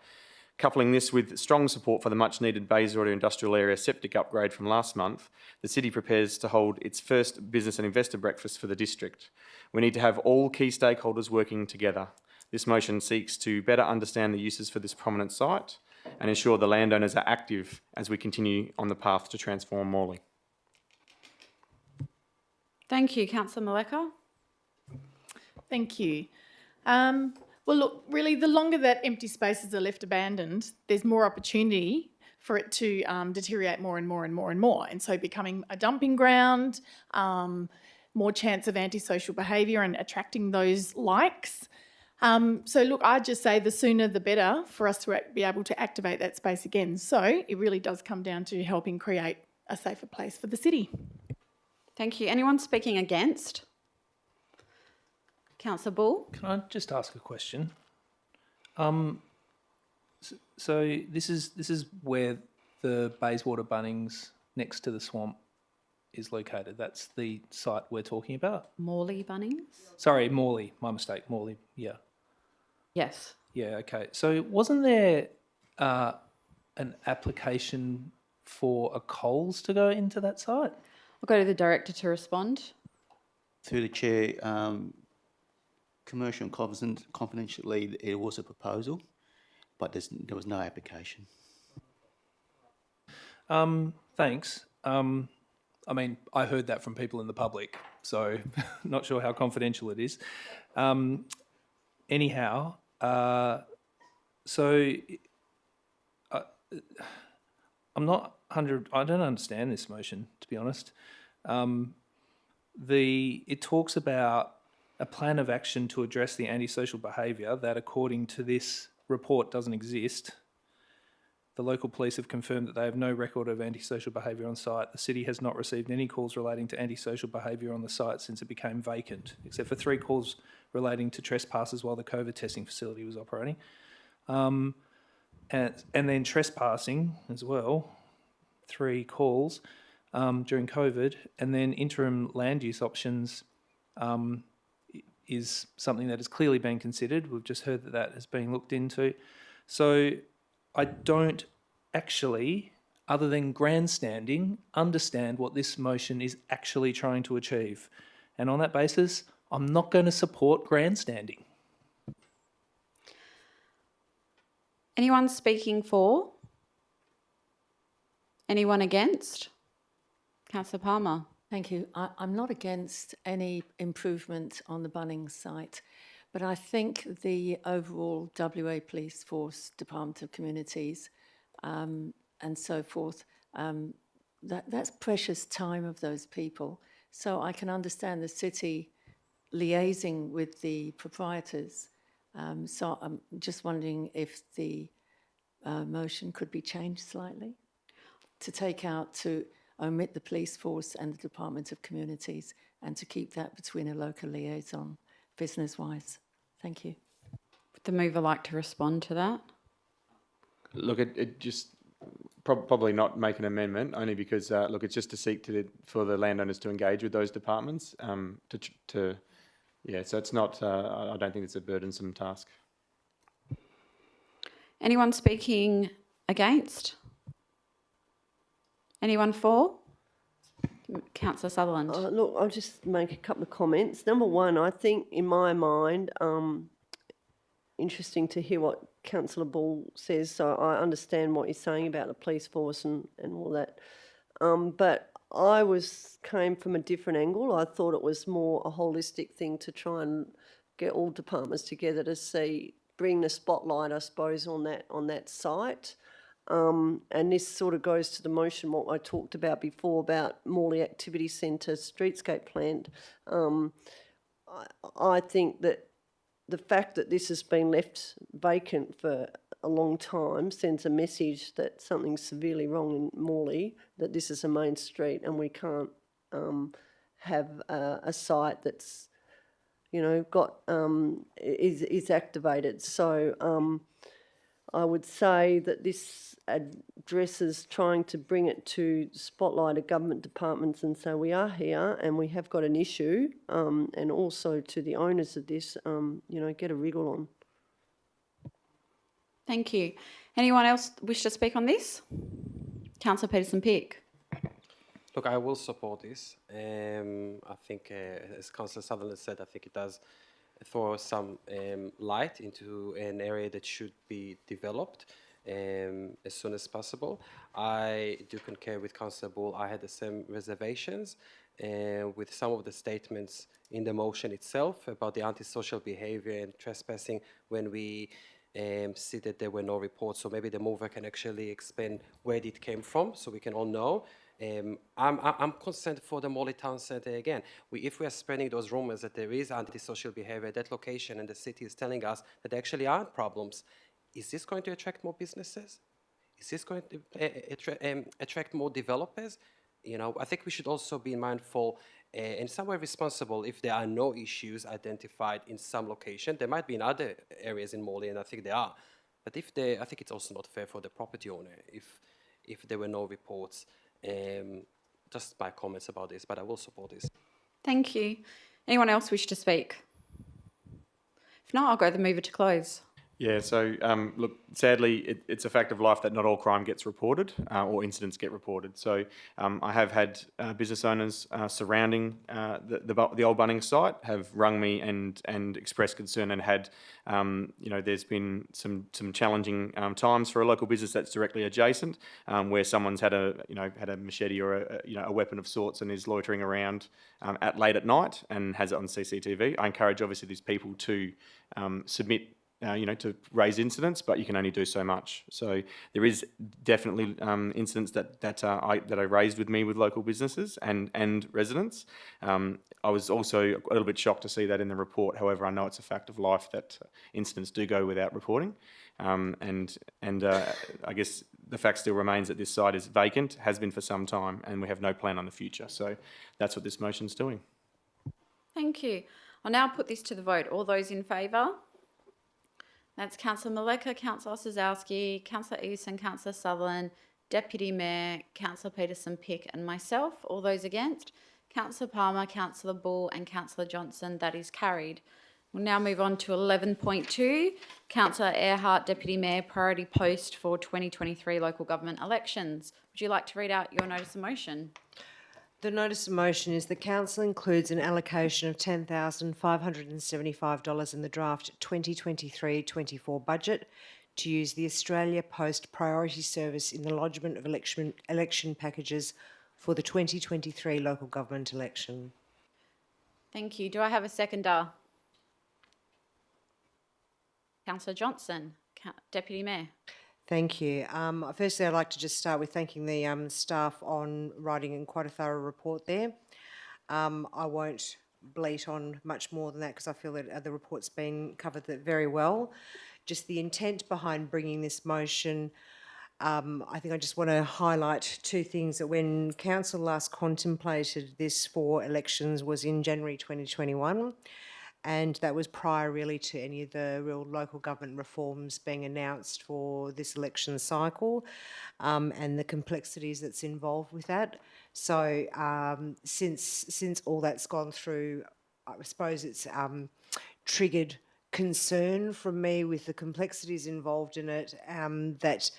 Coupling this with strong support for the much-needed Bayswater Industrial Area septic upgrade from last month, the City prepares to hold its first business and investor breakfast for the district. We need to have all key stakeholders working together. This motion seeks to better understand the uses for this prominent site and ensure the landowners are active as we continue on the path to transform Morley. Thank you. Councillor Maleka. Thank you. Well, look, really, the longer that empty spaces are left abandoned, there's more opportunity for it to deteriorate more and more and more and more. And so becoming a dumping ground, more chance of antisocial behaviour and attracting those likes. So look, I'd just say the sooner the better for us to be able to activate that space again. So it really does come down to helping create a safer place for the city. Thank you. Anyone speaking against? Councillor Bull. Can I just ask a question? So this is where the Bayswater Bunnings next to the swamp is located. That's the site we're talking about. Morley Bunnings. Sorry, Morley. My mistake. Morley. Yeah. Yes. Yeah. Okay. So wasn't there an application for a Coles to go into that site? I'll go to the director to respond. Through the chair, commercial and confidentially, it was a proposal, but there was no application. Thanks. I mean, I heard that from people in the public, so not sure how confidential it is. Anyhow, so I'm not 100. I don't understand this motion, to be honest. It talks about a plan of action to address the antisocial behaviour that, according to this report, doesn't exist. The local police have confirmed that they have no record of antisocial behaviour on site. The city has not received any calls relating to antisocial behaviour on the site since it became vacant, except for 3 calls relating to trespassers while the COVID testing facility was operating. And then trespassing as well, 3 calls during COVID, and then interim land use options is something that has clearly been considered. We've just heard that that is being looked into. So I don't actually, other than grandstanding, understand what this motion is actually trying to achieve. And on that basis, I'm not going to support grandstanding. Anyone speaking for? Anyone against? Councillor Palmer. Thank you. I'm not against any improvement on the Bunnings site, but I think the overall WA Police Force, Department of Communities and so forth, that's precious time of those people. So I can understand the city liaising with the proprietors. So I'm just wondering if the motion could be changed slightly to take out, to omit the police force and the Department of Communities and to keep that between a local liaison, business-wise. Thank you. Would the mover like to respond to that? Look, it just probably not make an amendment, only because look, it's just to seek for the landowners to engage with those departments. Yeah, so it's not. I don't think it's a burdensome task. Anyone speaking against? Anyone for? Councillor Sutherland. Look, I'll just make a couple of comments. Number one, I think in my mind, interesting to hear what Councillor Ball says. So I understand what he's saying about the police force and all that. But I came from a different angle. I thought it was more a holistic thing to try and get all departments together to bring the spotlight, I suppose, on that site. And this sort of goes to the motion, what I talked about before about Morley Activity Centre streetscape plan. I think that the fact that this has been left vacant for a long time sends a message that something's severely wrong in Morley, that this is a main street and we can't have a site that's, got is activated. So I would say that this addresses trying to bring it to spotlight of government departments and say we are here and we have got an issue, and also to the owners of this, get a wriggle on. Thank you. Anyone else wish to speak on this? Councillor Peterson-Pick. Look, I will support this. I think, as Councillor Sutherland said, I think it does throw some light into an area that should be developed as soon as possible. I do concur with Councillor Bull. I had the same reservations with some of the statements in the motion itself about the antisocial behaviour and trespassing when we see that there were no reports. So maybe the mover can actually explain where it came from so we can all know. I'm concerned for the Morley Town Centre again. If we are spreading those rumours that there is antisocial behaviour at that location and the city is telling us that there actually aren't problems, is this going to attract more businesses? Is this going to attract more developers? I think we should also be mindful and somewhat responsible if there are no issues identified in some location. There might be in other areas in Morley, and I think there are. But I think it's also not fair for the property owner if there were no reports. Just my comments about this, but I will support this. Thank you. Anyone else wish to speak? If not, I'll go the mover to close. Yeah, so look, sadly, it's a fact of life that not all crime gets reported or incidents get reported. So I have had business owners surrounding the old Bunnings site have rung me and expressed concern and had, there's been some challenging times for a local business that's directly adjacent, where someone's had a machete or a weapon of sorts and is loitering around late at night and has it on CCTV. I encourage obviously these people to submit to raise incidents, but you can only do so much. So there is definitely incidents that I raised with me with local businesses and residents. I was also a little bit shocked to see that in the report. However, I know it's a fact of life that incidents do go without reporting, and I guess the fact still remains that this site is vacant, has been for some time, and we have no plan on the future. So that's what this motion's doing. Thank you. I'll now put this to the vote. All those in favour? That's Councillor Maleka, Councillor Osuzowski, Councillor Eason, Councillor Sutherland, Deputy Mayor, Councillor Peterson-Pick and myself. All those against? Councillor Palmer, Councillor Bull and Councillor Johnson. That is carried. We'll now move on to 11.2. Councillor Earhart, Deputy Mayor, priority post for 2023 local government elections. Would you like to read out your notice of motion? The notice of motion is the council includes an allocation of $10,575 in the draft 2023-24 budget to use the Australia Post Priority Service in the lodgement of election packages for the 2023 local government election. Thank you. Do I have a seconder? Councillor Johnson, Deputy Mayor. Thank you. Firstly, I'd like to just start with thanking the staff on writing in quite a thorough report there. I won't bleat on much more than that because I feel that the report's been covered very well. Just the intent behind bringing this motion, I think I just want to highlight two things. That when Council last contemplated this for elections was in January 2021, and that was prior really to any of the real local government reforms being announced for this election cycle, and the complexities that's involved with that. So since all that's gone through, I suppose it's triggered concern from me with the complexities involved in it, that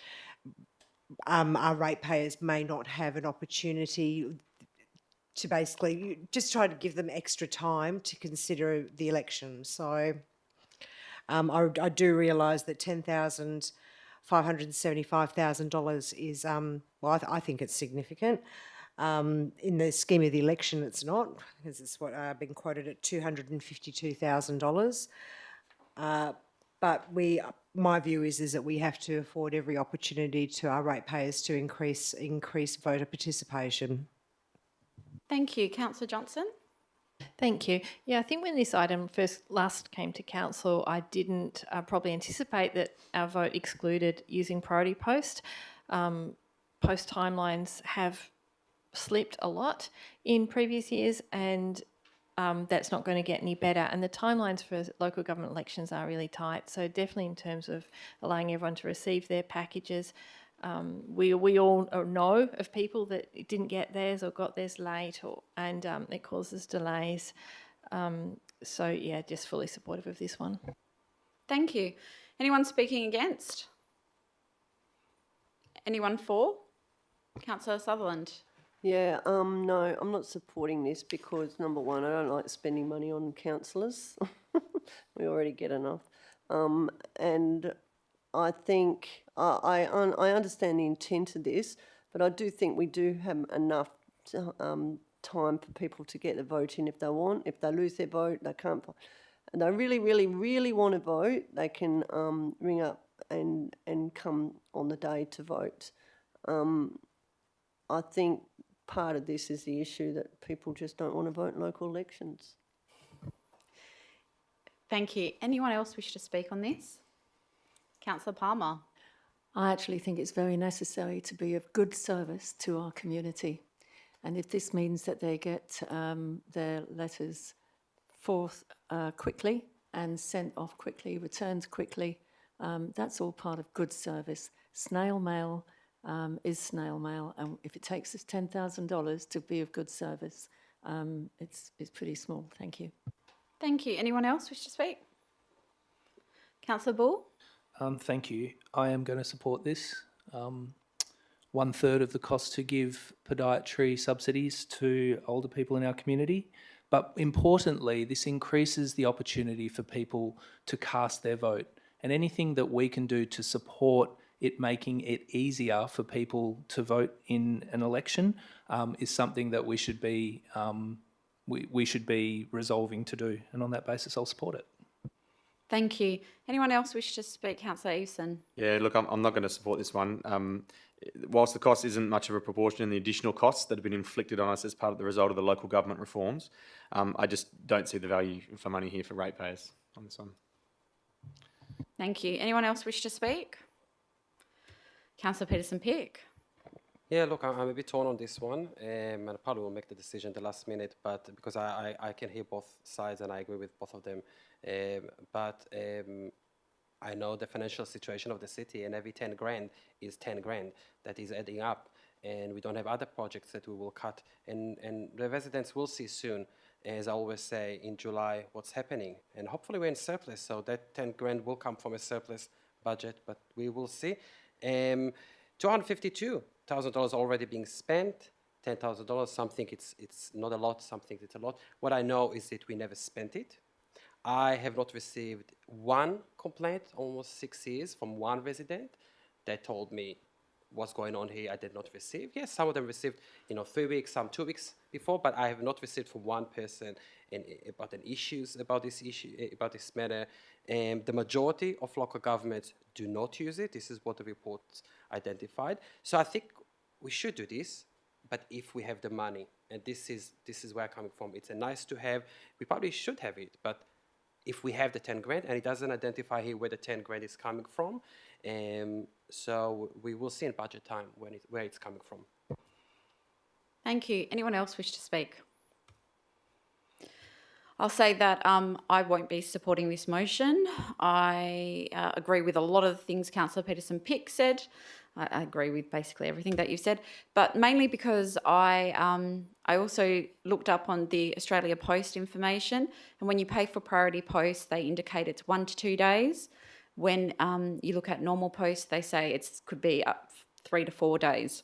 our ratepayers may not have an opportunity to basically just try to give them extra time to consider the election. So I do realise that $10,575,000 is, I think it's significant. In the scheme of the election, it's not, because it's what I've been quoted at $252,000. But my view is that we have to afford every opportunity to our ratepayers to increase voter participation. Thank you. Councillor Johnson? Thank you. Yeah, I think when this item last came to council, I didn't probably anticipate that our vote excluded using priority post. Post timelines have slipped a lot in previous years, and that's not going to get any better. And the timelines for local government elections are really tight. So definitely in terms of allowing everyone to receive their packages. We all know of people that didn't get theirs or got theirs late, and it causes delays. So yeah, just fully supportive of this one. Thank you. Anyone speaking against? Anyone for? Councillor Sutherland? Yeah, no, I'm not supporting this because, number one, I don't like spending money on councillors. We already get enough. And I think I understand the intent of this, but I do think we do have enough time for people to get the vote in if they want. If they lose their vote, they can't. And they really, really, really want to vote, they can ring up and come on the day to vote. I think part of this is the issue that people just don't want to vote in local elections. Thank you. Anyone else wish to speak on this? Councillor Palmer. I actually think it's very necessary to be of good service to our community. And if this means that they get their letters forth quickly and sent off quickly, returned quickly, that's all part of good service. Snail mail is snail mail, and if it takes us $10,000 to be of good service, it's pretty small. Thank you. Thank you. Anyone else wish to speak? Councillor Bull? Thank you. I am going to support this. 1/3 of the cost to give podiatry subsidies to older people in our community. But importantly, this increases the opportunity for people to cast their vote. And anything that we can do to support it making it easier for people to vote in an election is something that we should be resolving to do. And on that basis, I'll support it. Thank you. Anyone else wish to speak? Councillor Eveson. Yeah, look, I'm not going to support this one. Whilst the cost isn't much of a proportion in the additional costs that have been inflicted on us as part of the result of the local government reforms, I just don't see the value for money here for ratepayers on this one. Thank you. Anyone else wish to speak? Councillor Peterson-Pick. Yeah, look, I'm a bit torn on this one, and I probably will make the decision at the last minute, but because I can hear both sides and I agree with both of them. I know the financial situation of the city, and every 10 grand is 10 grand that is adding up, and we don't have other projects that we will cut, and the residents will see soon, as I always say, in July, what's happening, and hopefully we're in surplus, so that 10 grand will come from a surplus budget, but we will see. $252,000 already being spent, $10,000, some think it's not a lot, some think it's a lot. What I know is that we never spent it. I have not received one complaint, almost 6 years, from one resident that told me what's going on here. I did not receive. Yes, some of them received, 3 weeks, some 2 weeks before, but I have not received from one person about issues about this matter. The majority of local governments do not use it. This is what the report identified. So I think we should do this, but if we have the money, and this is where I'm coming from. It's a nice to have. We probably should have it, but if we have the 10 grand, and it doesn't identify here where the 10 grand is coming from, so we will see in budget time where it's coming from. Thank you. Anyone else wish to speak? I'll say that I won't be supporting this motion. I agree with a lot of the things Councillor Peterson-Pick said. I agree with basically everything that you've said, but mainly because I also looked up on the Australia Post information, and when you pay for priority posts, they indicate it's 1 to 2 days. When you look at normal posts, they say it could be up 3 to 4 days.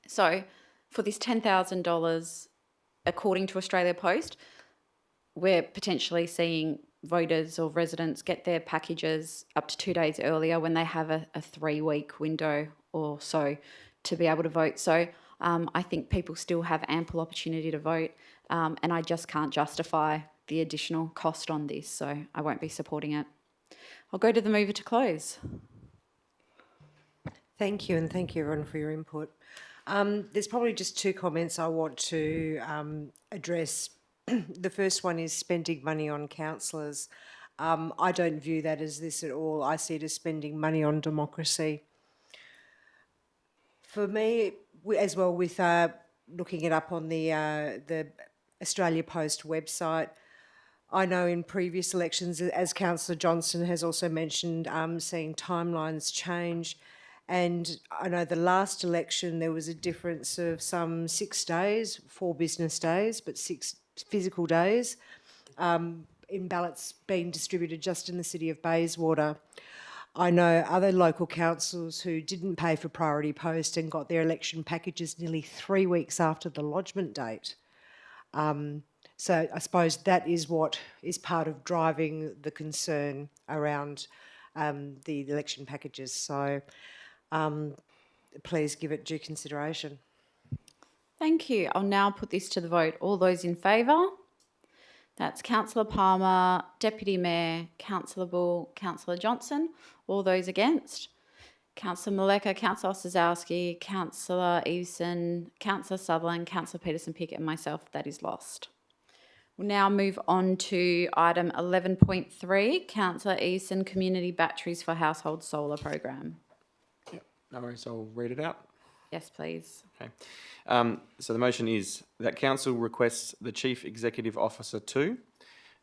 So for this $10,000, according to Australia Post, we're potentially seeing voters or residents get their packages up to 2 days earlier when they have a 3-week window or so to be able to vote. So I think people still have ample opportunity to vote, and I just can't justify the additional cost on this, so I won't be supporting it. I'll go to the mover to close. Thank you, and thank you everyone for your input. There's probably just 2 comments I want to address. The first one is spending money on councillors. I don't view that as this at all. I see it as spending money on democracy. For me, as well, with looking it up on the Australia Post website, I know in previous elections, as Councillor Johnston has also mentioned, seeing timelines change. And I know the last election, there was a difference of some 6 days, 4 business days, but 6 physical days in ballots being distributed just in the city of Bayswater. I know other local councils who didn't pay for priority post and got their election packages nearly 3 weeks after the lodgement date. So I suppose that is what is part of driving the concern around the election packages. So please give it due consideration. Thank you. I'll now put this to the vote. All those in favour? That's Councillor Palmer, Deputy Mayor, Councillor Bull, Councillor Johnson. All those against? Councillor Maleka, Councillor Osazowski, Councillor Eveson, Councillor Sutherland, Councillor Peterson-Pick and myself. That is lost. We'll now move on to item 11.3, Councillor Eveson, Community Batteries for Household Solar Program. Yep, no worries, I'll read it out. Yes, please. Okay. So the motion is that Council requests the Chief Executive Officer to,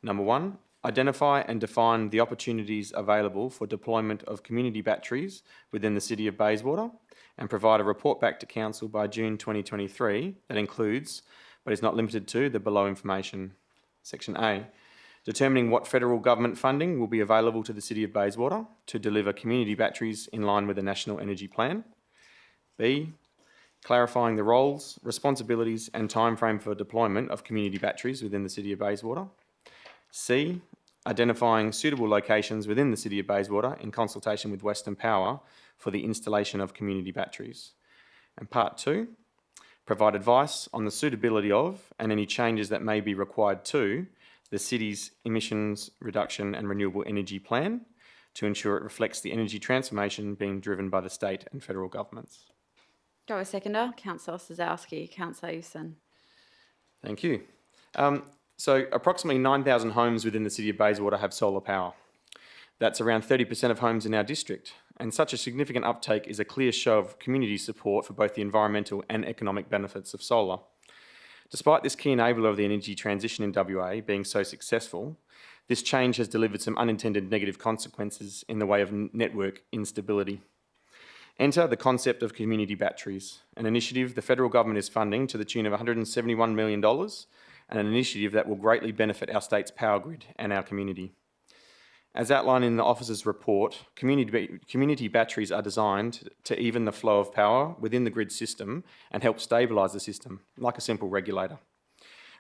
number 1, identify and define the opportunities available for deployment of community batteries within the City of Bayswater and provide a report back to Council by June 2023 that includes, but is not limited to, the below information. Section A, Determining what federal government funding will be available to the City of Bayswater to deliver community batteries in line with the National Energy Plan. B, clarifying the roles, responsibilities and timeframe for deployment of community batteries within the City of Bayswater. C, identifying suitable locations within the City of Bayswater in consultation with Western Power for the installation of community batteries. And part 2, provide advice on the suitability of and any changes that may be required to the City's emissions reduction and renewable energy plan to ensure it reflects the energy transformation being driven by the state and federal governments. Do I have a seconder? Councillor Sazowski, Councillor Hewson. Thank you. So approximately 9,000 homes within the City of Bayswater have solar power. That's around 30% of homes in our district, and such a significant uptake is a clear show of community support for both the environmental and economic benefits of solar. Despite this key enabler of the energy transition in WA being so successful, this change has delivered some unintended negative consequences in the way of network instability. Enter the concept of community batteries, an initiative the federal government is funding to the tune of $171 million, and an initiative that will greatly benefit our state's power grid and our community. As outlined in the officer's report, community batteries are designed to even the flow of power within the grid system and help stabilise the system, like a simple regulator.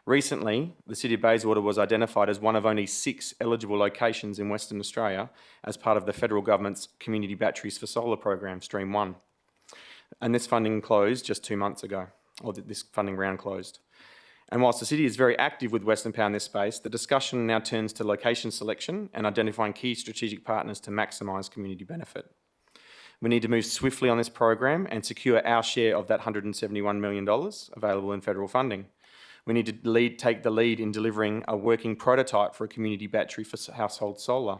Recently, the City of Bayswater was identified as one of only 6 eligible locations in Western Australia as part of the federal government's Community Batteries for Solar program, Stream 1. And this funding closed just 2 months ago, or this funding round closed. And whilst the City is very active with Western Power in this space, the discussion now turns to location selection and identifying key strategic partners to maximise community benefit. We need to move swiftly on this program and secure our share of that $171 million available in federal funding. We need to take the lead in delivering a working prototype for a community battery for household solar.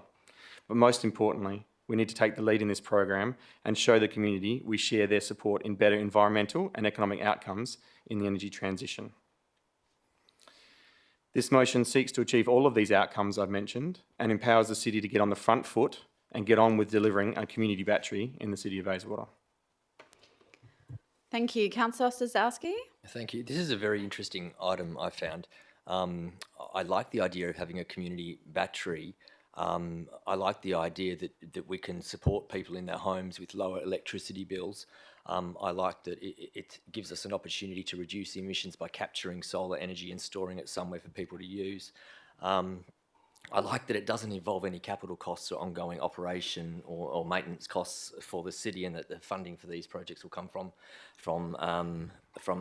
But most importantly, we need to take the lead in this program and show the community we share their support in better environmental and economic outcomes in the energy transition. This motion seeks to achieve all of these outcomes I've mentioned and empowers the City to get on the front foot and get on with delivering a community battery in the City of Bayswater. Thank you. Councillor Sazowski. Thank you. This is a very interesting item I found. I like the idea of having a community battery. I like the idea that we can support people in their homes with lower electricity bills. I like that it gives us an opportunity to reduce the emissions by capturing solar energy and storing it somewhere for people to use. I like that it doesn't involve any capital costs or ongoing operation or maintenance costs for the city, and that the funding for these projects will come from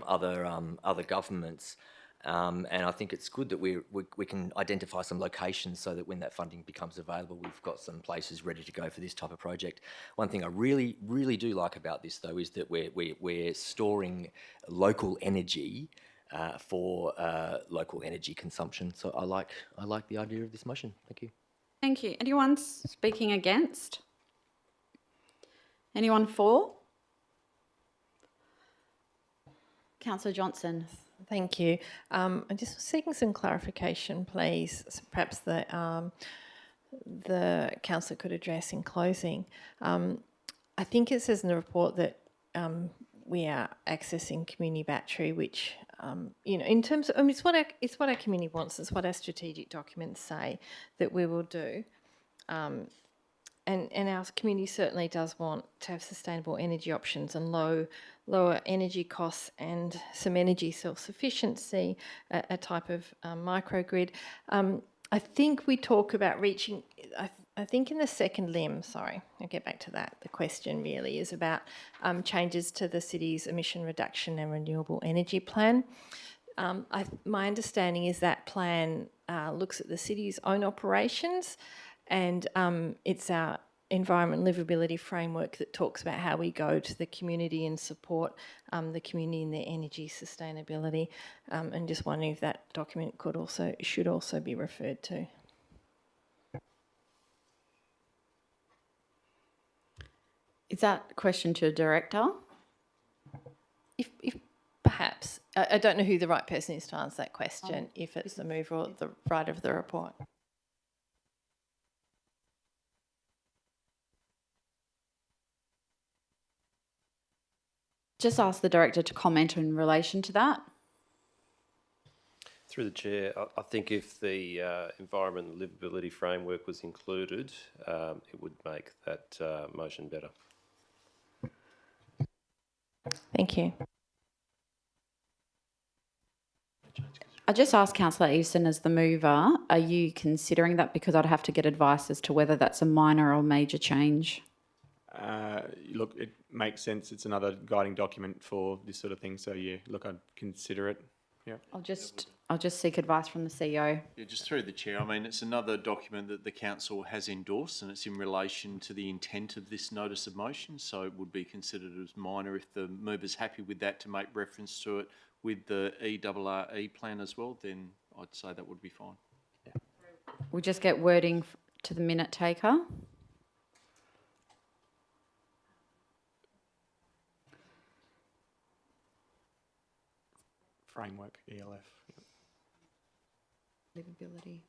other governments. And I think it's good that we can identify some locations so that when that funding becomes available, we've got some places ready to go for this type of project. One thing I really, really do like about this, though, is that we're storing local energy for local energy consumption. So I like the idea of this motion. Thank you. Thank you. Anyone speaking against? Anyone for? Councillor Johnson. Thank you. I'm just seeking some clarification, please. Perhaps the councillor could address in closing. I think it says in the report that we are accessing community battery, which in terms of, it's what our community wants. It's what our strategic documents say that we will do. And our community certainly does want to have sustainable energy options and lower energy costs and some energy self-sufficiency, a type of microgrid. I think we talk about reaching, I think in the second limb, sorry, I'll get back to that. The question really is about changes to the city's emission reduction and renewable energy plan. My understanding is that plan looks at the city's own operations, and it's our environment livability framework that talks about how we go to the community and support the community in their energy sustainability. And just wondering if that document should also be referred to. Is that a question to a director? If perhaps, I don't know who the right person is to answer that question, if it's the mover or the writer of the report. Just ask the director to comment in relation to that. Through the chair, I think if the environment and livability framework was included, it would make that motion better. Thank you. I just asked Councillor Eveson as the mover, are you considering that? Because I'd have to get advice as to whether that's a minor or major change. Look, it makes sense. It's another guiding document for this sort of thing. So yeah, look, I'd consider it. Yeah. I'll just seek advice from the CEO. Yeah, just through the chair, I mean, it's another document that the council has endorsed, and it's in relation to the intent of this notice of motion, so it would be considered as minor if the mover's happy with that to make reference to it with the ERRE plan as well, then I'd say that would be fine. We'll just get wording to the minute taker. Framework, ELF. Livability.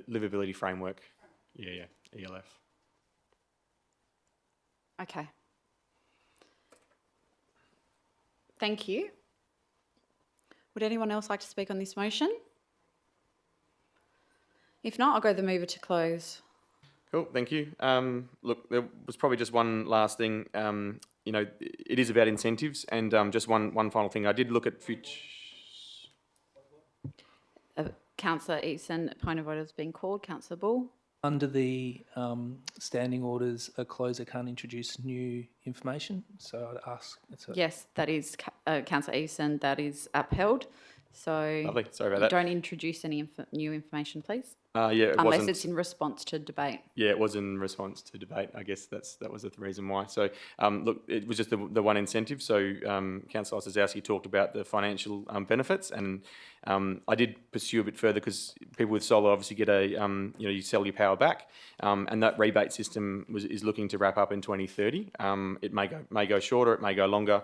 Livability framework. Yeah, ELF. Okay. Thank you. Would anyone else like to speak on this motion? If not, I'll go the mover to close. Cool, thank you. Look, there was probably just one last thing. You know, it is about incentives, and just one final thing. I did look at future. Councillor Eveson, point of order has been called. Councillor Bull. Under the standing orders, a closer can't introduce new information. So I'd ask. Yes, that is Councillor Eveson. That is upheld. So Lovely. Sorry about that. Don't introduce any new information, please. Yeah, it unless wasn't. It's in response to debate. Yeah, it was in response to debate. I guess that was the reason why. So, look, it was just the one incentive. So, Councillor Osazowski talked about the financial benefits, and I did pursue a bit further because people with solar obviously get a, you sell your power back, and that rebate system is looking to wrap up in 2030. It may go shorter, it may go longer.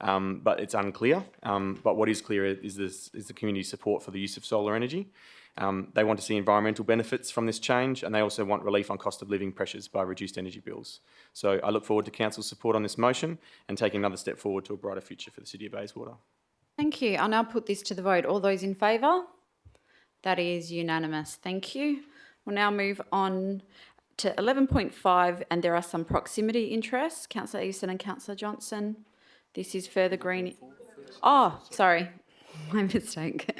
But it's unclear. But what is clear is the community support for the use of solar energy. They want to see environmental benefits from this change, and they also want relief on cost of living pressures by reduced energy bills. So I look forward to Council's support on this motion and taking another step forward to a brighter future for the City of Bayswater. Thank you. I'll now put this to the vote. All those in favour? That is unanimous. Thank you. We'll now move on to 11.5, and there are some proximity interests. Councillor Eveson and Councillor Johnson. This is further green. Oh, sorry. My mistake.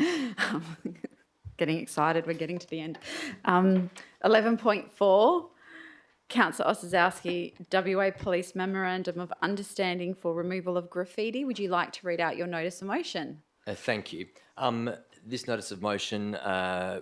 Getting excited. We're getting to the end. 11.4, Councillor Osazowski, WA Police Memorandum of Understanding for Removal of Graffiti. Would you like to read out your notice of motion? Thank you. This notice of motion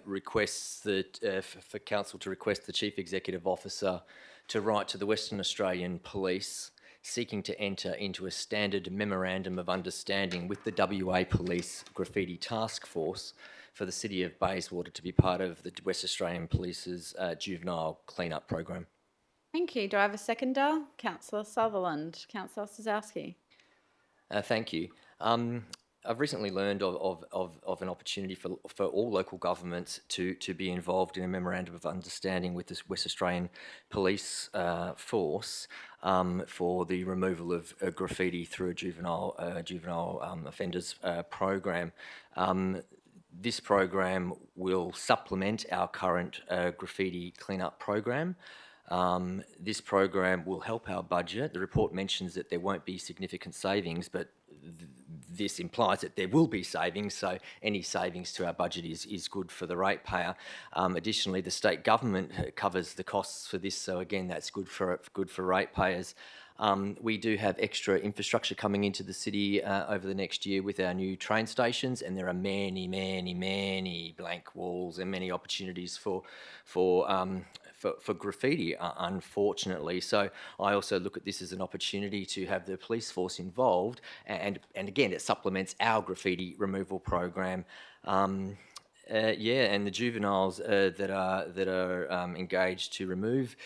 requests that for Council to request the Chief Executive Officer to write to the Western Australian Police seeking to enter into a standard memorandum of understanding with the WA Police Graffiti Task Force for the City of Bayswater to be part of the West Australian Police's juvenile clean-up program. Thank you. Do I have a seconder? Councillor Sutherland. Councillor Osazowski. Thank you. I've recently learned of an opportunity for all local governments to be involved in a memorandum of understanding with the West Australian Police Force for the removal of graffiti through a juvenile offenders program. This program will supplement our current graffiti cleanup program. This program will help our budget. The report mentions that there won't be significant savings, but this implies that there will be savings, so any savings to our budget is good for the ratepayer. Additionally, the state government covers the costs for this, so again, that's good for ratepayers. We do have extra infrastructure coming into the city over the next year with our new train stations, and there are many blank walls and many opportunities for graffiti, unfortunately. So I also look at this as an opportunity to have the police force involved, and again, it supplements our graffiti removal program. And the juveniles that are engaged to remove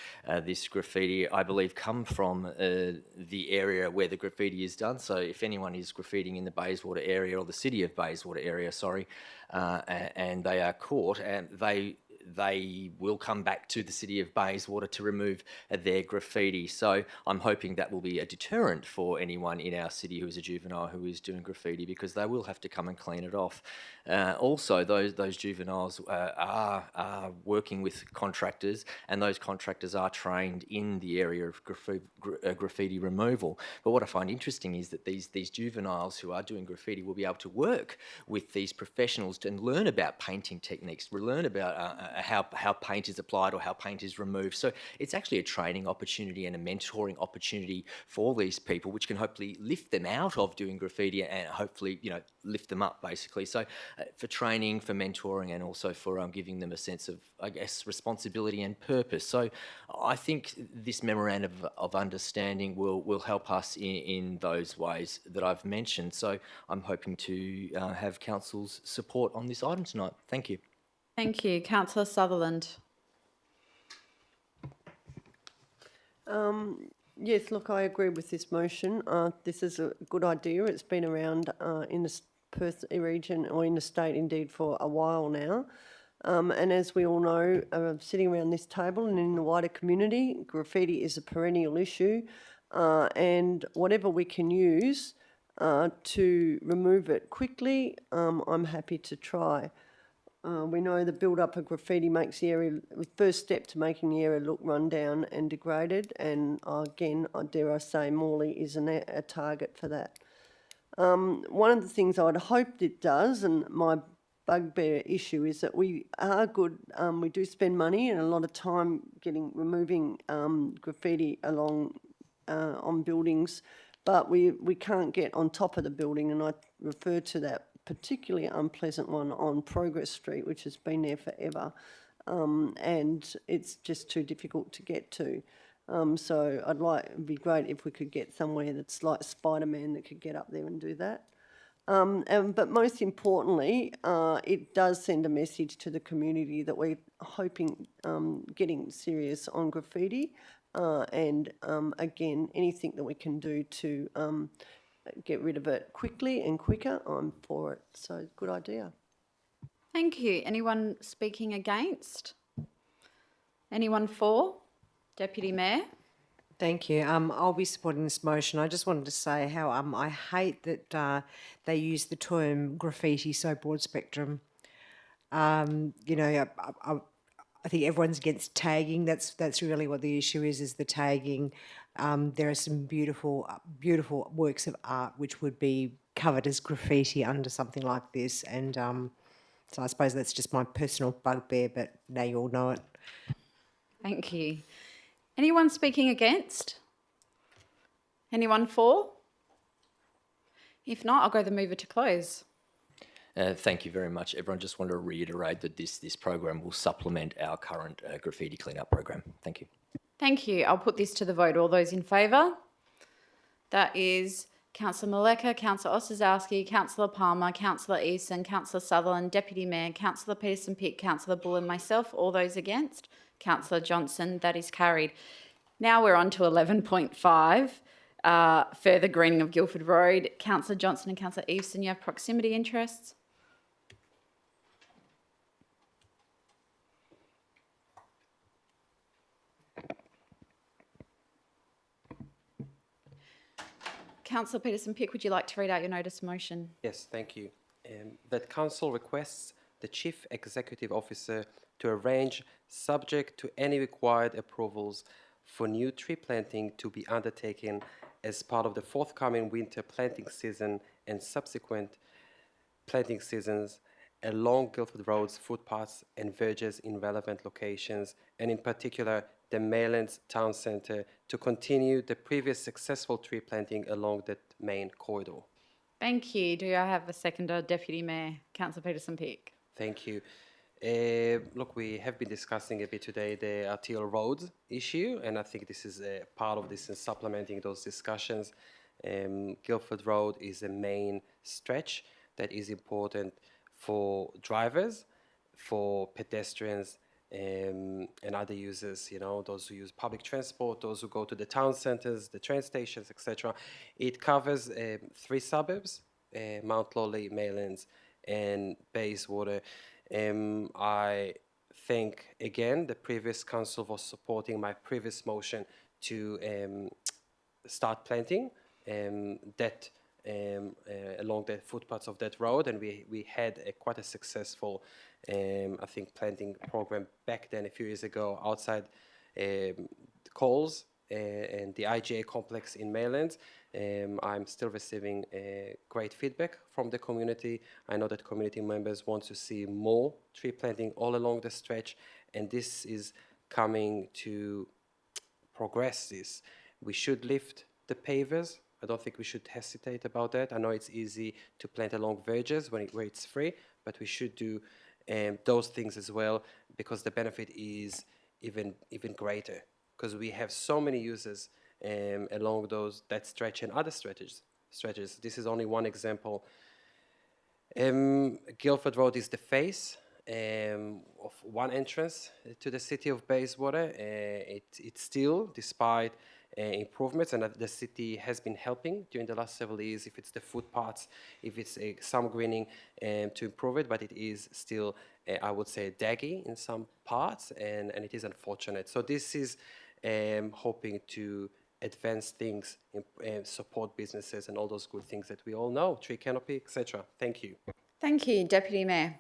this graffiti, I believe, come from the area where the graffiti is done. So if anyone is graffitiing in the Bayswater area or the City of Bayswater area, and they are caught, and they will come back to the city of Bayswater to remove their graffiti. So I'm hoping that will be a deterrent for anyone in our city who is a juvenile who is doing graffiti, because they will have to come and clean it off. Also, those juveniles are working with contractors, and those contractors are trained in the area of graffiti removal. But what I find interesting is that these juveniles who are doing graffiti will be able to work with these professionals and learn about painting techniques, learn about how paint is applied or how paint is removed. So it's actually a training opportunity and a mentoring opportunity for these people, which can hopefully lift them out of doing graffiti and hopefully, lift them up, basically. So for training, for mentoring, and also for giving them a sense of, I guess, responsibility and purpose. So I think this memorandum of understanding will help us in those ways that I've mentioned. So I'm hoping to have Council's support on this item tonight. Thank you. Thank you. Councillor Sutherland. Yes, look, I agree with this motion. This is a good idea. It's been around in the Perth region, or in the state indeed, for a while now. And as we all know, sitting around this table and in the wider community, graffiti is a perennial issue, and whatever we can use to remove it quickly, I'm happy to try. We know the build-up of graffiti makes the area, the first step to making the area look run down and degraded, and again, dare I say, Morley is a target for that. One of the things I'd hoped it does, and my bugbear issue, is that we are good, we do spend money and a lot of time removing graffiti along on buildings, but we can't get on top of the building, and I refer to that particularly unpleasant one on Progress Street, which has been there forever, and it's just too difficult to get to. So it'd be great if we could get somewhere that's like Spider-Man that could get up there and do that. But most importantly, it does send a message to the community that we're hoping getting serious on graffiti, and again, anything that we can do to get rid of it quickly and quicker, I'm for it. So good idea. Thank you. Anyone speaking against? Anyone for? Deputy Mayor? Thank you. I'll be supporting this motion. I just wanted to say how I hate that they use the term graffiti so broad spectrum. I think everyone's against tagging. That's really what the issue is the tagging. There are some beautiful works of art which would be covered as graffiti under something like this, and so I suppose that's just my personal bugbear, but now you all know it. Thank you. Anyone speaking against? Anyone for? If not, I'll go the mover to close. Thank you very much, everyone. Just want to reiterate that this program will supplement our current graffiti cleanup program. Thank you. Thank you. I'll put this to the vote. All those in favour? That is Councillor Maleka, Councillor Ossowski, Councillor Palmer, Councillor Eason, Councillor Sutherland, Deputy Mayor, Councillor Peterson-Pitt, Councillor Bull and myself. All those against? Councillor Johnson. That is carried. Now we're on to 11.5, further greening of Guildford Road. Councillor Johnson and Councillor Eveson, you have proximity interests. Councillor Peterson-Pitt, would you like to read out your notice of motion? Yes, thank you. That Council requests the Chief Executive Officer to arrange, subject to any required approvals, for new tree planting to be undertaken as part of the forthcoming winter planting season and subsequent planting seasons along Guildford Road's footpaths and verges in relevant locations, and in particular the Maylands Town Centre, to continue the previous successful tree planting along that main corridor. Thank you. Do I have a seconder, Deputy Mayor? Councillor Peterson-Pitt. Thank you. Look, we have been discussing a bit today the Artiel Road issue, and I think this is a part of this and supplementing those discussions. Guildford Road is a main stretch that is important for drivers, for pedestrians, and other users, those who use public transport, those who go to the town centres, the train stations, etc. It covers 3 suburbs, Mount Lawley, Maylands, and Bayswater. I thank again the previous council for supporting my previous motion to start planting that along the footpaths of that road, and we had quite a successful, I think, planting program back then a few years ago outside Coles and the IGA complex in Maylands. I'm still receiving great feedback from the community. I know that community members want to see more tree planting all along the stretch, and this is coming to progress this. We should lift the pavers. I don't think we should hesitate about that. I know it's easy to plant along verges where it's free, but we should do those things as well, because the benefit is even greater, because we have so many users along that stretch and other stretches. This is only one example. Guildford Road is the face of one entrance to the city of Bayswater. It's still, despite improvements, and the city has been helping during the last several years, if it's the footpaths, if it's some greening to improve it, but it is still, I would say, daggy in some parts, and it is unfortunate. So this is hoping to advance things, support businesses and all those good things that we all know, tree canopy, etc. Thank you. Thank you, Deputy Mayor.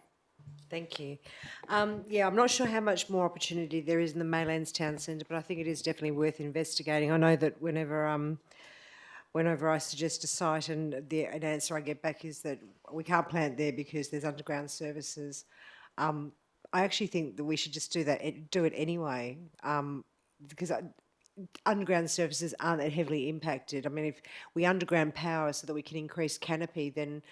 Thank you. Yeah, I'm not sure how much more opportunity there is in the Maylands Town Centre, but I think it is definitely worth investigating. I know that whenever I suggest a site and an answer I get back is that we can't plant there because there's underground services, I actually think that we should just do it anyway, because underground services aren't that heavily impacted. I mean, if we underground power so that we can increase canopy, then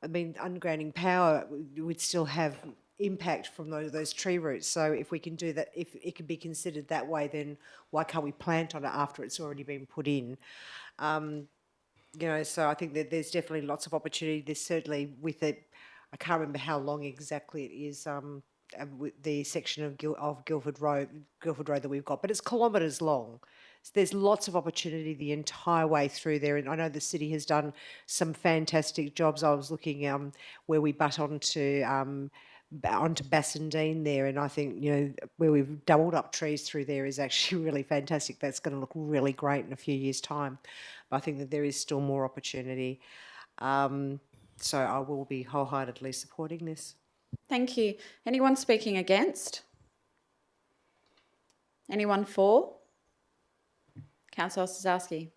I mean, undergrounding power would still have impact from those tree roots. So if we can do that, if it can be considered that way, then why can't we plant on it after it's already been put in? You know, so I think that there's definitely lots of opportunity. There's certainly with it, I can't remember how long exactly it is, the section of Guildford Road that we've got, but it's kilometres long. So there's lots of opportunity the entire way through there, and I know the city has done some fantastic jobs. I was looking where we butt onto Bassendean there, and I think, you know, where we've doubled up trees through there is actually really fantastic. That's going to look really great in a few years' time. But I think that there is still more opportunity. So I will be wholeheartedly supporting this. Thank you. Anyone speaking against? Anyone for? Councillor Sosowski.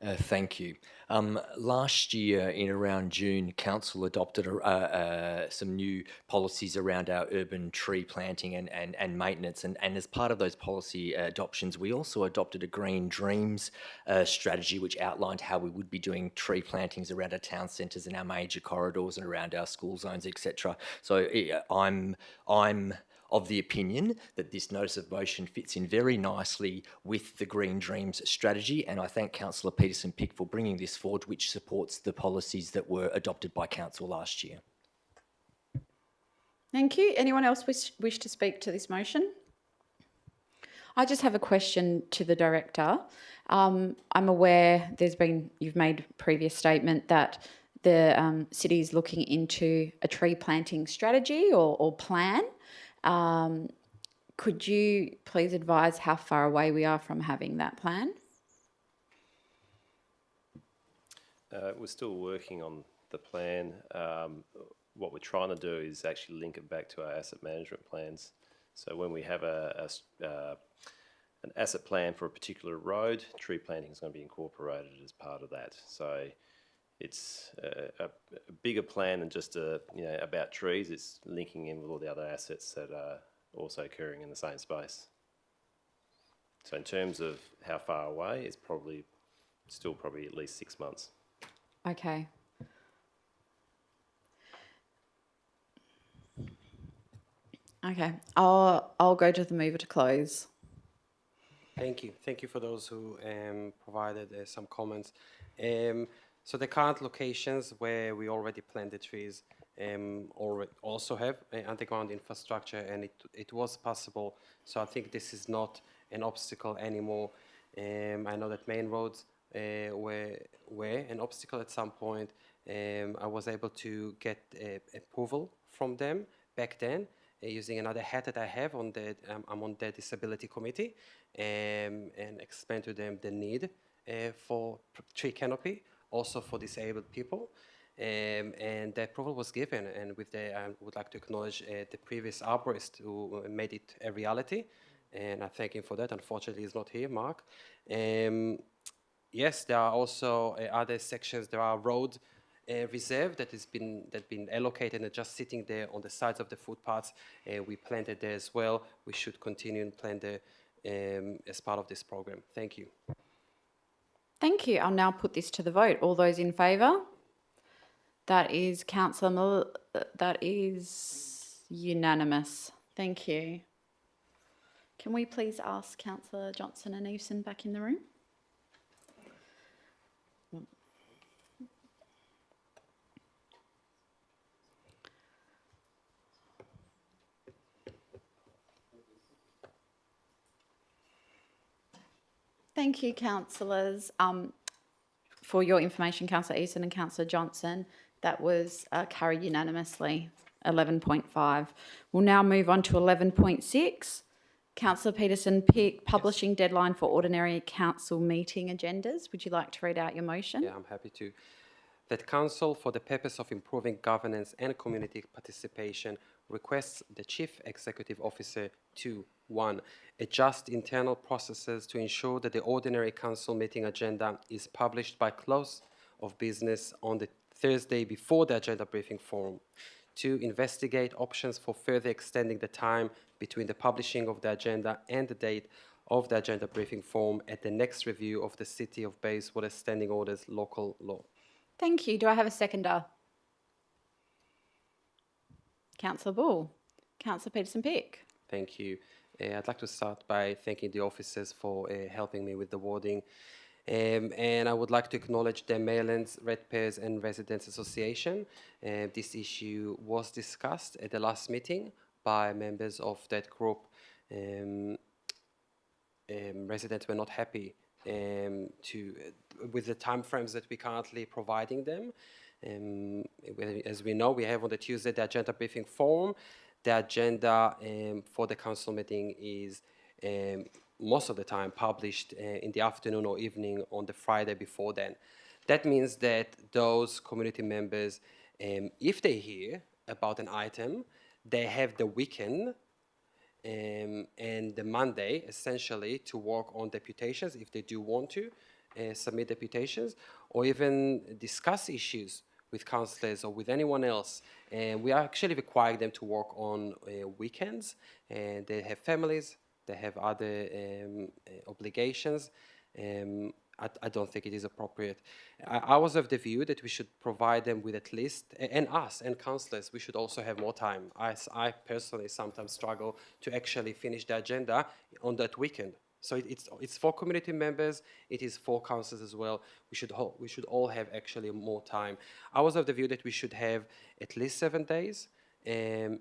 Thank you. Last year, in around June, Council adopted some new policies around our urban tree planting and maintenance. And as part of those policy adoptions, we also adopted a Green Dreams strategy, which outlined how we would be doing tree plantings around our town centres and our major corridors and around our school zones, etc. So I'm of the opinion that this notice of motion fits in very nicely with the Green Dreams strategy, and I thank Councillor Peterson-Pick for bringing this forward, which supports the policies that were adopted by Council last year. Thank you. Anyone else wish to speak to this motion? I just have a question to the Director. I'm aware you've made a previous statement that the city is looking into a tree planting strategy or plan. Could you please advise how far away we are from having that plan? We're still working on the plan. What we're trying to do is actually link it back to our asset management plans. So when we have an asset plan for a particular road, tree planting is going to be incorporated as part of that. So it's a bigger plan than just about trees. It's linking in with all the other assets that are also occurring in the same space. So in terms of how far away, it's still probably at least 6 months. Okay. Okay. I'll go to the mover to close. Thank you. Thank you for those who provided some comments. So the current locations where we already planted trees also have underground infrastructure, and it was possible. So I think this is not an obstacle anymore. I know that main roads were an obstacle at some point. I was able to get approval from them back then, using another hat that I have on the, I'm on the disability committee, and explain to them the need for tree canopy, also for disabled people. And the approval was given, and with the, I would like to acknowledge the previous arborist who made it a reality, and I thank him for that. Unfortunately, he's not here, Mark. Yes, there are also other sections. There are road reserve that has been allocated and just sitting there on the sides of the footpaths. We planted there as well. We should continue and plant there as part of this program. Thank you. Thank you. I'll now put this to the vote. All those in favour? That is that is unanimous. Thank you. Can we please ask Councillor Johnson and Eveson back in the room? Thank you, councillors. For your information, Councillor Eason and Councillor Johnson, that was carried unanimously, 11.5. We'll now move on to 11.6. Councillor Peterson-Pick, publishing deadline for ordinary council meeting agendas. Would you like to read out your motion? Yeah, I'm happy to. That Council, for the purpose of improving governance and community participation, requests the Chief Executive Officer to 1. Adjust internal processes to ensure that the ordinary council meeting agenda is published by close of business on the Thursday before the agenda briefing forum. 2. Investigate options for further extending the time between the publishing of the agenda and the date of the agenda briefing forum at the next review of the City of Bayswater Standing Orders local law. Thank you. Do I have a seconder? Councillor Bull. Councillor Peterson-Pick. Thank you. I'd like to start by thanking the officers for helping me with the wording. And I would like to acknowledge the Maylands, Redpairs and Residents Association. This issue was discussed at the last meeting by members of that group. Residents were not happy with the timeframes that we're currently providing them. As we know, we have on the Tuesday the agenda briefing forum. The agenda for the council meeting is most of the time published in the afternoon or evening on the Friday before then. That means that those community members, if they hear about an item, they have the weekend and the Monday essentially to work on deputations if they do want to submit deputations, or even discuss issues with councillors or with anyone else. And we are actually requiring them to work on weekends, and they have families, they have other obligations. I don't think it is appropriate. I was of the view that we should provide them with at least, and us and councillors, we should also have more time. I personally sometimes struggle to actually finish the agenda on that weekend. So it's for community members, it is for councillors as well. We should all have actually more time. I was of the view that we should have at least 7 days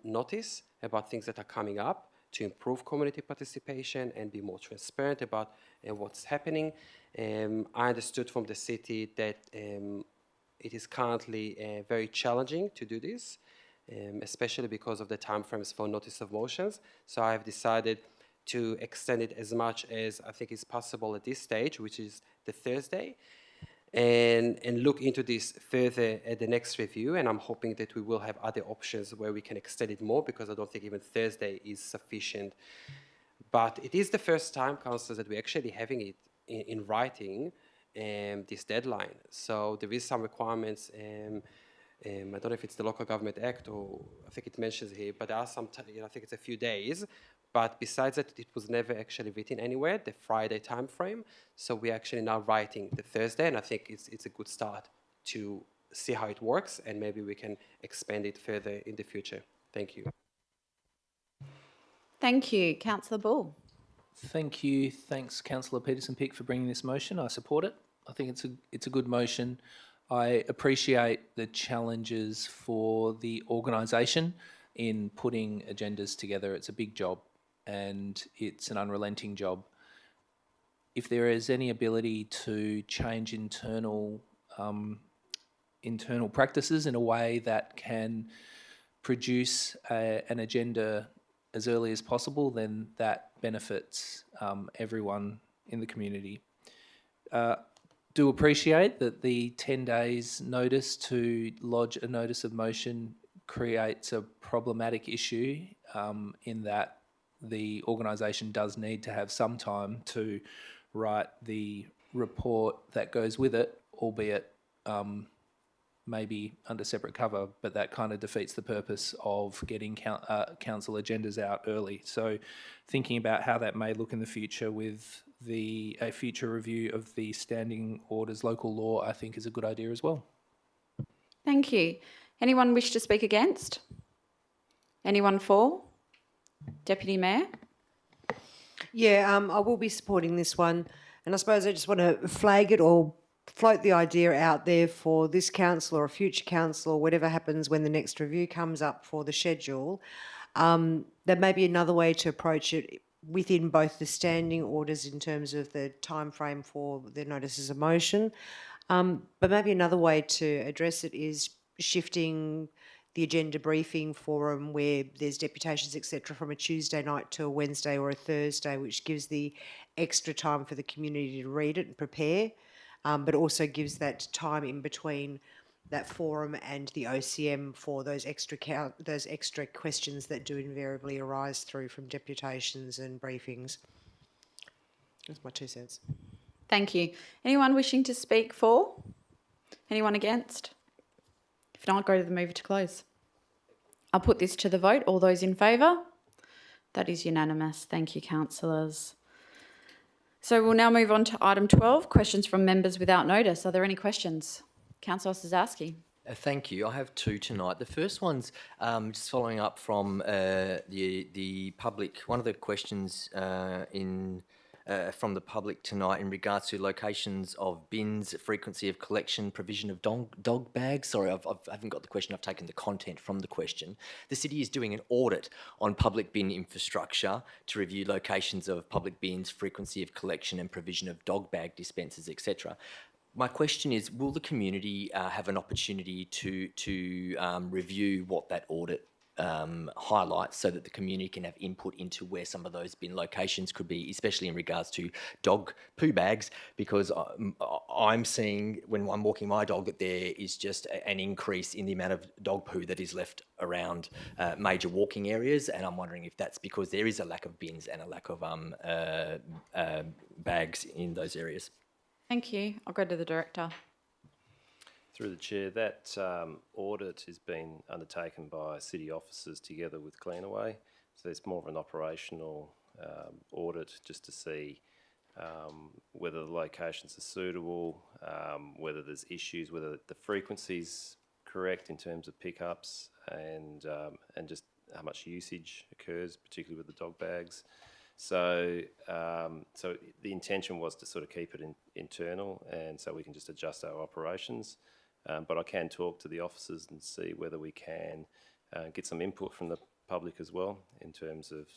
notice about things that are coming up to improve community participation and be more transparent about what's happening. I understood from the city that it is currently very challenging to do this, especially because of the timeframes for notice of motions. So I have decided to extend it as much as I think is possible at this stage, which is the Thursday, and look into this further at the next review. And I'm hoping that we will have other options where we can extend it more, because I don't think even Thursday is sufficient. But it is the first time, councillors, that we're actually having it in writing, this deadline. So there is some requirements. I don't know if it's the Local Government Act or I think it mentions here, but there are some, I think it's a few days. But besides that, it was never actually written anywhere, the Friday time frame. So we're actually now writing the Thursday, and I think it's a good start to see how it works, and maybe we can expand it further in the future. Thank you. Thank you. Councillor Bull. Thank you. Thanks, Councillor Peterson-Pick, for bringing this motion. I support it. I think it's a good motion. I appreciate the challenges for the organisation in putting agendas together. It's a big job and it's an unrelenting job. If there is any ability to change internal practices in a way that can produce an agenda as early as possible, then that benefits everyone in the community. Do appreciate that the 10 days notice to lodge a notice of motion creates a problematic issue in that the organisation does need to have some time to write the report that goes with it, albeit maybe under separate cover, but that kind of defeats the purpose of getting council agendas out early. So thinking about how that may look in the future with a future review of the standing orders local law, I think is a good idea as well. Thank you. Anyone wish to speak against? Anyone for? Deputy Mayor? Yeah, I will be supporting this one. And I suppose I just want to flag it or float the idea out there for this council or a future council or whatever happens when the next review comes up for the schedule. There may be another way to approach it within both the standing orders in terms of the time frame for the notices of motion. But maybe another way to address it is shifting the agenda briefing forum where there's deputations, etc., from a Tuesday night to a Wednesday or a Thursday, which gives the extra time for the community to read it and prepare, but also gives that time in between that forum and the OCM for those extra questions that do invariably arise through from deputations and briefings. That's my 2 cents. Thank you. Anyone wishing to speak for? Anyone against? If not, go to the mover to close. I'll put this to the vote. All those in favour? That is unanimous. Thank you, councillors. So we'll now move on to item 12, questions from members without notice. Are there any questions? Councillor Sazowski. Thank you. I have 2 tonight. The first one's just following up from the public. One of the questions from the public tonight in regards to locations of bins, frequency of collection, provision of dog bags. Sorry, I haven't got the question. I've taken the content from the question. The city is doing an audit on public bin infrastructure to review locations of public bins, frequency of collection and provision of dog bag dispensers, etc. My question is, will the community have an opportunity to review what that audit highlights so that the community can have input into where some of those bin locations could be, especially in regards to dog poo bags, because I'm seeing when I'm walking my dog that there is just an increase in the amount of dog poo that is left around major walking areas, and I'm wondering if that's because there is a lack of bins and a lack of bags in those areas. Thank you. I'll go to the Director. Through the Chair, that audit has been undertaken by city officers together with Cleanaway. So it's more of an operational audit just to see whether the locations are suitable, whether there's issues, whether the frequency's correct in terms of pickups, and just how much usage occurs, particularly with the dog bags. So the intention was to sort of keep it internal, and so we can just adjust our operations. But I can talk to the officers and see whether we can get some input from the public as well in terms of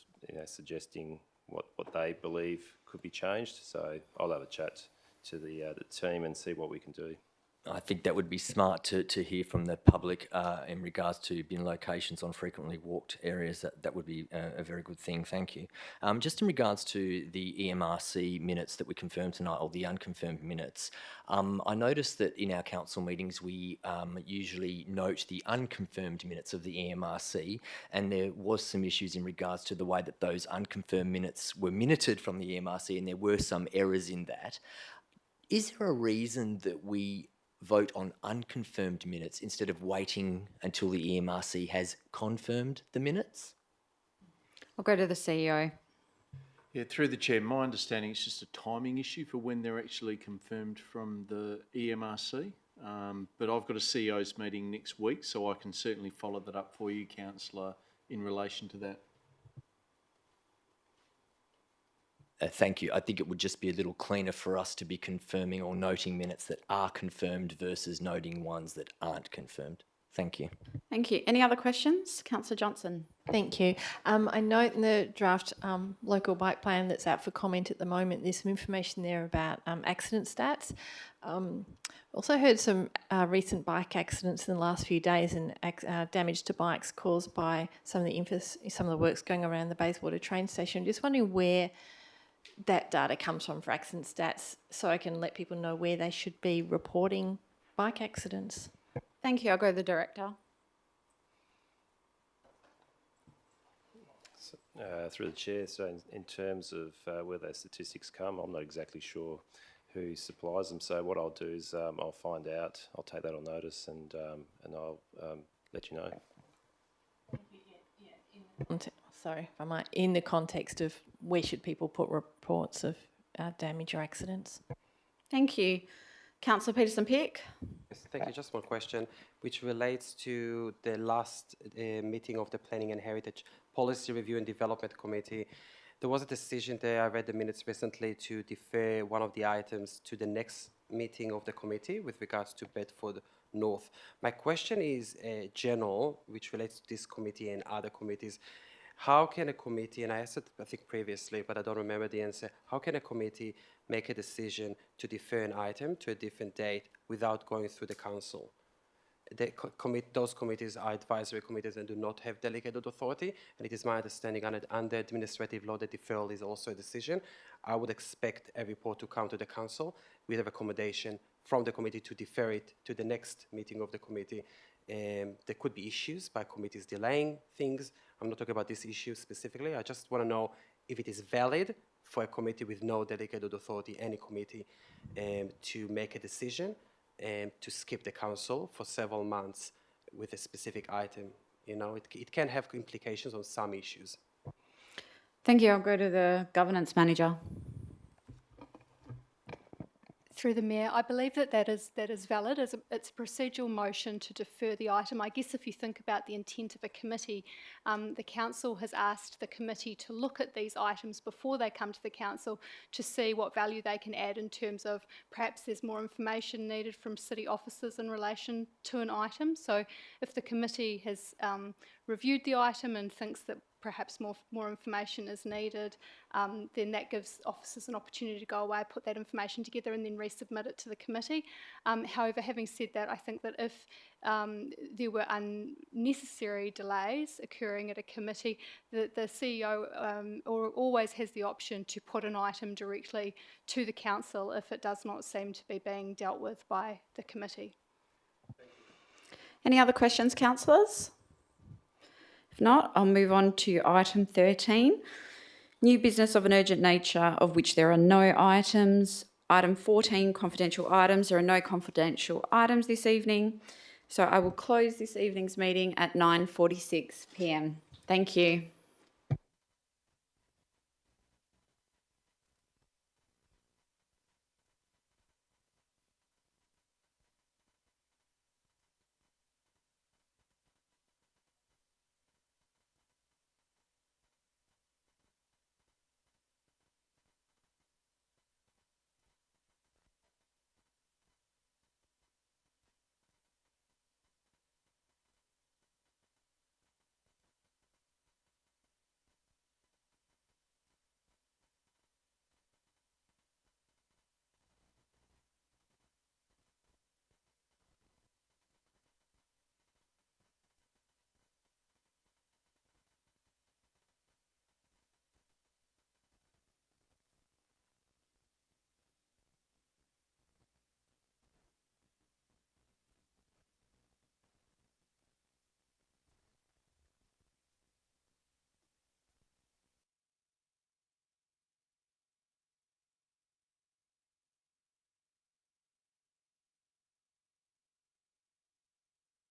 suggesting what they believe could be changed. So I'll have a chat to the team and see what we can do. I think that would be smart to hear from the public in regards to bin locations on frequently walked areas. That would be a very good thing. Thank you. Just in regards to the EMRC minutes that we confirmed tonight, or the unconfirmed minutes, I noticed that in our council meetings we usually note the unconfirmed minutes of the EMRC, and there was some issues in regards to the way that those unconfirmed minutes were minuted from the EMRC, and there were some errors in that. Is there a reason that we vote on unconfirmed minutes instead of waiting until the EMRC has confirmed the minutes? I'll go to the CEO. Yeah, through the Chair, my understanding it's just a timing issue for when they're actually confirmed from the EMRC. But I've got a CEO's meeting next week, so I can certainly follow that up for you, Councillor, in relation to that. Thank you. I think it would just be a little cleaner for us to be confirming or noting minutes that are confirmed versus noting ones that aren't confirmed. Thank you. Thank you. Any other questions? Councillor Johnson. Thank you. I note in the draft local bike plan that's out for comment at the moment, there's some information there about accident stats. Also heard some recent bike accidents in the last few days and damage to bikes caused by some of the works going around the Bayswater train station. Just wondering where that data comes from for accident stats, so I can let people know where they should be reporting bike accidents. Thank you. I'll go to the Director. Through the chair, so in terms of where those statistics come, I'm not exactly sure who supplies them. So what I'll do is I'll find out. I'll take that on notice and I'll let you know. Sorry, if I might, in the context of where should people put reports of damage or accidents? Thank you. Councillor Peterson-Pick. Yes, thank you. Just one question, which relates to the last meeting of the Planning and Heritage Policy Review and Development Committee. There was a decision there, I read the minutes recently, to defer one of the items to the next meeting of the committee with regards to Bedford North. My question is general, which relates to this committee and other committees. How can a committee, and I asked it I think previously, but I don't remember the answer, how can a committee make a decision to defer an item to a different date without going through the council? Those committees are advisory committees and do not have delegated authority, and it is my understanding under administrative law that deferral is also a decision. I would expect a report to come to the council with a recommendation from the committee to defer it to the next meeting of the committee. There could be issues by committees delaying things. I'm not talking about this issue specifically. I just want to know if it is valid for a committee with no delegated authority, any committee, to make a decision to skip the council for several months with a specific item. You know, it can have implications on some issues. Thank you. I'll go to the Governance Manager. Through the Mayor, I believe that is valid. It's a procedural motion to defer the item. I guess if you think about the intent of a committee, the council has asked the committee to look at these items before they come to the council to see what value they can add in terms of perhaps there's more information needed from city officers in relation to an item. So if the committee has reviewed the item and thinks that perhaps more information is needed, then that gives officers an opportunity to go away, put that information together and then resubmit it to the committee. However, having said that, I think that if there were unnecessary delays occurring at a committee, the CEO always has the option to put an item directly to the council if it does not seem to be being dealt with by the committee. Any other questions, councillors? If not, I'll move on to item 13. New business of an urgent nature, of which there are no items. Item 14, confidential items. There are no confidential items this evening. So I will close this evening's meeting at 9:46 p.m. Thank you.